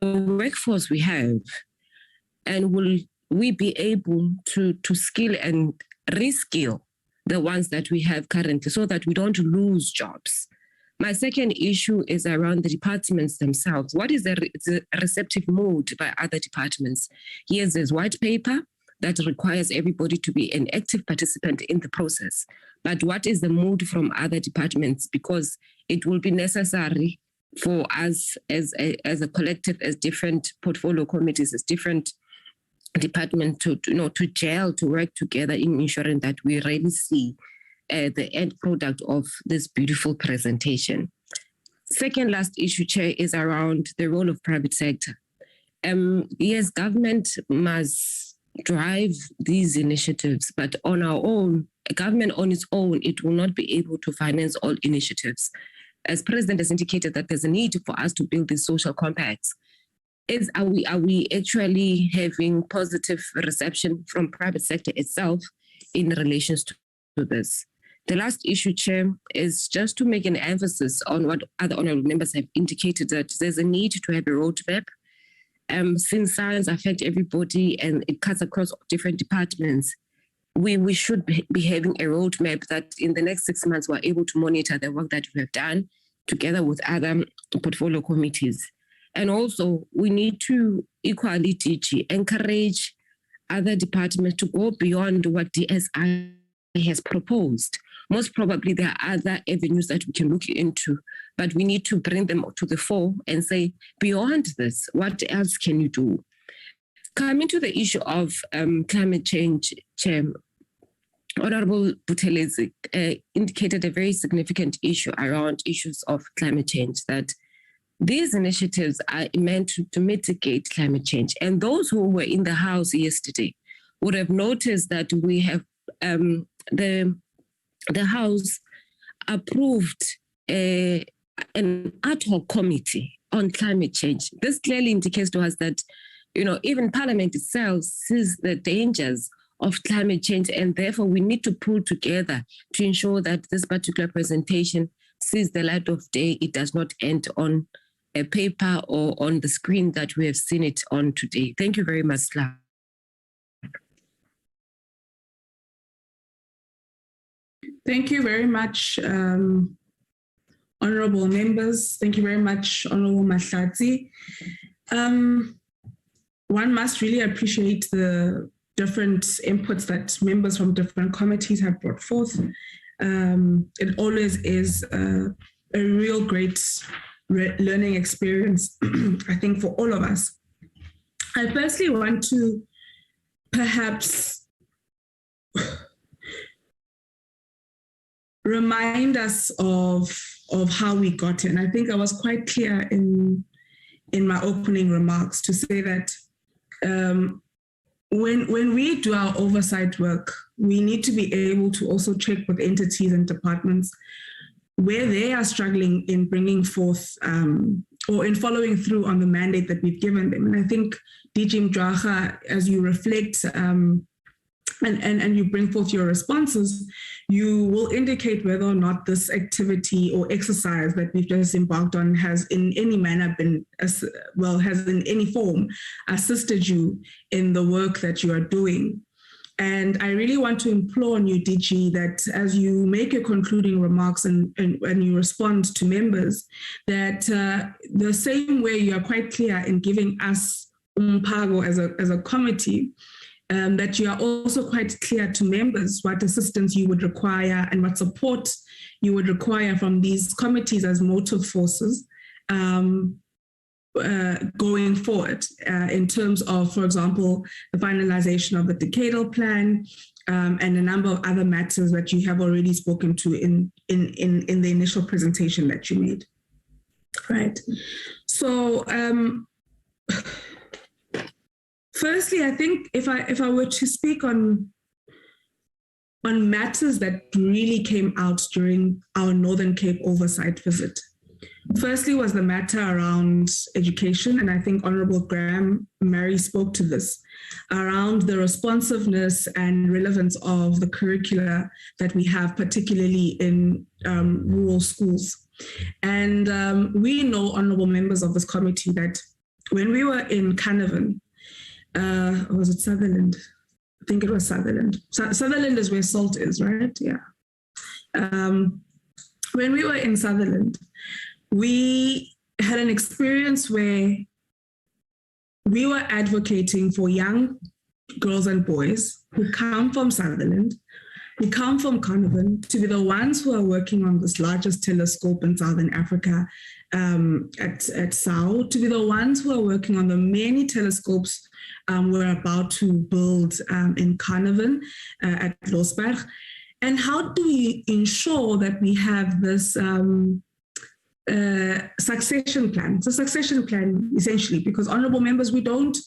workforce we have? And will we be able to skill and reskill the ones that we have currently so that we don't lose jobs? My second issue is around the departments themselves. What is the receptive mood by other departments? Yes, there's white paper that requires everybody to be an active participant in the process. But what is the mood from other departments? Because it will be necessary for us as a collective, as different portfolio committees, as different department to gel, to work together in ensuring that we really see the end product of this beautiful presentation. Second last issue, Chair, is around the role of private sector. Yes, government must drive these initiatives, but on our own, a government on its own, it will not be able to finance all initiatives. As President has indicated that there's a need for us to build these social compacts. Are we actually having positive reception from private sector itself in relation to this? The last issue, Chair, is just to make an emphasis on what other honorable members have indicated, that there's a need to have a roadmap. Since science affects everybody and it cuts across different departments, we should be having a roadmap that in the next 6 months we're able to monitor the work that we have done together with other portfolio committees. And also, we need to equally, DG, encourage other departments to go beyond what DSI has proposed. Most probably, there are other avenues that we can look into, but we need to bring them to the fore and say, beyond this, what else can you do? Coming to the issue of climate change, Chair, Honorable Buthelezi indicated a very significant issue around issues of climate change, that these initiatives are meant to mitigate climate change. And those who were in the House yesterday would have noticed that we have the House approved an ad hoc committee on climate change. This clearly indicates to us that, even Parliament itself sees the dangers of climate change, and therefore we need to pull together to ensure that this particular presentation sees the light of day. It does not end on a paper or on the screen that we have seen it on today. Thank you very much, Sla. Thank you very much, honorable members. Thank you very much, Honorable Mahlatsi. One must really appreciate the different inputs that members from different committees have brought forth. It always is a real great learning experience, I think, for all of us. I personally want to perhaps remind us of how we got here. And I think I was quite clear in my opening remarks to say that when we do our oversight work, we need to be able to also check with entities and departments where they are struggling in bringing forth or in following through on the mandate that we've given them. And I think, DG Mjwaha, as you reflect and you bring forth your responses, you will indicate whether or not this activity or exercise that we've just embarked on has in any manner been, has in any form assisted you in the work that you are doing. And I really want to implore on you, DG, that as you make your concluding remarks and you respond to members, that the same way you are quite clear in giving us umpago as a committee, that you are also quite clear to members what assistance you would require and what support you would require from these committees as motive forces going forward in terms of, for example, the finalization of the Decadal plan and a number of other matters that you have already spoken to in the initial presentation that you made. Right. So firstly, I think if I were to speak on matters that really came out during our Northern Cape oversight visit, firstly was the matter around education, and I think Honorable Graham Mary spoke to this, around the responsiveness and relevance of the curricula that we have, particularly in rural schools. And we know, honorable members of this committee, that when we were in Carnarvon, was it Sutherland? I think it was Sutherland. Sutherland is where salt is, right? Yeah. When we were in Sutherland, we had an experience where we were advocating for young girls and boys who come from Sutherland, who come from Carnarvon, to be the ones who are working on this largest telescope in Southern Africa at SAU, to be the ones who are working on the many telescopes we're about to build in Carnarvon at Losberg. And how do we ensure that we have this succession plan? It's a succession plan, essentially, because honorable members, we don't,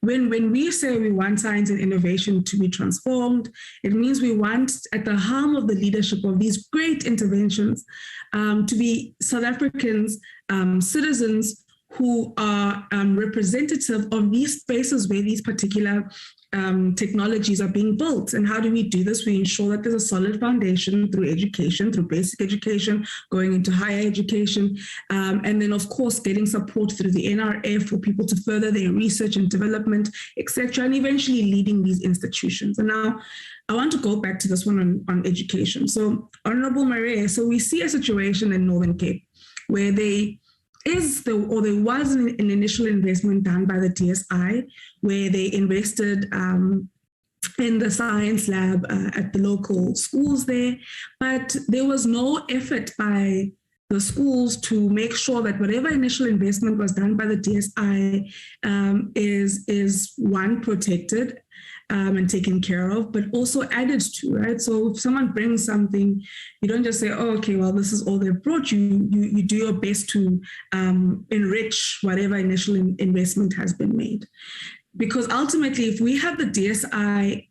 when we say we want science and innovation to be transformed, it means we want, at the helm of the leadership of these great interventions, to be South Africans, citizens who are representative of these spaces where these particular technologies are being built. And how do we do this? We ensure that there's a solid foundation through education, through basic education, going into higher education, and then, of course, getting support through the NRF for people to further their research and development, etc., and eventually leading these institutions. And now I want to go back to this one on education. So, Honorable Maria, so we see a situation in Northern Cape where there was an initial investment done by the DSI where they invested in the science lab at the local schools there, but there was no effort by the schools to make sure that whatever initial investment was done by the DSI is one, protected and taken care of, but also added to, right? So if someone brings something, you don't just say, oh, okay, well, this is all they've brought. You do your best to enrich whatever initial investment has been made. Because ultimately, if we have the DSI,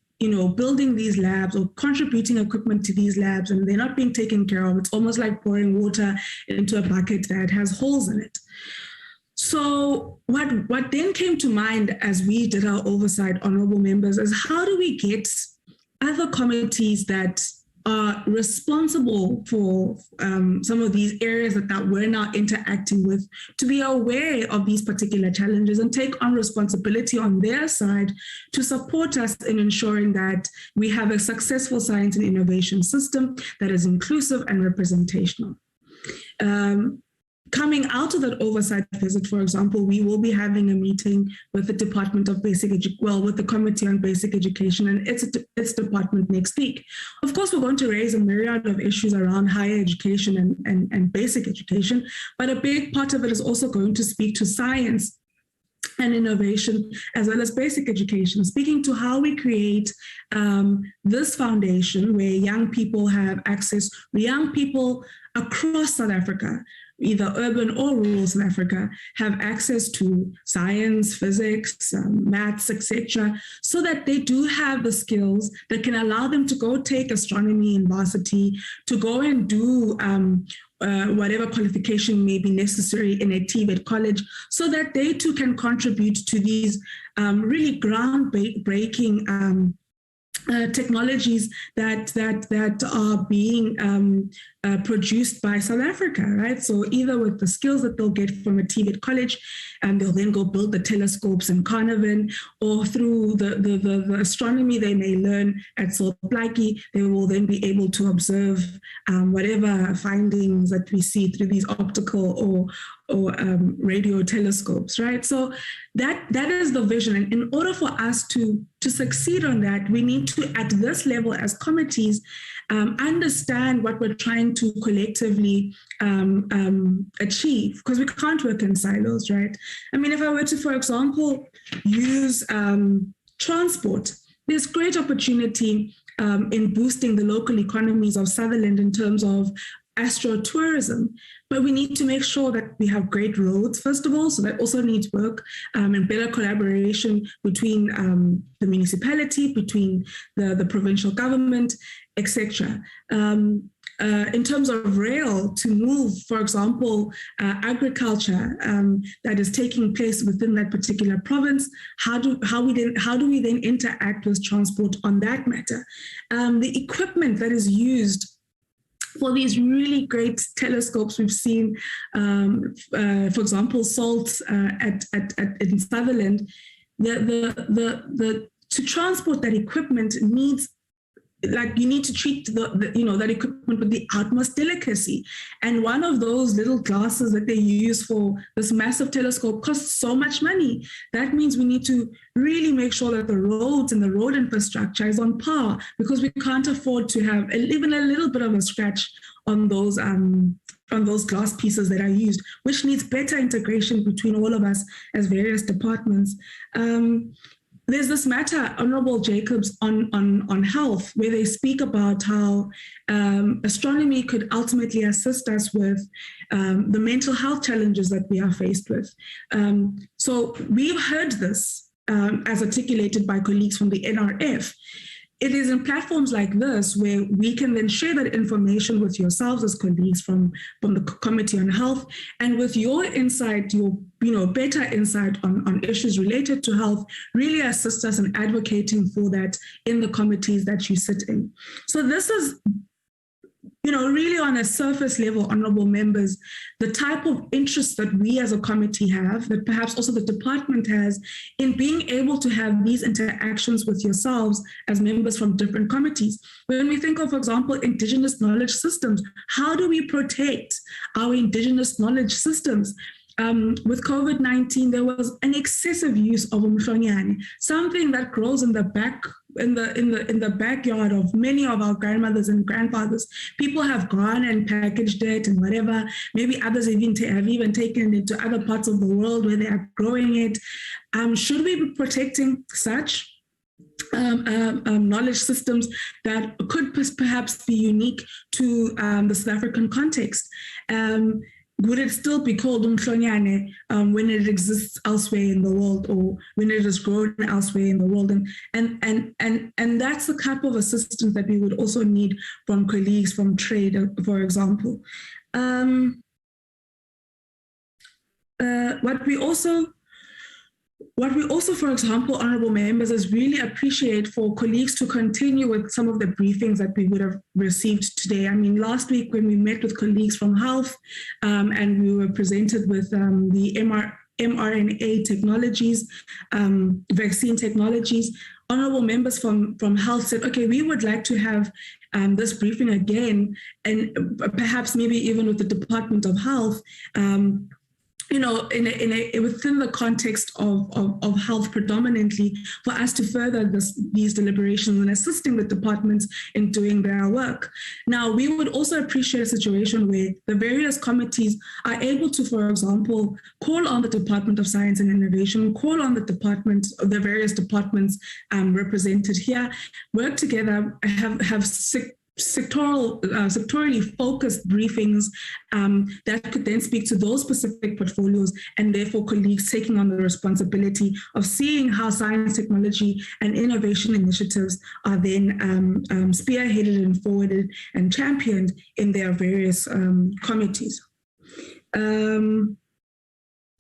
building these labs or contributing equipment to these labs and they're not being taken care of, it's almost like pouring water into a bucket that has holes in it. So what then came to mind as we did our oversight, honorable members, is how do we get other committees that are responsible for some of these areas that we're now interacting with to be aware of these particular challenges and take on responsibility on their side to support us in ensuring that we have a successful science and innovation system that is inclusive and representational. Coming out of that oversight visit, for example, we will be having a meeting with the Department of with the Committee on Basic Education and its department next week. Of course, we're going to raise a myriad of issues around higher education and basic education, but a big part of it is also going to speak to science and innovation, as well as basic education, speaking to how we create this foundation where young people have access, young people across South Africa, either urban or rural South Africa, have access to science, physics, maths, etc., so that they do have the skills that can allow them to go take astronomy in varsity, to go and do whatever qualification may be necessary in a TVET college, so that they too can contribute to these really groundbreaking technologies that are being produced by South Africa, right? So either with the skills that they'll get from a TVET college, and they'll then go build the telescopes in Carnarvon, or through the astronomy they may learn at Solplaatje, they will then be able to observe whatever findings that we see through these optical or radio telescopes, right? So that is the vision. And in order for us to succeed on that, we need to, at this level as committees, understand what we're trying to collectively achieve, because we can't work in silos, right? I mean, if I were to, for example, use transport, there's great opportunity in boosting the local economies of Sutherland in terms of astrotourism, but we need to make sure that we have great roads, first of all, so that also needs work and better collaboration between the municipality, between the provincial government, etc. In terms of rail, to move, for example, agriculture that is taking place within that particular province, how do we then interact with transport on that matter? The equipment that is used for these really great telescopes we've seen, for example, SALT in Sutherland, to transport that equipment needs, like, you need to treat that equipment with the utmost delicacy. And one of those little glasses that they use for this massive telescope costs so much money. That means we need to really make sure that the roads and the road infrastructure is on par, because we can't afford to have even a little bit of a scratch on those glass pieces that are used, which needs better integration between all of us as various departments. There's this matter, Honorable Jacobs, on health, where they speak about how astronomy could ultimately assist us with the mental health challenges that we are faced with. So we've heard this as articulated by colleagues from the NRF. It is in platforms like this where we can then share that information with yourselves as colleagues from the Committee on Health, and with your insight, your better insight on issues related to health, really assist us in advocating for that in the committees that you sit in. So this is, really on a surface level, honorable members, the type of interest that we as a committee have, that perhaps also the department has, in being able to have these interactions with yourselves as members from different committees. When we think of, for example, Indigenous knowledge systems, how do we protect our Indigenous knowledge systems? With COVID-19, there was an excessive use of umhlonyane, something that grows in the in the backyard of many of our grandmothers and grandfathers. People have gone and packaged it and whatever. Maybe others have even taken it into other parts of the world where they are growing it. Should we be protecting such knowledge systems that could perhaps be unique to the South African context? Would it still be called umhlonyane when it exists elsewhere in the world, or when it is grown elsewhere in the world? And that's the type of assistance that we would also need from colleagues from trade, for example. What we also, for example, honorable members, is really appreciate for colleagues to continue with some of the briefings that we would have received today. I mean, last week when we met with colleagues from health and we were presented with the mRNA technologies, vaccine technologies, honorable members from health said, okay, we would like to have this briefing again, and perhaps maybe even with the Department of Health, within the context of health predominantly, for us to further these deliberations and assisting the departments in doing their work. Now, we would also appreciate a situation where the various committees are able to, for example, call on the Department of Science and Innovation, call on the various departments represented here, work together, have sectorally focused briefings that could then speak to those specific portfolios, and therefore colleagues taking on the responsibility of seeing how science, technology, and innovation initiatives are then spearheaded and forwarded and championed in their various committees.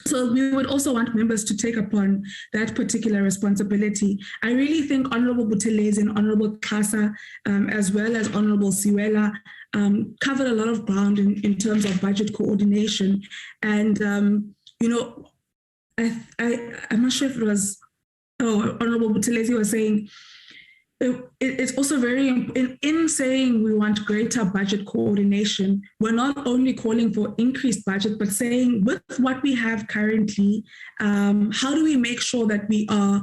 So we would also want members to take upon that particular responsibility. I really think Honorable Buthelezi and Honorable Kasa, as well as Honorable Siwela, covered a lot of ground in terms of budget coordination. And, I'm not sure if it was, Honorable Buthelezi was saying, it's also very important in saying we want greater budget coordination. We're not only calling for increased budget, but saying with what we have currently, how do we make sure that we are,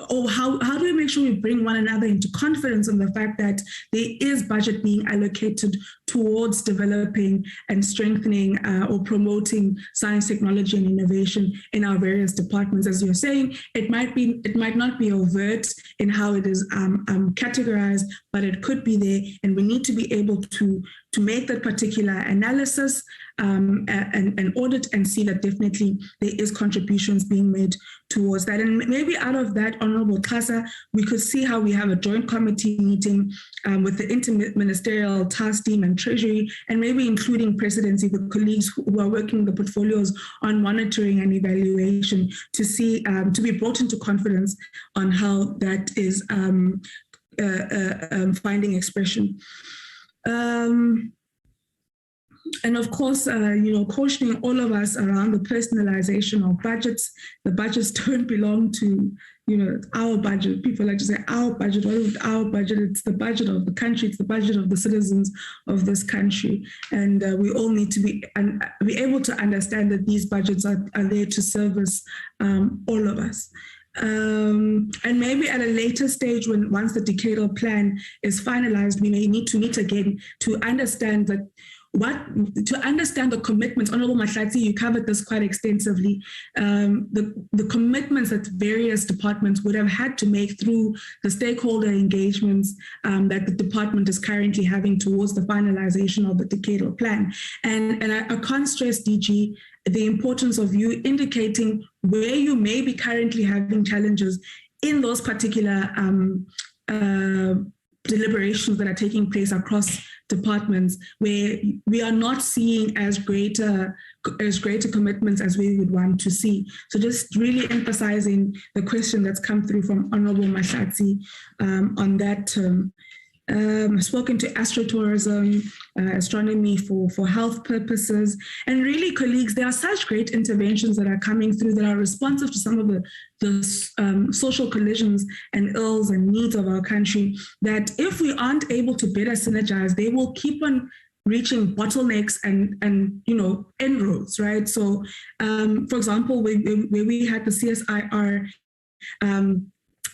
or how do we make sure we bring one another into confidence in the fact that there is budget being allocated towards developing and strengthening or promoting science, technology, and innovation in our various departments? As you're saying, it might not be overt in how it is categorized, but it could be there, and we need to be able to make that particular analysis and audit and see that definitely there is contributions being made towards that. And maybe out of that, Honorable Kasa, we could see how we have a joint committee meeting with the interministerial task team and treasury, and maybe including presidency with colleagues who are working the portfolios on monitoring and evaluation to see, to be brought into confidence on how that is finding expression. And of course, cautioning all of us around the personalization of budgets. The budgets don't belong to, our budget. People like to say our budget. What is our budget? It's the budget of the country. It's the budget of the citizens of this country. And we all need to be able to understand that these budgets are there to service all of us. And maybe at a later stage, once the decadal plan is finalized, we may need to meet again to understand that the commitments. Honorable Mahlatsi, you covered this quite extensively. The commitments that various departments would have had to make through the stakeholder engagements that the department is currently having towards the finalization of the decadal plan. And I can't stress, DG, the importance of you indicating where you may be currently having challenges in those particular deliberations that are taking place across departments, where we are not seeing as greater commitments as we would want to see. So just really emphasizing the question that's come through from Honorable Mahlatsi on that term. Spoken to astrotourism, astronomy for health purposes, and really, colleagues, there are such great interventions that are coming through that are responsive to some of the social collisions and ills and needs of our country, that if we aren't able to better synergize, they will keep on reaching bottlenecks and end-roads, right? So, for example, where we had the CSIR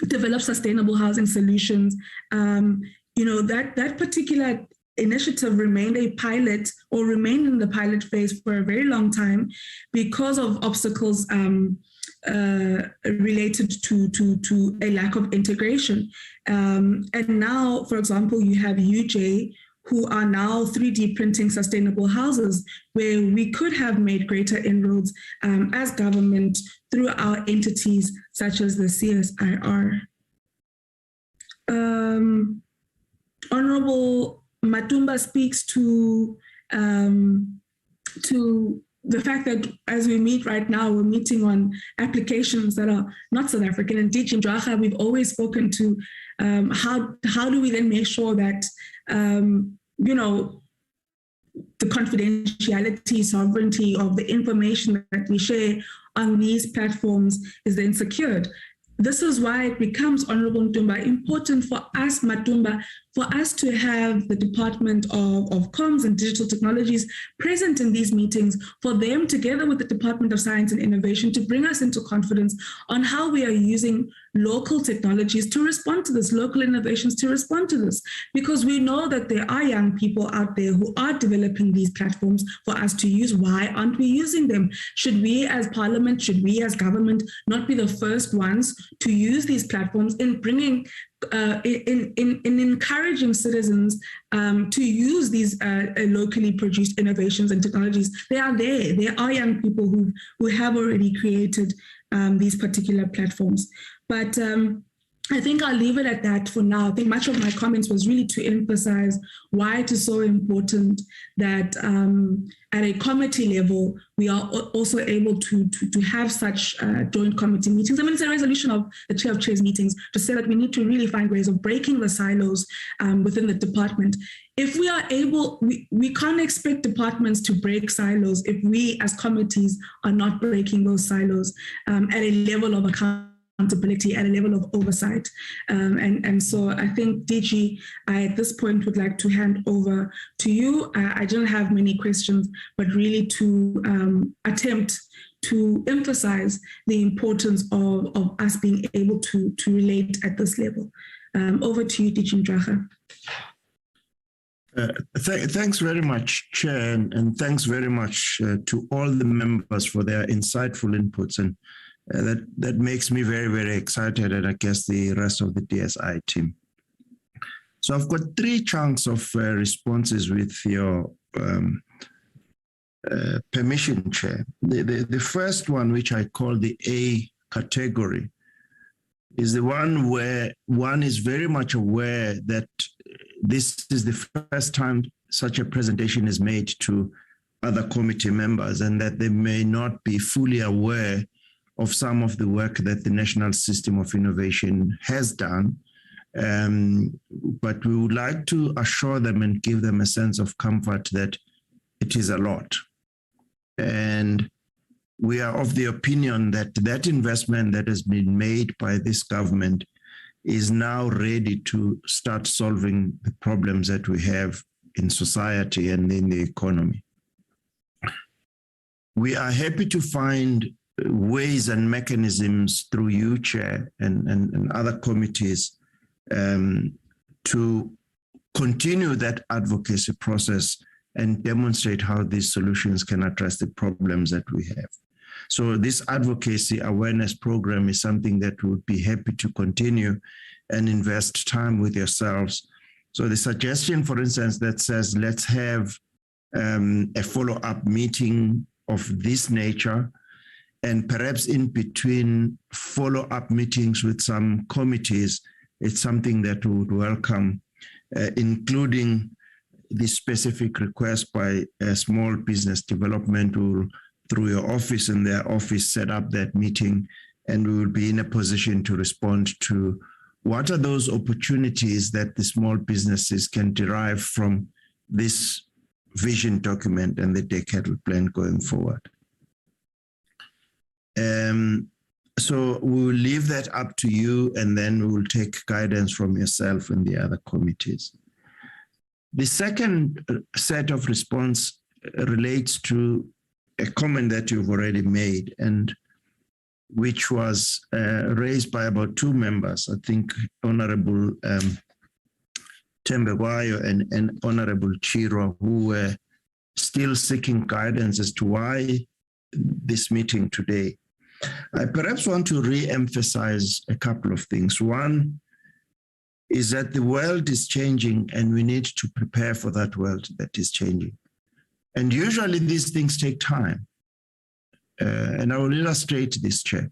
develop sustainable housing solutions. That particular initiative remained a pilot, or remained in the pilot phase for a very long time because of obstacles related to a lack of integration. And now, for example, you have UJ, who are now 3D printing sustainable houses, where we could have made greater inroads as government through our entities such as the CSIR. Honorable Matumba speaks to the fact that as we meet right now, we're meeting on applications that are not South African. And DG Ndwaga, we've always spoken to how do we then make sure that the confidentiality, sovereignty of the information that we share on these platforms is then secured. This is why it becomes, Honorable Matumba, important for us, Matumba, for us to have the Department of Comms and Digital Technologies present in these meetings, for them, together with the Department of Science and Innovation, to bring us into confidence on how we are using local technologies to respond to this, local innovations to respond to this, because we know that there are young people out there who are developing these platforms for us to use. Why aren't we using them? Should we as Parliament, should we as government not be the first ones to use these platforms in bringing in encouraging citizens to use these locally produced innovations and technologies? They are there. There are young people who have already created these particular platforms. But I think I'll leave it at that for now. I think much of my comments was really to emphasize why it is so important that at a committee level, we are also able to have such joint committee meetings. I mean, it's a resolution of the chair of chairs meetings to say that we need to really find ways of breaking the silos within the department. If we are able, we can't expect departments to break silos if we as committees are not breaking those silos at a level of accountability, at a level of oversight. And so I think, DG, I at this point would like to hand over to you. I don't have many questions, but really to attempt to emphasize the importance of us being able to relate at this level. Over to you, DG Ndwaga. Thanks very much, Chair, and thanks very much to all the members for their insightful inputs. And that makes me very, very excited, and I guess the rest of the DSI team. So I've got three chunks of responses with your permission, Chair. The first one, which I call the A category, is the one where one is very much aware that this is the first time such a presentation is made to other committee members, and that they may not be fully aware of some of the work that the National System of Innovation has done. But we would like to assure them and give them a sense of comfort that it is a lot. And we are of the opinion that that investment that has been made by this government is now ready to start solving the problems that we have in society and in the economy. We are happy to find ways and mechanisms through you, Chair, and other committees to continue that advocacy process and demonstrate how these solutions can address the problems that we have. So this advocacy awareness program is something that we would be happy to continue and invest time with yourselves. So the suggestion, for instance, that says, let's have a follow-up meeting of this nature, and perhaps in between follow-up meetings with some committees, it's something that we would welcome, including the specific request by a small business development who, through your office and their office, set up that meeting, and we will be in a position to respond to what are those opportunities that the small businesses can derive from this vision document and the decadal plan going forward. So we will leave that up to you, and then we will take guidance from yourself and the other committees. The second set of response relates to a comment that you've already made, and which was raised by about two members, I think Honorable Tembekwayo and Honorable Chirwa, who were still seeking guidance as to why this meeting today. I perhaps want to re-emphasize a couple of things. One is that the world is changing and we need to prepare for that world that is changing. And usually these things take time. And I will illustrate this, Chair.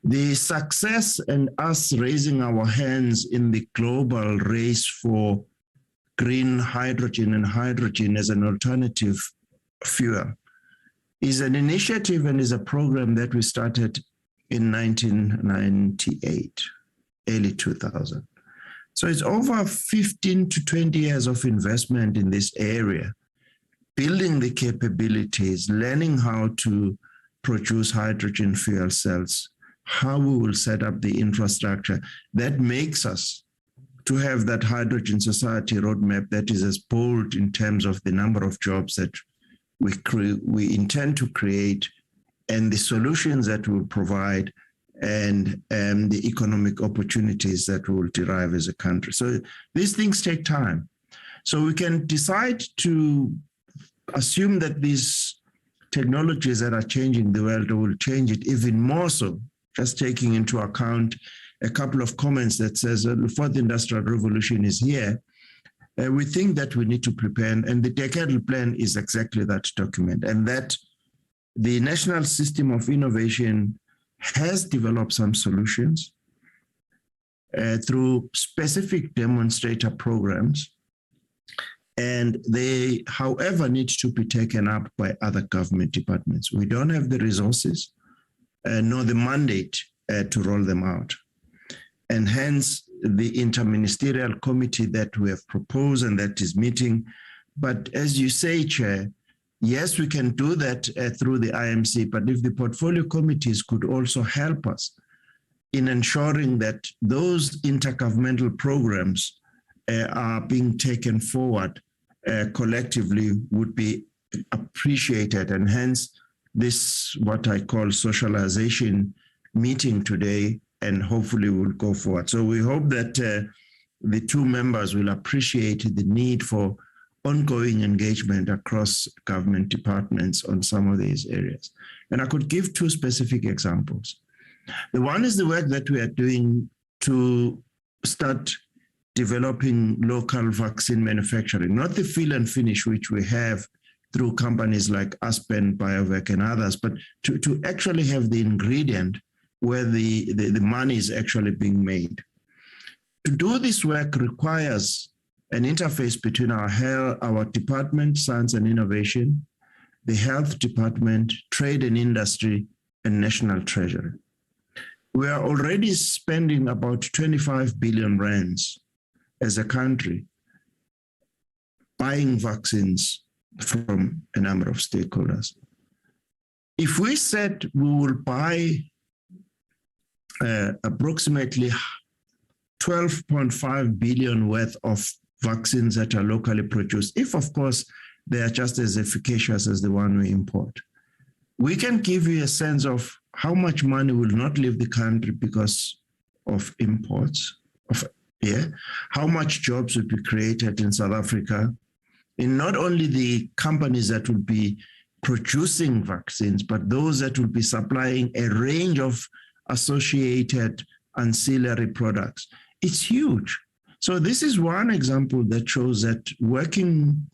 The success and us raising our hands in the global race for green hydrogen and hydrogen as an alternative fuel is an initiative and is a program that we started in 1998, early 2000. So it's over 15 to 20 years of investment in this area, building the capabilities, learning how to produce hydrogen fuel cells, how we will set up the infrastructure that makes us to have that hydrogen society roadmap that is as bold in terms of the number of jobs that we intend to create and the solutions that we'll provide and the economic opportunities that we will derive as a country. So these things take time. So we can decide to assume that these technologies that are changing the world will change it even more so, just taking into account a couple of comments that says the fourth industrial revolution is here. We think that we need to prepare, and the Decadal plan is exactly that document, and that the National System of Innovation has developed some solutions through specific demonstrator programs, and they, however, need to be taken up by other government departments. We don't have the resources nor the mandate to roll them out. And hence the interministerial committee that we have proposed and that is meeting. But as you say, Chair, yes, we can do that through the IMC, but if the portfolio committees could also help us in ensuring that those intergovernmental programs are being taken forward collectively would be appreciated. And hence this, what I call socialization meeting today, and hopefully we'll go forward. So we hope that the two members will appreciate the need for ongoing engagement across government departments on some of these areas. And I could give two specific examples. The one is the work that we are doing to start developing local vaccine manufacturing, not the fill and finish, which we have through companies like Aspen, BioVac, and others, but to actually have the ingredient where the money is actually being made. To do this work requires an interface between our department, Science and Innovation, the Health Department, Trade and Industry, and National Treasury. We are already spending about 25 billion rands as a country buying vaccines from a number of stakeholders. If we said we will buy approximately 12.5 billion worth of vaccines that are locally produced, if of course they are just as efficacious as the one we import, we can give you a sense of how much money will not leave the country because of imports, how much jobs will be created in South Africa, in not only the companies that will be producing vaccines, but those that will be supplying a range of associated ancillary products. It's huge. So this is one example that shows that working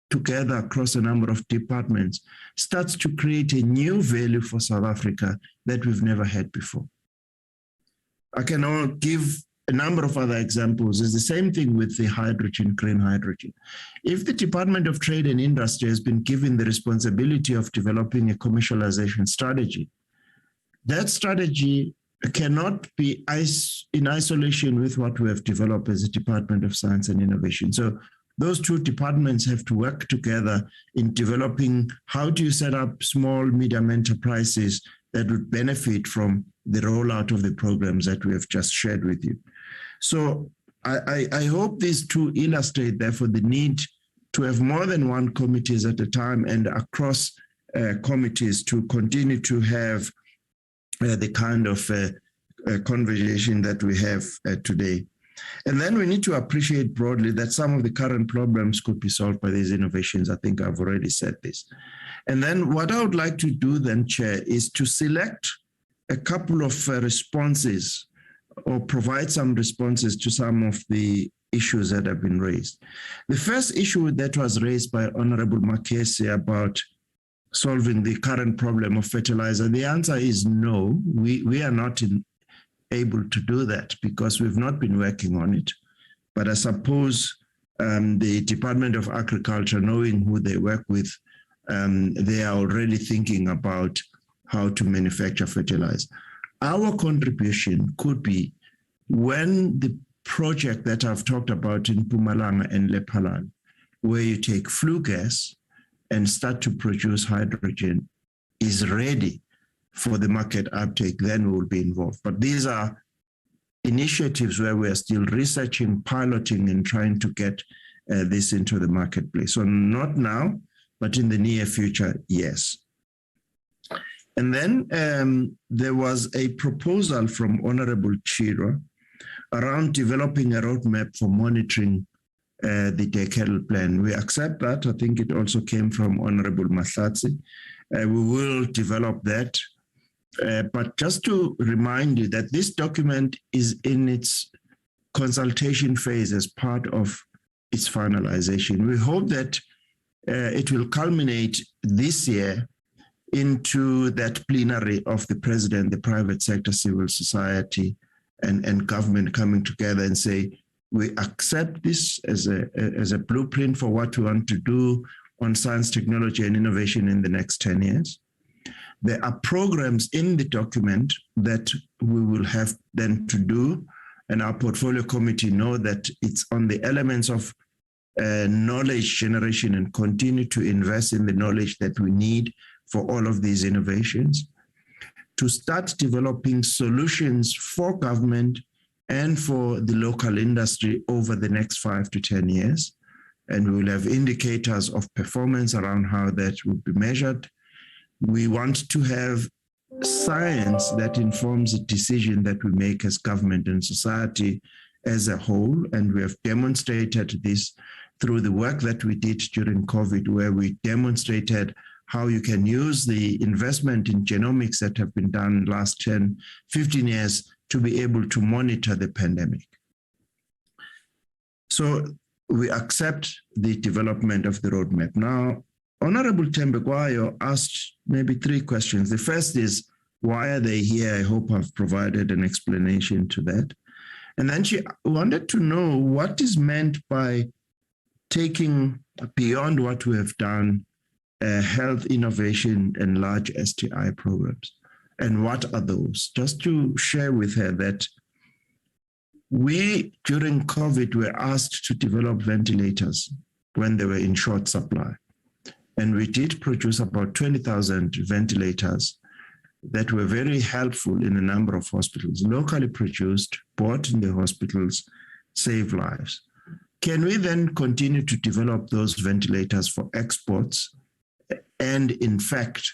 together across a number of departments starts to create a new value for South Africa that we've never had before. I can give a number of other examples. It's the same thing with the hydrogen, green hydrogen. If the Department of Trade and Industry has been given the responsibility of developing a commercialization strategy, that strategy cannot be in isolation with what we have developed as a Department of Science and Innovation. So those two departments have to work together in developing how do you set up small, medium enterprises that would benefit from the rollout of the programs that we have just shared with you. So I hope these two illustrate, therefore, the need to have more than one committees at a time and across committees to continue to have the kind of conversation that we have today. And then we need to appreciate broadly that some of the current problems could be solved by these innovations. I think I've already said this. And then what I would like to do then, Chair, is to select a couple of responses or provide some responses to some of the issues that have been raised. The first issue that was raised by Honorable Makesi about solving the current problem of fertilizer, the answer is no. We are not able to do that because we've not been working on it. But I suppose the Department of Agriculture, knowing who they work with, they are already thinking about how to manufacture fertilizer. Our contribution could be when the project that I've talked about in Mpumalanga and Lephalale, where you take flue gas and start to produce hydrogen, is ready for the market uptake, then we will be involved. But these are initiatives where we are still researching, piloting, and trying to get this into the marketplace. So not now, but in the near future, yes. And then there was a proposal from Honorable Chiro around developing a roadmap for monitoring the Decadal plan. We accept that. I think it also came from Honorable Mahlatsi. We will develop that. But just to remind you that this document is in its consultation phase as part of its finalization. We hope that it will culminate this year into that plenary of the president, the private sector, civil society, and government coming together and say, we accept this as a blueprint for what we want to do on science, technology, and innovation in the next 10 years. There are programs in the document that we will have then to do, and our portfolio committee know that it's on the elements of knowledge generation and continue to invest in the knowledge that we need for all of these innovations, to start developing solutions for government and for the local industry over the next 5 to 10 years. And we will have indicators of performance around how that will be measured. We want to have science that informs the decision that we make as government and society as a whole. And we have demonstrated this through the work that we did during COVID, where we demonstrated how you can use the investment in genomics that have been done last 10, 15 years to be able to monitor the pandemic. So we accept the development of the roadmap. Now, Honorable Tembekwayo asked maybe 3 questions. The first is, why are they here? I hope I've provided an explanation to that. And then she wanted to know what is meant by taking beyond what we have done health innovation and large STI programs. And what are those? Just to share with her that we, during COVID, were asked to develop ventilators when they were in short supply. And we did produce about 20,000 ventilators that were very helpful in a number of hospitals, locally produced, bought in the hospitals, save lives. Can we then continue to develop those ventilators for exports and, in fact,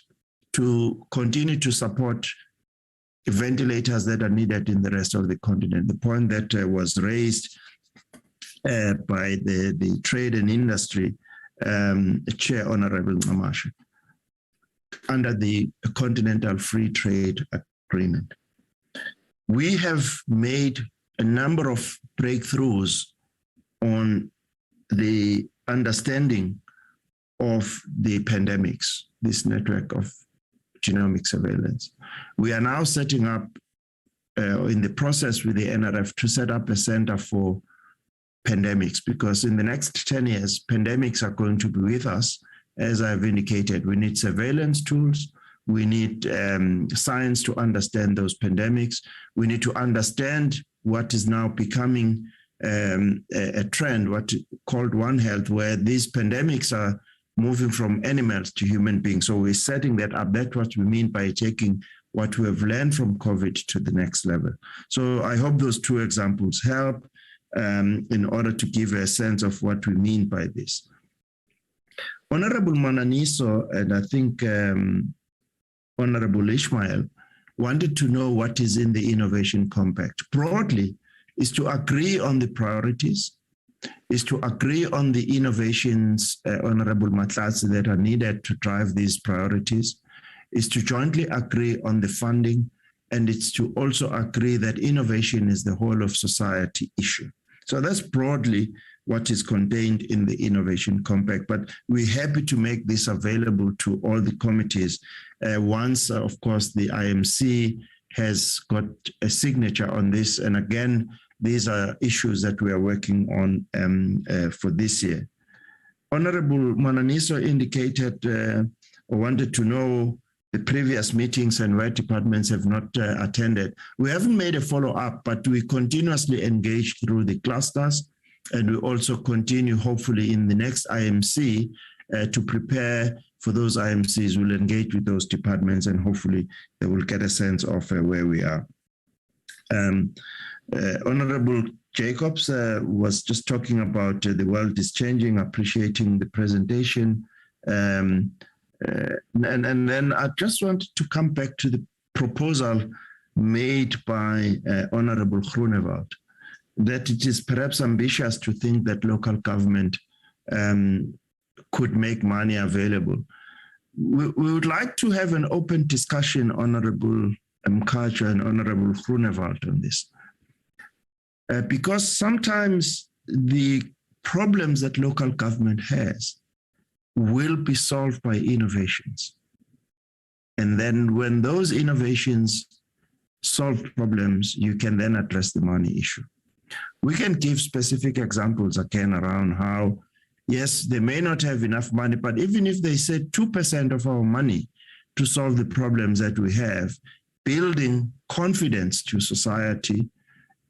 to continue to support ventilators that are needed in the rest of the continent? The point that was raised by the trade and industry Chair, Honorable Ngamashe, under the Continental Free Trade Agreement. We have made a number of breakthroughs on the understanding of the pandemics, this network of genomic surveillance. We are now setting up, in the process with the NRF, to set up a center for pandemics, because in the next 10 years, pandemics are going to be with us. As I've indicated, we need surveillance tools. We need science to understand those pandemics. We need to understand what is now becoming a trend, what called One Health, where these pandemics are moving from animals to human beings. So we're setting that up. That's what we mean by taking what we have learned from COVID to the next level. So I hope those 2 examples help in order to give a sense of what we mean by this. Honorable Mananiso, and I think Honorable Ishmael, wanted to know what is in the Innovation Compact. Broadly, is to agree on the priorities, is to agree on the innovations, Honorable Matlasi, that are needed to drive these priorities, is to jointly agree on the funding, and it's to also agree that innovation is the whole of society issue. So that's broadly what is contained in the Innovation Compact, but we're happy to make this available to all the committees once, of course, the IMC has got a signature on this. And again, these are issues that we are working on for this year. Honorable Mananiso indicated or wanted to know the previous meetings and where departments have not attended. We haven't made a follow-up, but we continuously engage through the clusters, and we also continue, hopefully, in the next IMC to prepare for those IMCs. We'll engage with those departments, and hopefully they will get a sense of where we are. Honorable Jacobs was just talking about the world is changing, appreciating the presentation. And then I just wanted to come back to the proposal made by Honorable Groenewald, that it is perhaps ambitious to think that local government could make money available. We would like to have an open discussion, Honorable Mkhatshwa and Honorable Groenewald, on this. Because sometimes the problems that local government has will be solved by innovations. And then when those innovations solve problems, you can then address the money issue. We can give specific examples again around how, yes, they may not have enough money, but even if they said 2% of our money to solve the problems that we have, building confidence to society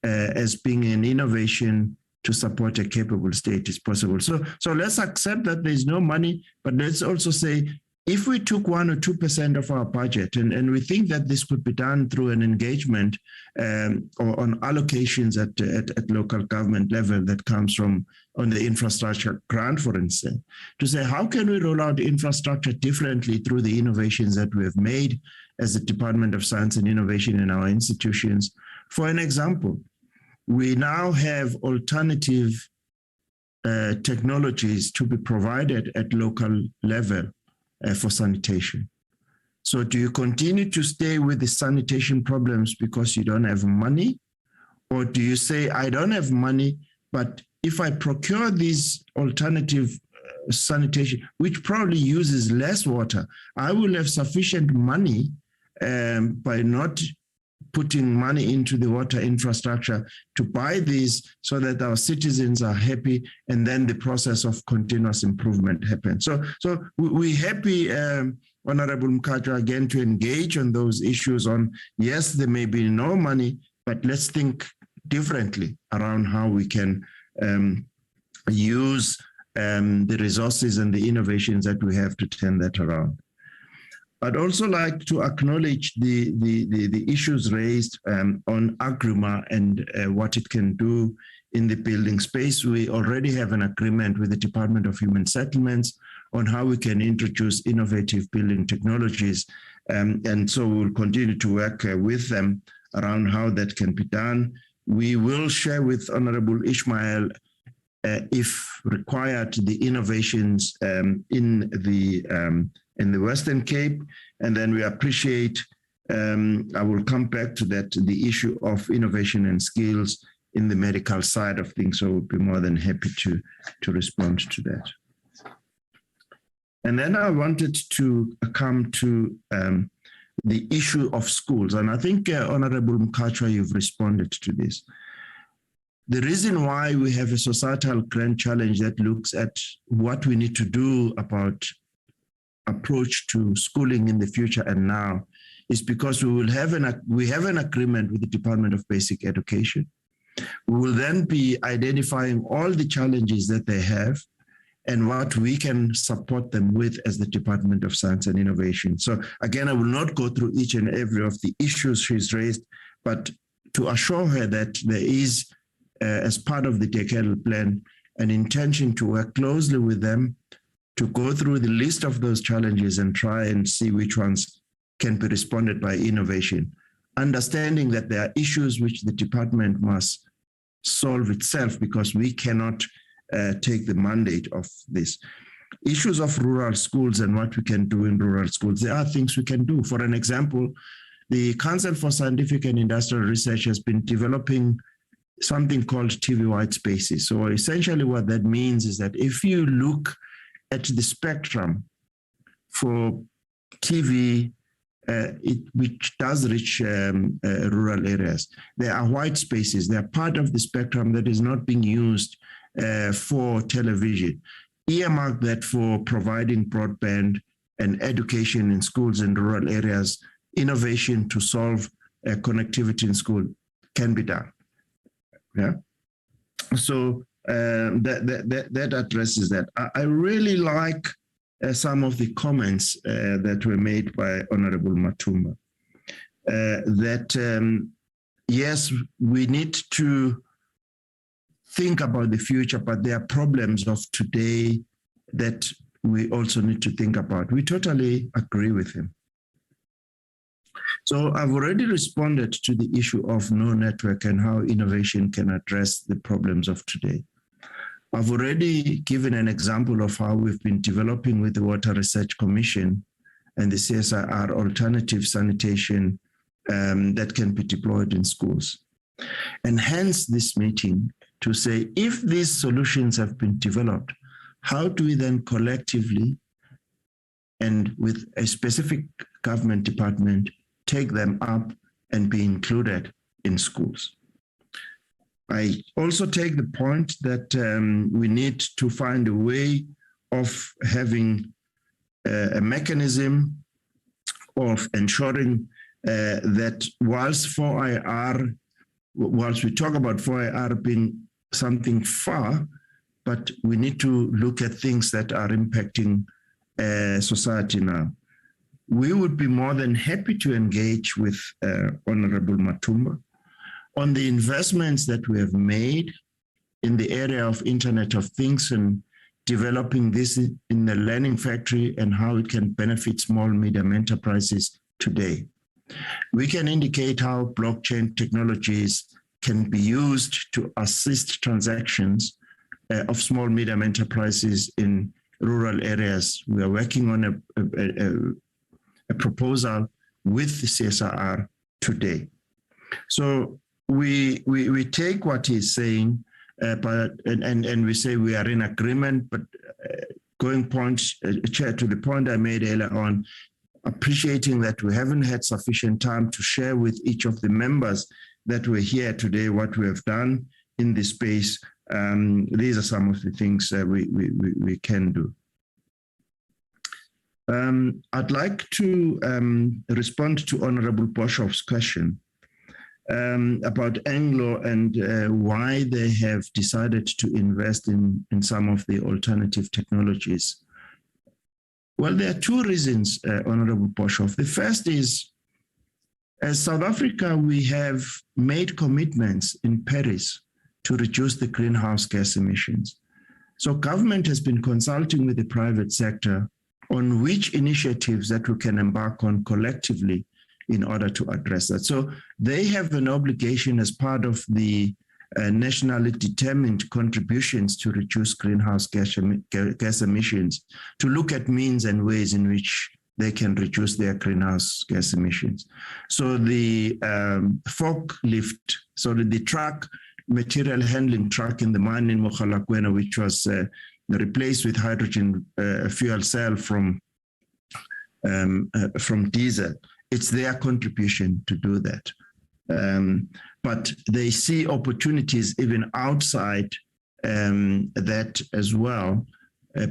as being an innovation to support a capable state is possible. So let's accept that there's no money, but let's also say, if we took 1 or 2% of our budget, and we think that this could be done through an engagement or on allocations at local government level that comes from on the infrastructure grant, for instance, to say, how can we roll out infrastructure differently through the innovations that we have made as the Department of Science and Innovation in our institutions? For an example, we now have alternative technologies to be provided at local level for sanitation. So do you continue to stay with the sanitation problems because you don't have money? Or do you say, I don't have money, but if I procure these alternative sanitation, which probably uses less water, I will have sufficient money by not putting money into the water infrastructure to buy these so that our citizens are happy, and then the process of continuous improvement happens. So we're happy, Honorable Mkhatshwa, again, to engage on those issues on, yes, there may be no money, but let's think differently around how we can use the resources and the innovations that we have to turn that around. I'd also like to acknowledge the issues raised on Agruma and what it can do in the building space. We already have an agreement with the Department of Human Settlements on how we can introduce innovative building technologies. And so we'll continue to work with them around how that can be done. We will share with Honorable Ishmael, if required, the innovations in the Western Cape, and then we appreciate, I will come back to that, the issue of innovation and skills in the medical side of things, so we'll be more than happy to respond to that. And then I wanted to come to the issue of schools, and I think, Honorable Mkhatshwa, you've responded to this. The reason why we have a societal grand challenge that looks at what we need to do about approach to schooling in the future and now is because we have an agreement with the Department of Basic Education. We will then be identifying all the challenges that they have and what we can support them with as the Department of Science and Innovation. So again, I will not go through each and every of the issues she's raised, but to assure her that there is, as part of the Decadal plan, an intention to work closely with them to go through the list of those challenges and try and see which ones can be responded by innovation, understanding that there are issues which the department must solve itself because we cannot take the mandate of this. Issues of rural schools and what we can do in rural schools, there are things we can do. For an example, the Council for Scientific and Industrial Research has been developing something called TV white spaces. So essentially what that means is that if you look at the spectrum for TV, which does reach rural areas, there are white spaces. They are part of the spectrum that is not being used for television. Earmark that for providing broadband and education in schools in rural areas, innovation to solve connectivity in school can be done. Yeah. So that addresses that. I really like some of the comments that were made by Honorable Matumba. That yes, we need to think about the future, but there are problems of today that we also need to think about. We totally agree with him. So I've already responded to the issue of no network and how innovation can address the problems of today. I've already given an example of how we've been developing with the Water Research Commission and the CSIR alternative sanitation that can be deployed in schools. And hence this meeting to say, if these solutions have been developed, how do we then collectively and with a specific government department take them up and be included in schools? I also take the point that we need to find a way of having a mechanism of ensuring that whilst we talk about 4IR being something far, but we need to look at things that are impacting society now. We would be more than happy to engage with Honorable Matumba on the investments that we have made in the area of Internet of Things and developing this in the learning factory and how it can benefit small, medium enterprises today. We can indicate how blockchain technologies can be used to assist transactions of small, medium enterprises in rural areas. We are working on a proposal with the CSIR today. So we take what he's saying, and we say we are in agreement, but going Chair, to the point I made earlier on, appreciating that we haven't had sufficient time to share with each of the members that were here today what we have done in this space. These are some of the things we can do. I'd like to respond to Honorable Boshoff's question about Anglo and why they have decided to invest in some of the alternative technologies. Well, there are two reasons, Honorable Boshoff. The first is, as South Africa, we have made commitments in Paris to reduce the greenhouse gas emissions. So government has been consulting with the private sector on which initiatives that we can embark on collectively in order to address that. So they have an obligation as part of the nationally determined contributions to reduce greenhouse gas emissions to look at means and ways in which they can reduce their greenhouse gas emissions. So the forklift, so the truck, material handling truck in the mine in Mogalakwena, which was replaced with hydrogen fuel cell from diesel, it's their contribution to do that. But they see opportunities even outside that as well,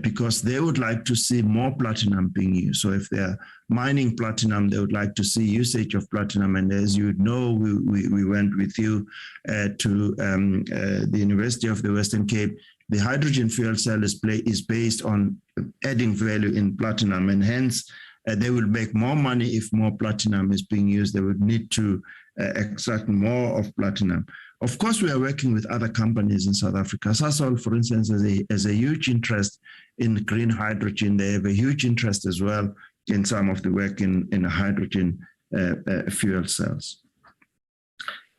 because they would like to see more platinum being used. So if they're mining platinum, they would like to see usage of platinum. And as you know, we went with you to the University of the Western Cape. The hydrogen fuel cell is based on adding value in platinum, and hence they will make more money if more platinum is being used. They would need to extract more of platinum. Of course, we are working with other companies in South Africa. Sasol, for instance, has a huge interest in green hydrogen. They have a huge interest as well in some of the work in hydrogen fuel cells.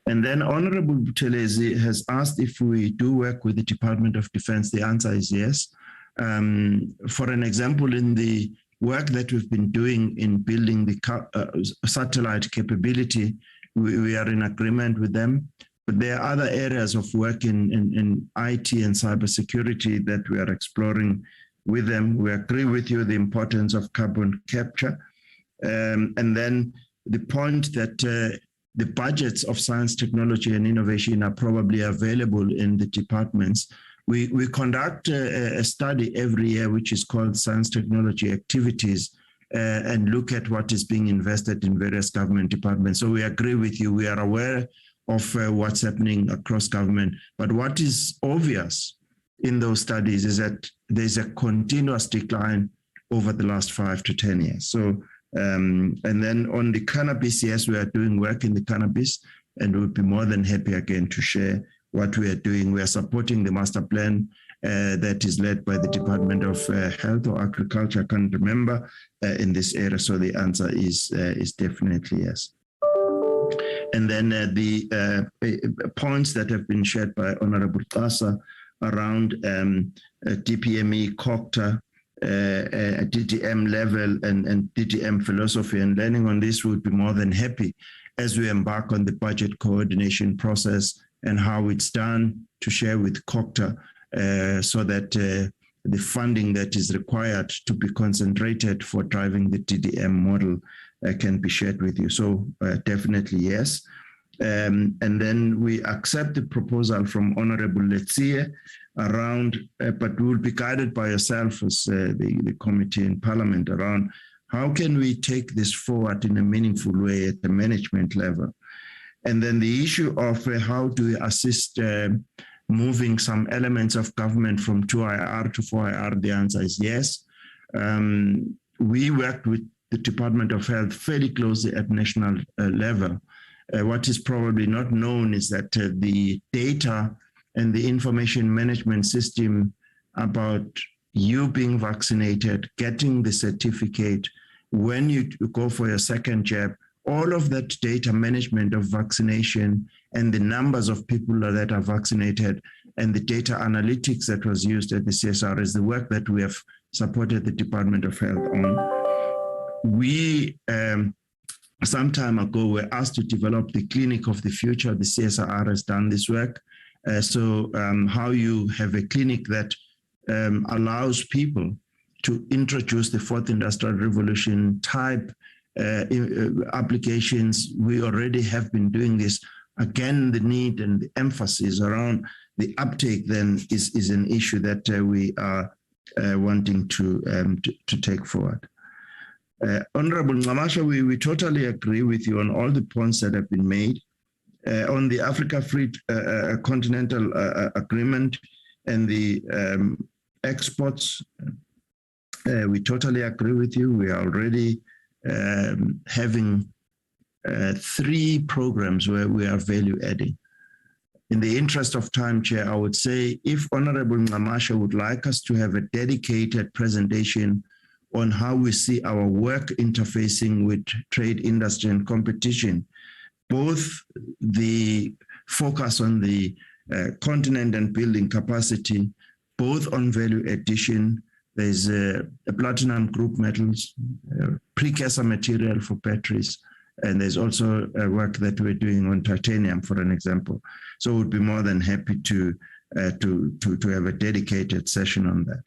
And then Honorable Buthelezi has asked if we do work with the Department of Defense. The answer is yes. For an example, in the work that we've been doing in building the satellite capability, we are in agreement with them. But there are other areas of work in IT and cybersecurity that we are exploring with them. We agree with you the importance of carbon capture. And then the point that the budgets of science, technology, and innovation are probably available in the departments. We conduct a study every year, which is called Science Technology Activities, and look at what is being invested in various government departments. So we agree with you. We are aware of what's happening across government. But what is obvious in those studies is that there's a continuous decline over the last 5 to 10 years. So, and then on the cannabis, yes, we are doing work in the cannabis, and we'll be more than happy again to share what we are doing. We are supporting the master plan that is led by the Department of Health or Agriculture, I can't remember, in this area. So the answer is definitely yes. And then the points that have been shared by Honorable Tasa around DPME, COCTA, DTM level and DTM philosophy and learning on this, would be more than happy as we embark on the budget coordination process and how it's done to share with COCTA so that the funding that is required to be concentrated for driving the DDM model can be shared with you. So definitely yes. And then we accept the proposal from Honorable Letsie around, but we will be guided by yourself as the committee in Parliament around how can we take this forward in a meaningful way at the management level. And then the issue of how do we assist moving some elements of government from 2IR to 4IR, the answer is yes. We worked with the Department of Health fairly closely at national level. What is probably not known is that the data and the information management system about you being vaccinated, getting the certificate, when you go for your second jab, all of that data management of vaccination and the numbers of people that are vaccinated and the data analytics that was used at the CSR is the work that we have supported the Department of Health on. We, some time ago, were asked to develop the clinic of the future. The CSR has done this work. So how you have a clinic that allows people to introduce the fourth industrial revolution type applications. We already have been doing this. Again, the need and the emphasis around the uptake then is an issue that we are wanting to take forward. Honorable Nxamasha, we totally agree with you on all the points that have been made. On the Africa Free Continental Agreement and the exports, we totally agree with you. We are already having 3 programs where we are value adding. In the interest of time, Chair, I would say if Honorable Nxamasha would like us to have a dedicated presentation on how we see our work interfacing with trade, industry, and competition, both the focus on the continent and building capacity, both on value addition. There's a platinum group metals, precursor material for batteries, and there's also work that we're doing on titanium, for an example. So we'd be more than happy to have a dedicated session on that.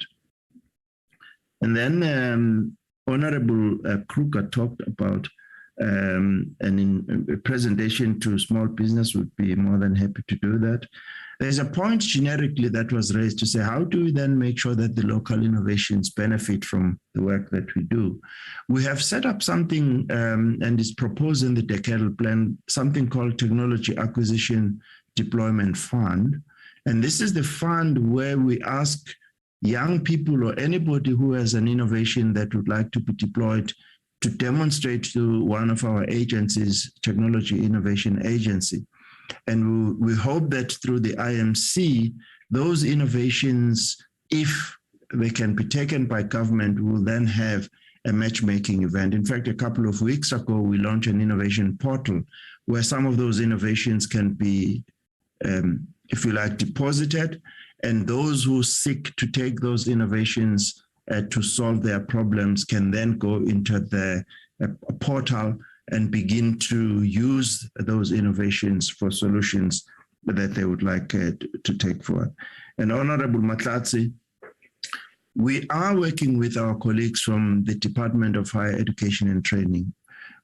And then Honorable Kruger talked about a presentation to small business. Would be more than happy to do that. There's a point generically that was raised to say, how do we then make sure that the local innovations benefit from the work that we do? We have set up something and is proposed in the Decadal plan, something called Technology Acquisition Deployment Fund. And this is the fund where we ask young people or anybody who has an innovation that would like to be deployed to demonstrate to one of our agencies, Technology Innovation Agency. And we hope that through the IMC, those innovations, if they can be taken by government, will then have a matchmaking event. In fact, a couple of weeks ago, we launched an innovation portal where some of those innovations can be, if you like, deposited, and those who seek to take those innovations to solve their problems can then go into the portal and begin to use those innovations for solutions that they would like to take forward. And Honorable Matlatsi, we are working with our colleagues from the Department of Higher Education and Training.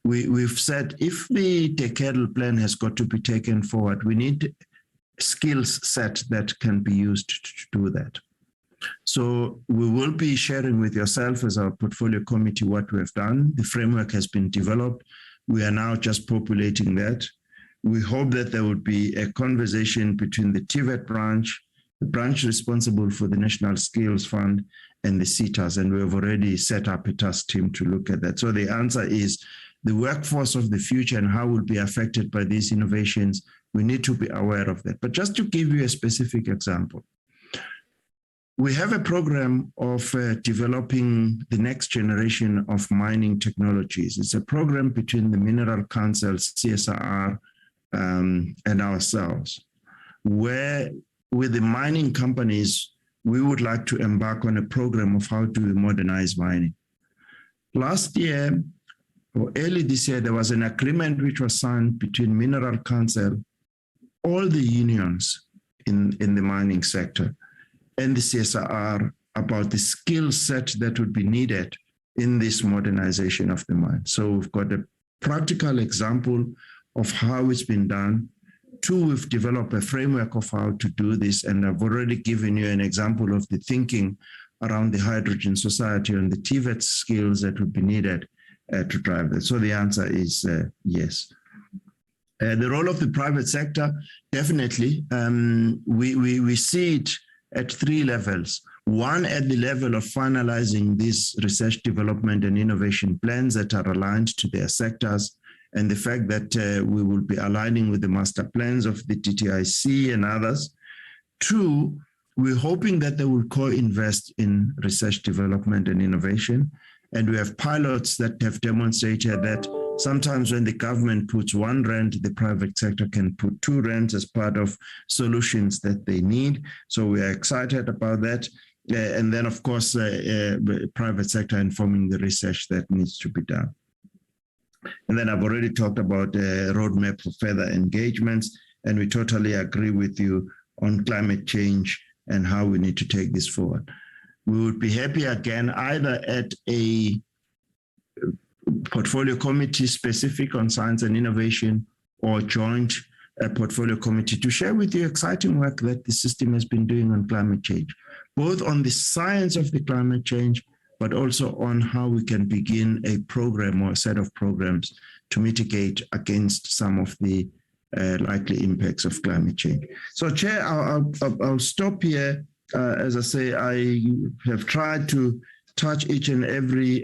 We've said if the Decadal plan has got to be taken forward, we need skills set that can be used to do that. So we will be sharing with yourself as our portfolio committee what we have done. The framework has been developed. We are now just populating that. We hope that there would be a conversation between the TVET branch, the branch responsible for the National Skills Fund, and the CETAs, and we have already set up a task team to look at that. So the answer is the workforce of the future and how will be affected by these innovations. We need to be aware of that. But just to give you a specific example, we have a program of developing the next generation of mining technologies. It's a program between the Mineral Council, CSIR, and ourselves, where with the mining companies, we would like to embark on a program of how to modernize mining. Last year, or early this year, there was an agreement which was signed between Mineral Council, all the unions in the mining sector, and the CSIR about the skill set that would be needed in this modernization of the mine. So we've got a practical example of how it's been done. Two, we've developed a framework of how to do this, and I've already given you an example of the thinking around the hydrogen society and the TVET skills that would be needed to drive that. So the answer is yes. The role of the private sector, definitely. We see it at three levels. One, at the level of finalizing these research, development, and innovation plans that are aligned to their sectors, and the fact that we will be aligning with the master plans of the TTIC and others. Two, we're hoping that they will co-invest in research, development, and innovation. And we have pilots that have demonstrated that sometimes when the government puts R1, the private sector can put R2 as part of solutions that they need. So we are excited about that. And then, of course, private sector informing the research that needs to be done. And then I've already talked about a roadmap for further engagements, and we totally agree with you on climate change and how we need to take this forward. We would be happy again either at a portfolio committee specific on science and innovation or joint portfolio committee to share with you exciting work that the system has been doing on climate change, both on the science of the climate change, but also on how we can begin a program or a set of programs to mitigate against some of the likely impacts of climate change. So, Chair, I'll stop here. As I say, I have tried to touch each and every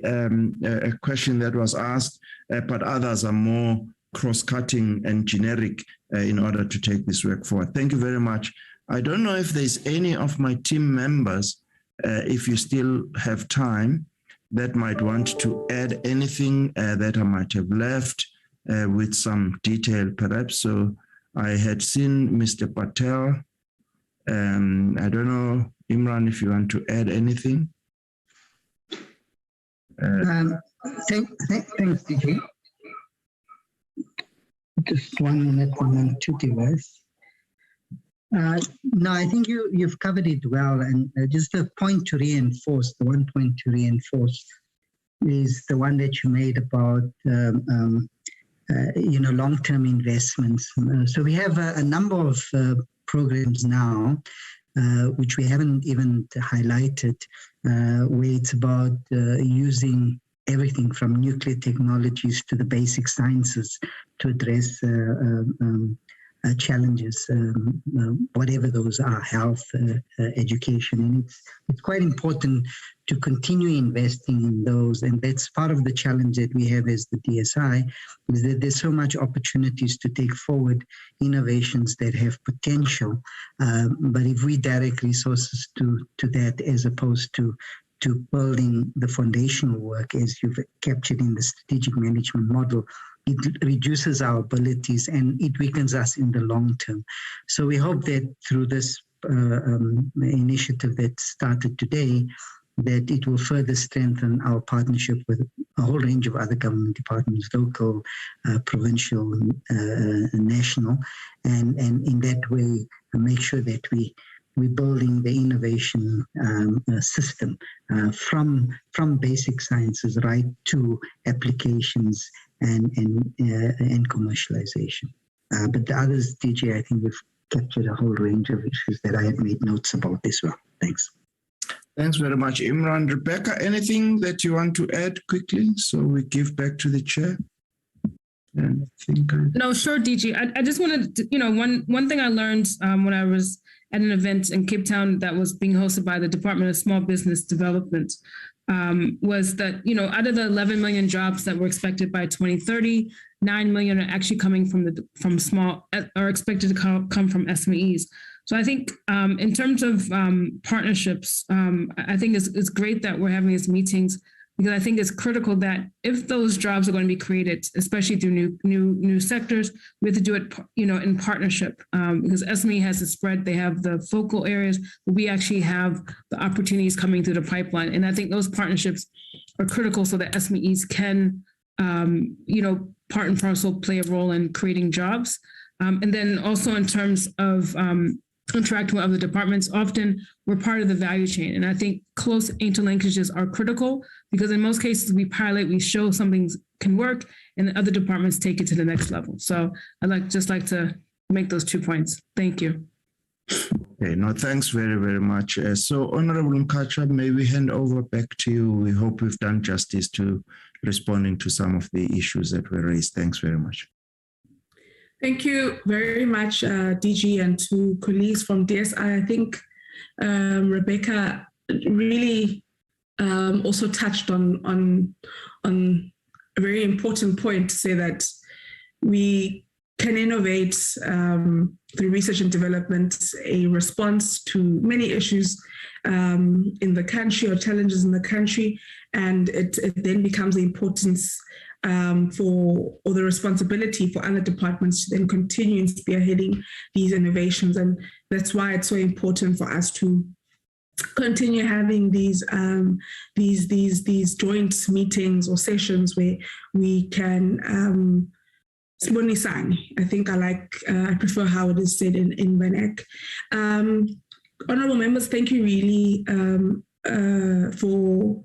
question that was asked, but others are more cross-cutting and generic in order to take this work forward. Thank you very much. I don't know if there's any of my team members, if you still have time, that might want to add anything that I might have left with some detail perhaps. So I had seen Mr. Patel. I don't know, Imran, if you want to add anything. Thanks, DJ. Just 1 minute on two device. No, I think you've covered it well, and just the point to reinforce, the 1 point to reinforce is the one that you made about long-term investments. So we have a number of programs now, which we haven't even highlighted, where it's about using everything from nuclear technologies to the basic sciences to address challenges, whatever those are, health, education. And it's quite important to continue investing in those. And that's part of the challenge that we have as the DSI, is that there's so much opportunities to take forward innovations that have potential. But if we direct resources to that, as opposed to to building the foundational work, as you've captured in the strategic management model, it reduces our abilities and it weakens us in the long term. So we hope that through this initiative that started today, that it will further strengthen our partnership with a whole range of other government departments, local, provincial, national, and in that way make sure that we're building the innovation system from basic sciences right to applications and commercialization. But the others, DJ, I think we've captured a whole range of issues that I had made notes about as well. Thanks. Thanks very much, Imran. Rebecca, anything that you want to add quickly so we give back to the chair? No, sure, DG. I just wanted to, one thing I learned when I was at an event in Cape Town that was being hosted by the Department of Small Business Development was that, out of the 11 million jobs that were expected by 2030, 9 million are actually coming from small, are expected to come from SMEs. So I think in terms of partnerships, I think it's great that we're having these meetings, because I think it's critical that if those jobs are going to be created, especially through new sectors, we have to do it, in partnership, because SME has the spread, they have the focal areas, but we actually have the opportunities coming through the pipeline. And I think those partnerships are critical so that SMEs can, part and parcel play a role in creating jobs. And then also in terms of interacting with other departments, often we're part of the value chain. And I think close interlinkages are critical, because in most cases we pilot, we show something can work, and other departments take it to the next level. So I'd just like to make those 2 points. Thank you. Okay, no, thanks very, very much. So Honorable Mkacha, may we hand over back to you. We hope we've done justice to responding to some of the issues that were raised. Thanks very much. Thank you very much, DG, and to colleagues from DSI. I think Rebecca really also touched on a very important point to say that we can innovate through research and development, a response to many issues in the country or challenges in the country, and it then becomes the importance or the responsibility for other departments to then continue spearheading these innovations. And that's why it's so important for us to continue having these joint meetings or sessions where we can I think I prefer how it is said in Vanek. Honorable members, thank you really for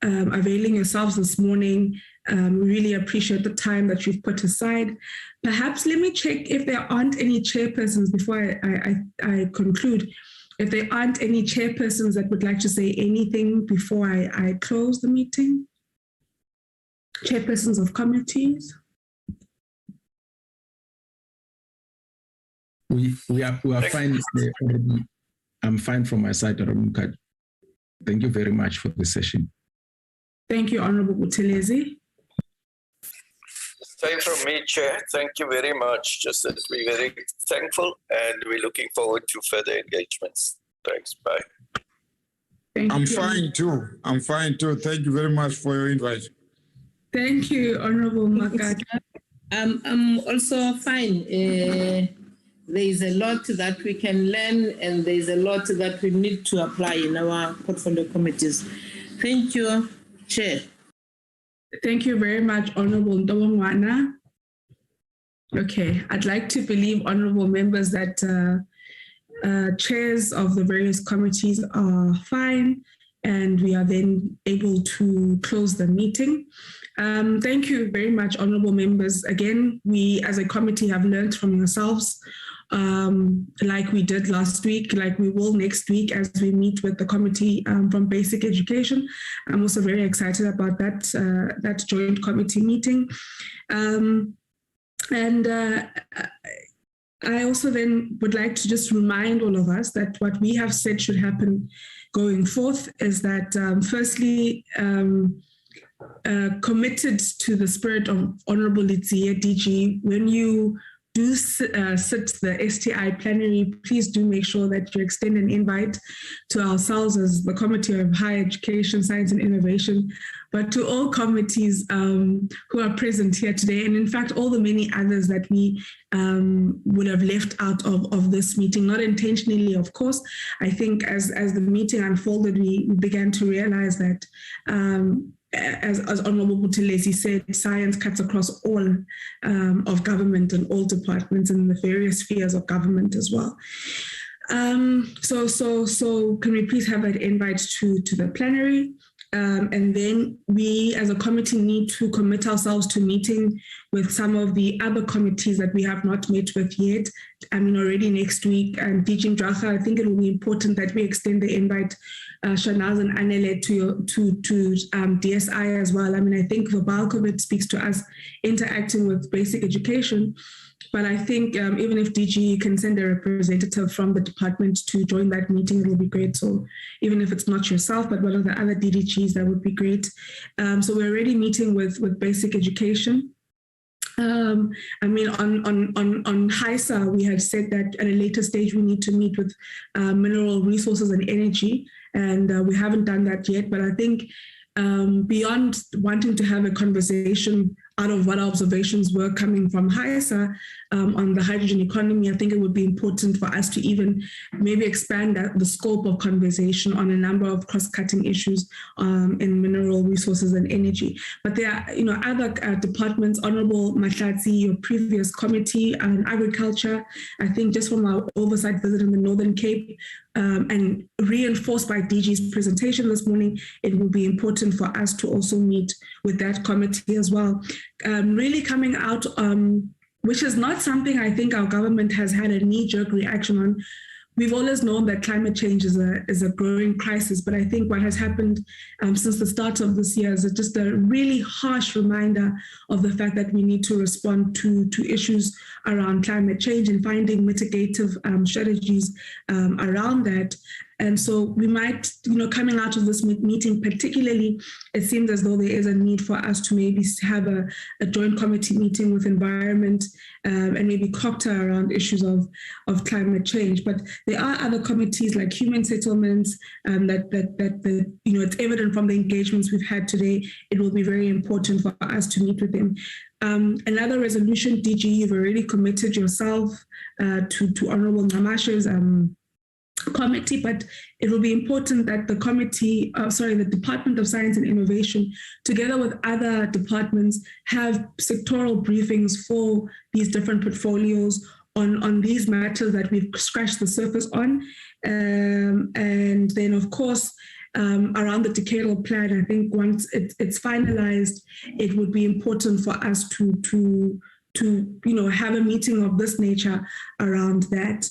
availing yourselves this morning. We really appreciate the time that you've put aside. Perhaps let me check if there aren't any chairpersons before I conclude. If there aren't any chairpersons that would like to say anything before I close the meeting. Chairpersons of committees. We are fine. I'm fine from my side, Thank you very much for the session. Thank you, Honorable Buthelezi. Same from me, Chair. Thank you very much. Just that we're very thankful and we're looking forward to further engagements. Thanks. Bye. I'm fine too. Thank you very much for your invite. Thank you, Honorable Makata. I'm also fine. There is a lot that we can learn, and there is a lot that we need to apply in our portfolio committees. Thank you, Chair. Thank you very much, Honorable Ndobongwana. Okay, I'd like to believe, honorable members, that chairs of the various committees are fine, and we are then able to close the meeting. Thank you very much, honorable members. Again, we as a committee have learned from yourselves, like we did last week, like we will next week as we meet with the committee from Basic Education. I'm also very excited about that joint committee meeting. I also then would like to just remind all of us that what we have said should happen going forth is that firstly, committed to the spirit of Honorable Litsie DG, when you do sit the STI plenary, please do make sure that you extend an invite to ourselves as the Committee of Higher Education, Science and Innovation, but to all committees who are present here today, and in fact, all the many others that we would have left out of this meeting, not intentionally, of course. I think as the meeting unfolded, we began to realize that as Honorable Buthelezi said, science cuts across all of government and all departments and the various spheres of government as well. So can we please have that invite to the plenary? And then we as a committee need to commit ourselves to meeting with some of the other committees that we have not met with yet. I mean, already next week, DG Ndracha, I think it will be important that we extend the invite, Shanaz and Anele, to DSI as well. I mean, I think the bulk of it speaks to us interacting with basic education. But I think even if DG can send a representative from the department to join that meeting, it will be great. So even if it's not yourself, but one of the other DDGs, that would be great. So we're already meeting with basic education. I mean, on HISA, we had said that at a later stage, we need to meet with mineral resources and energy, and we haven't done that yet. But I think beyond wanting to have a conversation out of what our observations were coming from HISA on the hydrogen economy, I think it would be important for us to even maybe expand the scope of conversation on a number of cross-cutting issues in mineral resources and energy. But there are, other departments, Honorable Mahlatsi, your previous committee on agriculture, I think just from our oversight visit in the Northern Cape, and reinforced by DG's presentation this morning, it will be important for us to also meet with that committee as well. Really coming out, which is not something I think our government has had a knee-jerk reaction on. We've always known that climate change is a growing crisis, but I think what has happened since the start of this year is just a really harsh reminder of the fact that we need to respond to issues around climate change and finding mitigative strategies around that. And so we might, coming out of this meeting particularly, it seems as though there is a need for us to maybe have a joint committee meeting with environment and maybe COCTA around issues of climate change. But there are other committees like human settlements that it's evident from the engagements we've had today, it will be very important for us to meet with them. Another resolution, DG, you've already committed yourself to Honorable Ngamash's committee, but it will be important that the the Department of Science and Innovation, together with other departments, have sectoral briefings for these different portfolios on these matters that we've scratched the surface on. And then, of course, around the Decadal plan, I think once it's finalized, it would be important for us to have a meeting of this nature around that.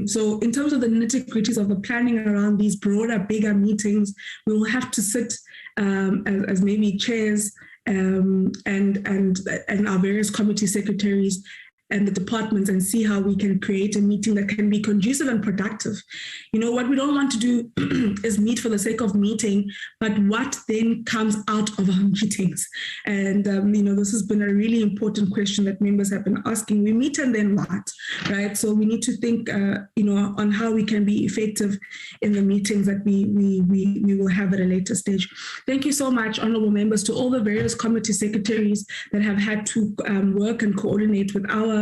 So in terms of the nitty-gritties of the planning around these broader, bigger meetings, we will have to sit as maybe chairs and our various committee secretaries and the departments and see how we can create a meeting that can be conducive and productive. What we don't want to do is meet for the sake of meeting, but what then comes out of our meetings? And, this has been a really important question that members have been asking. We meet and then what, right? So we need to think, on how we can be effective in the meetings that we will have at a later stage. Thank you so much, honorable members, to all the various committee secretaries that have had to work and coordinate with our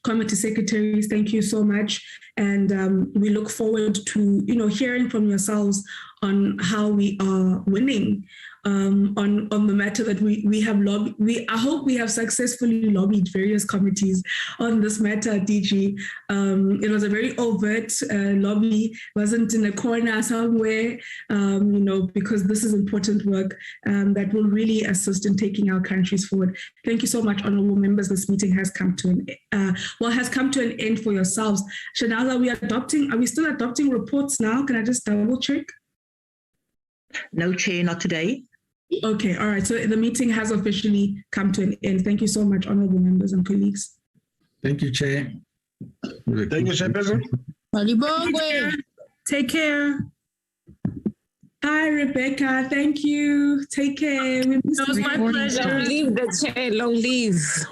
committee secretaries. Thank you so much. And we look forward to, hearing from yourselves on how we are winning on the matter that we have lobbied. I hope we have successfully lobbied various committees on this matter, DG. It was a very overt lobby, wasn't in a corner somewhere, because this is important work that will really assist in taking our countries forward. Thank you so much, honorable members. This meeting has come to an end for yourselves. Shanaza, are we still adopting reports now? Can I just double check? No, Chair, not today. Okay, all right. So the meeting has officially come to an end. Thank you so much, honorable members and colleagues. Thank you, Chair. Thank you, Chairperson. Take care. Hi, Rebecca. Thank you. Take care. It was my pleasure. Long live the Chair. Long live.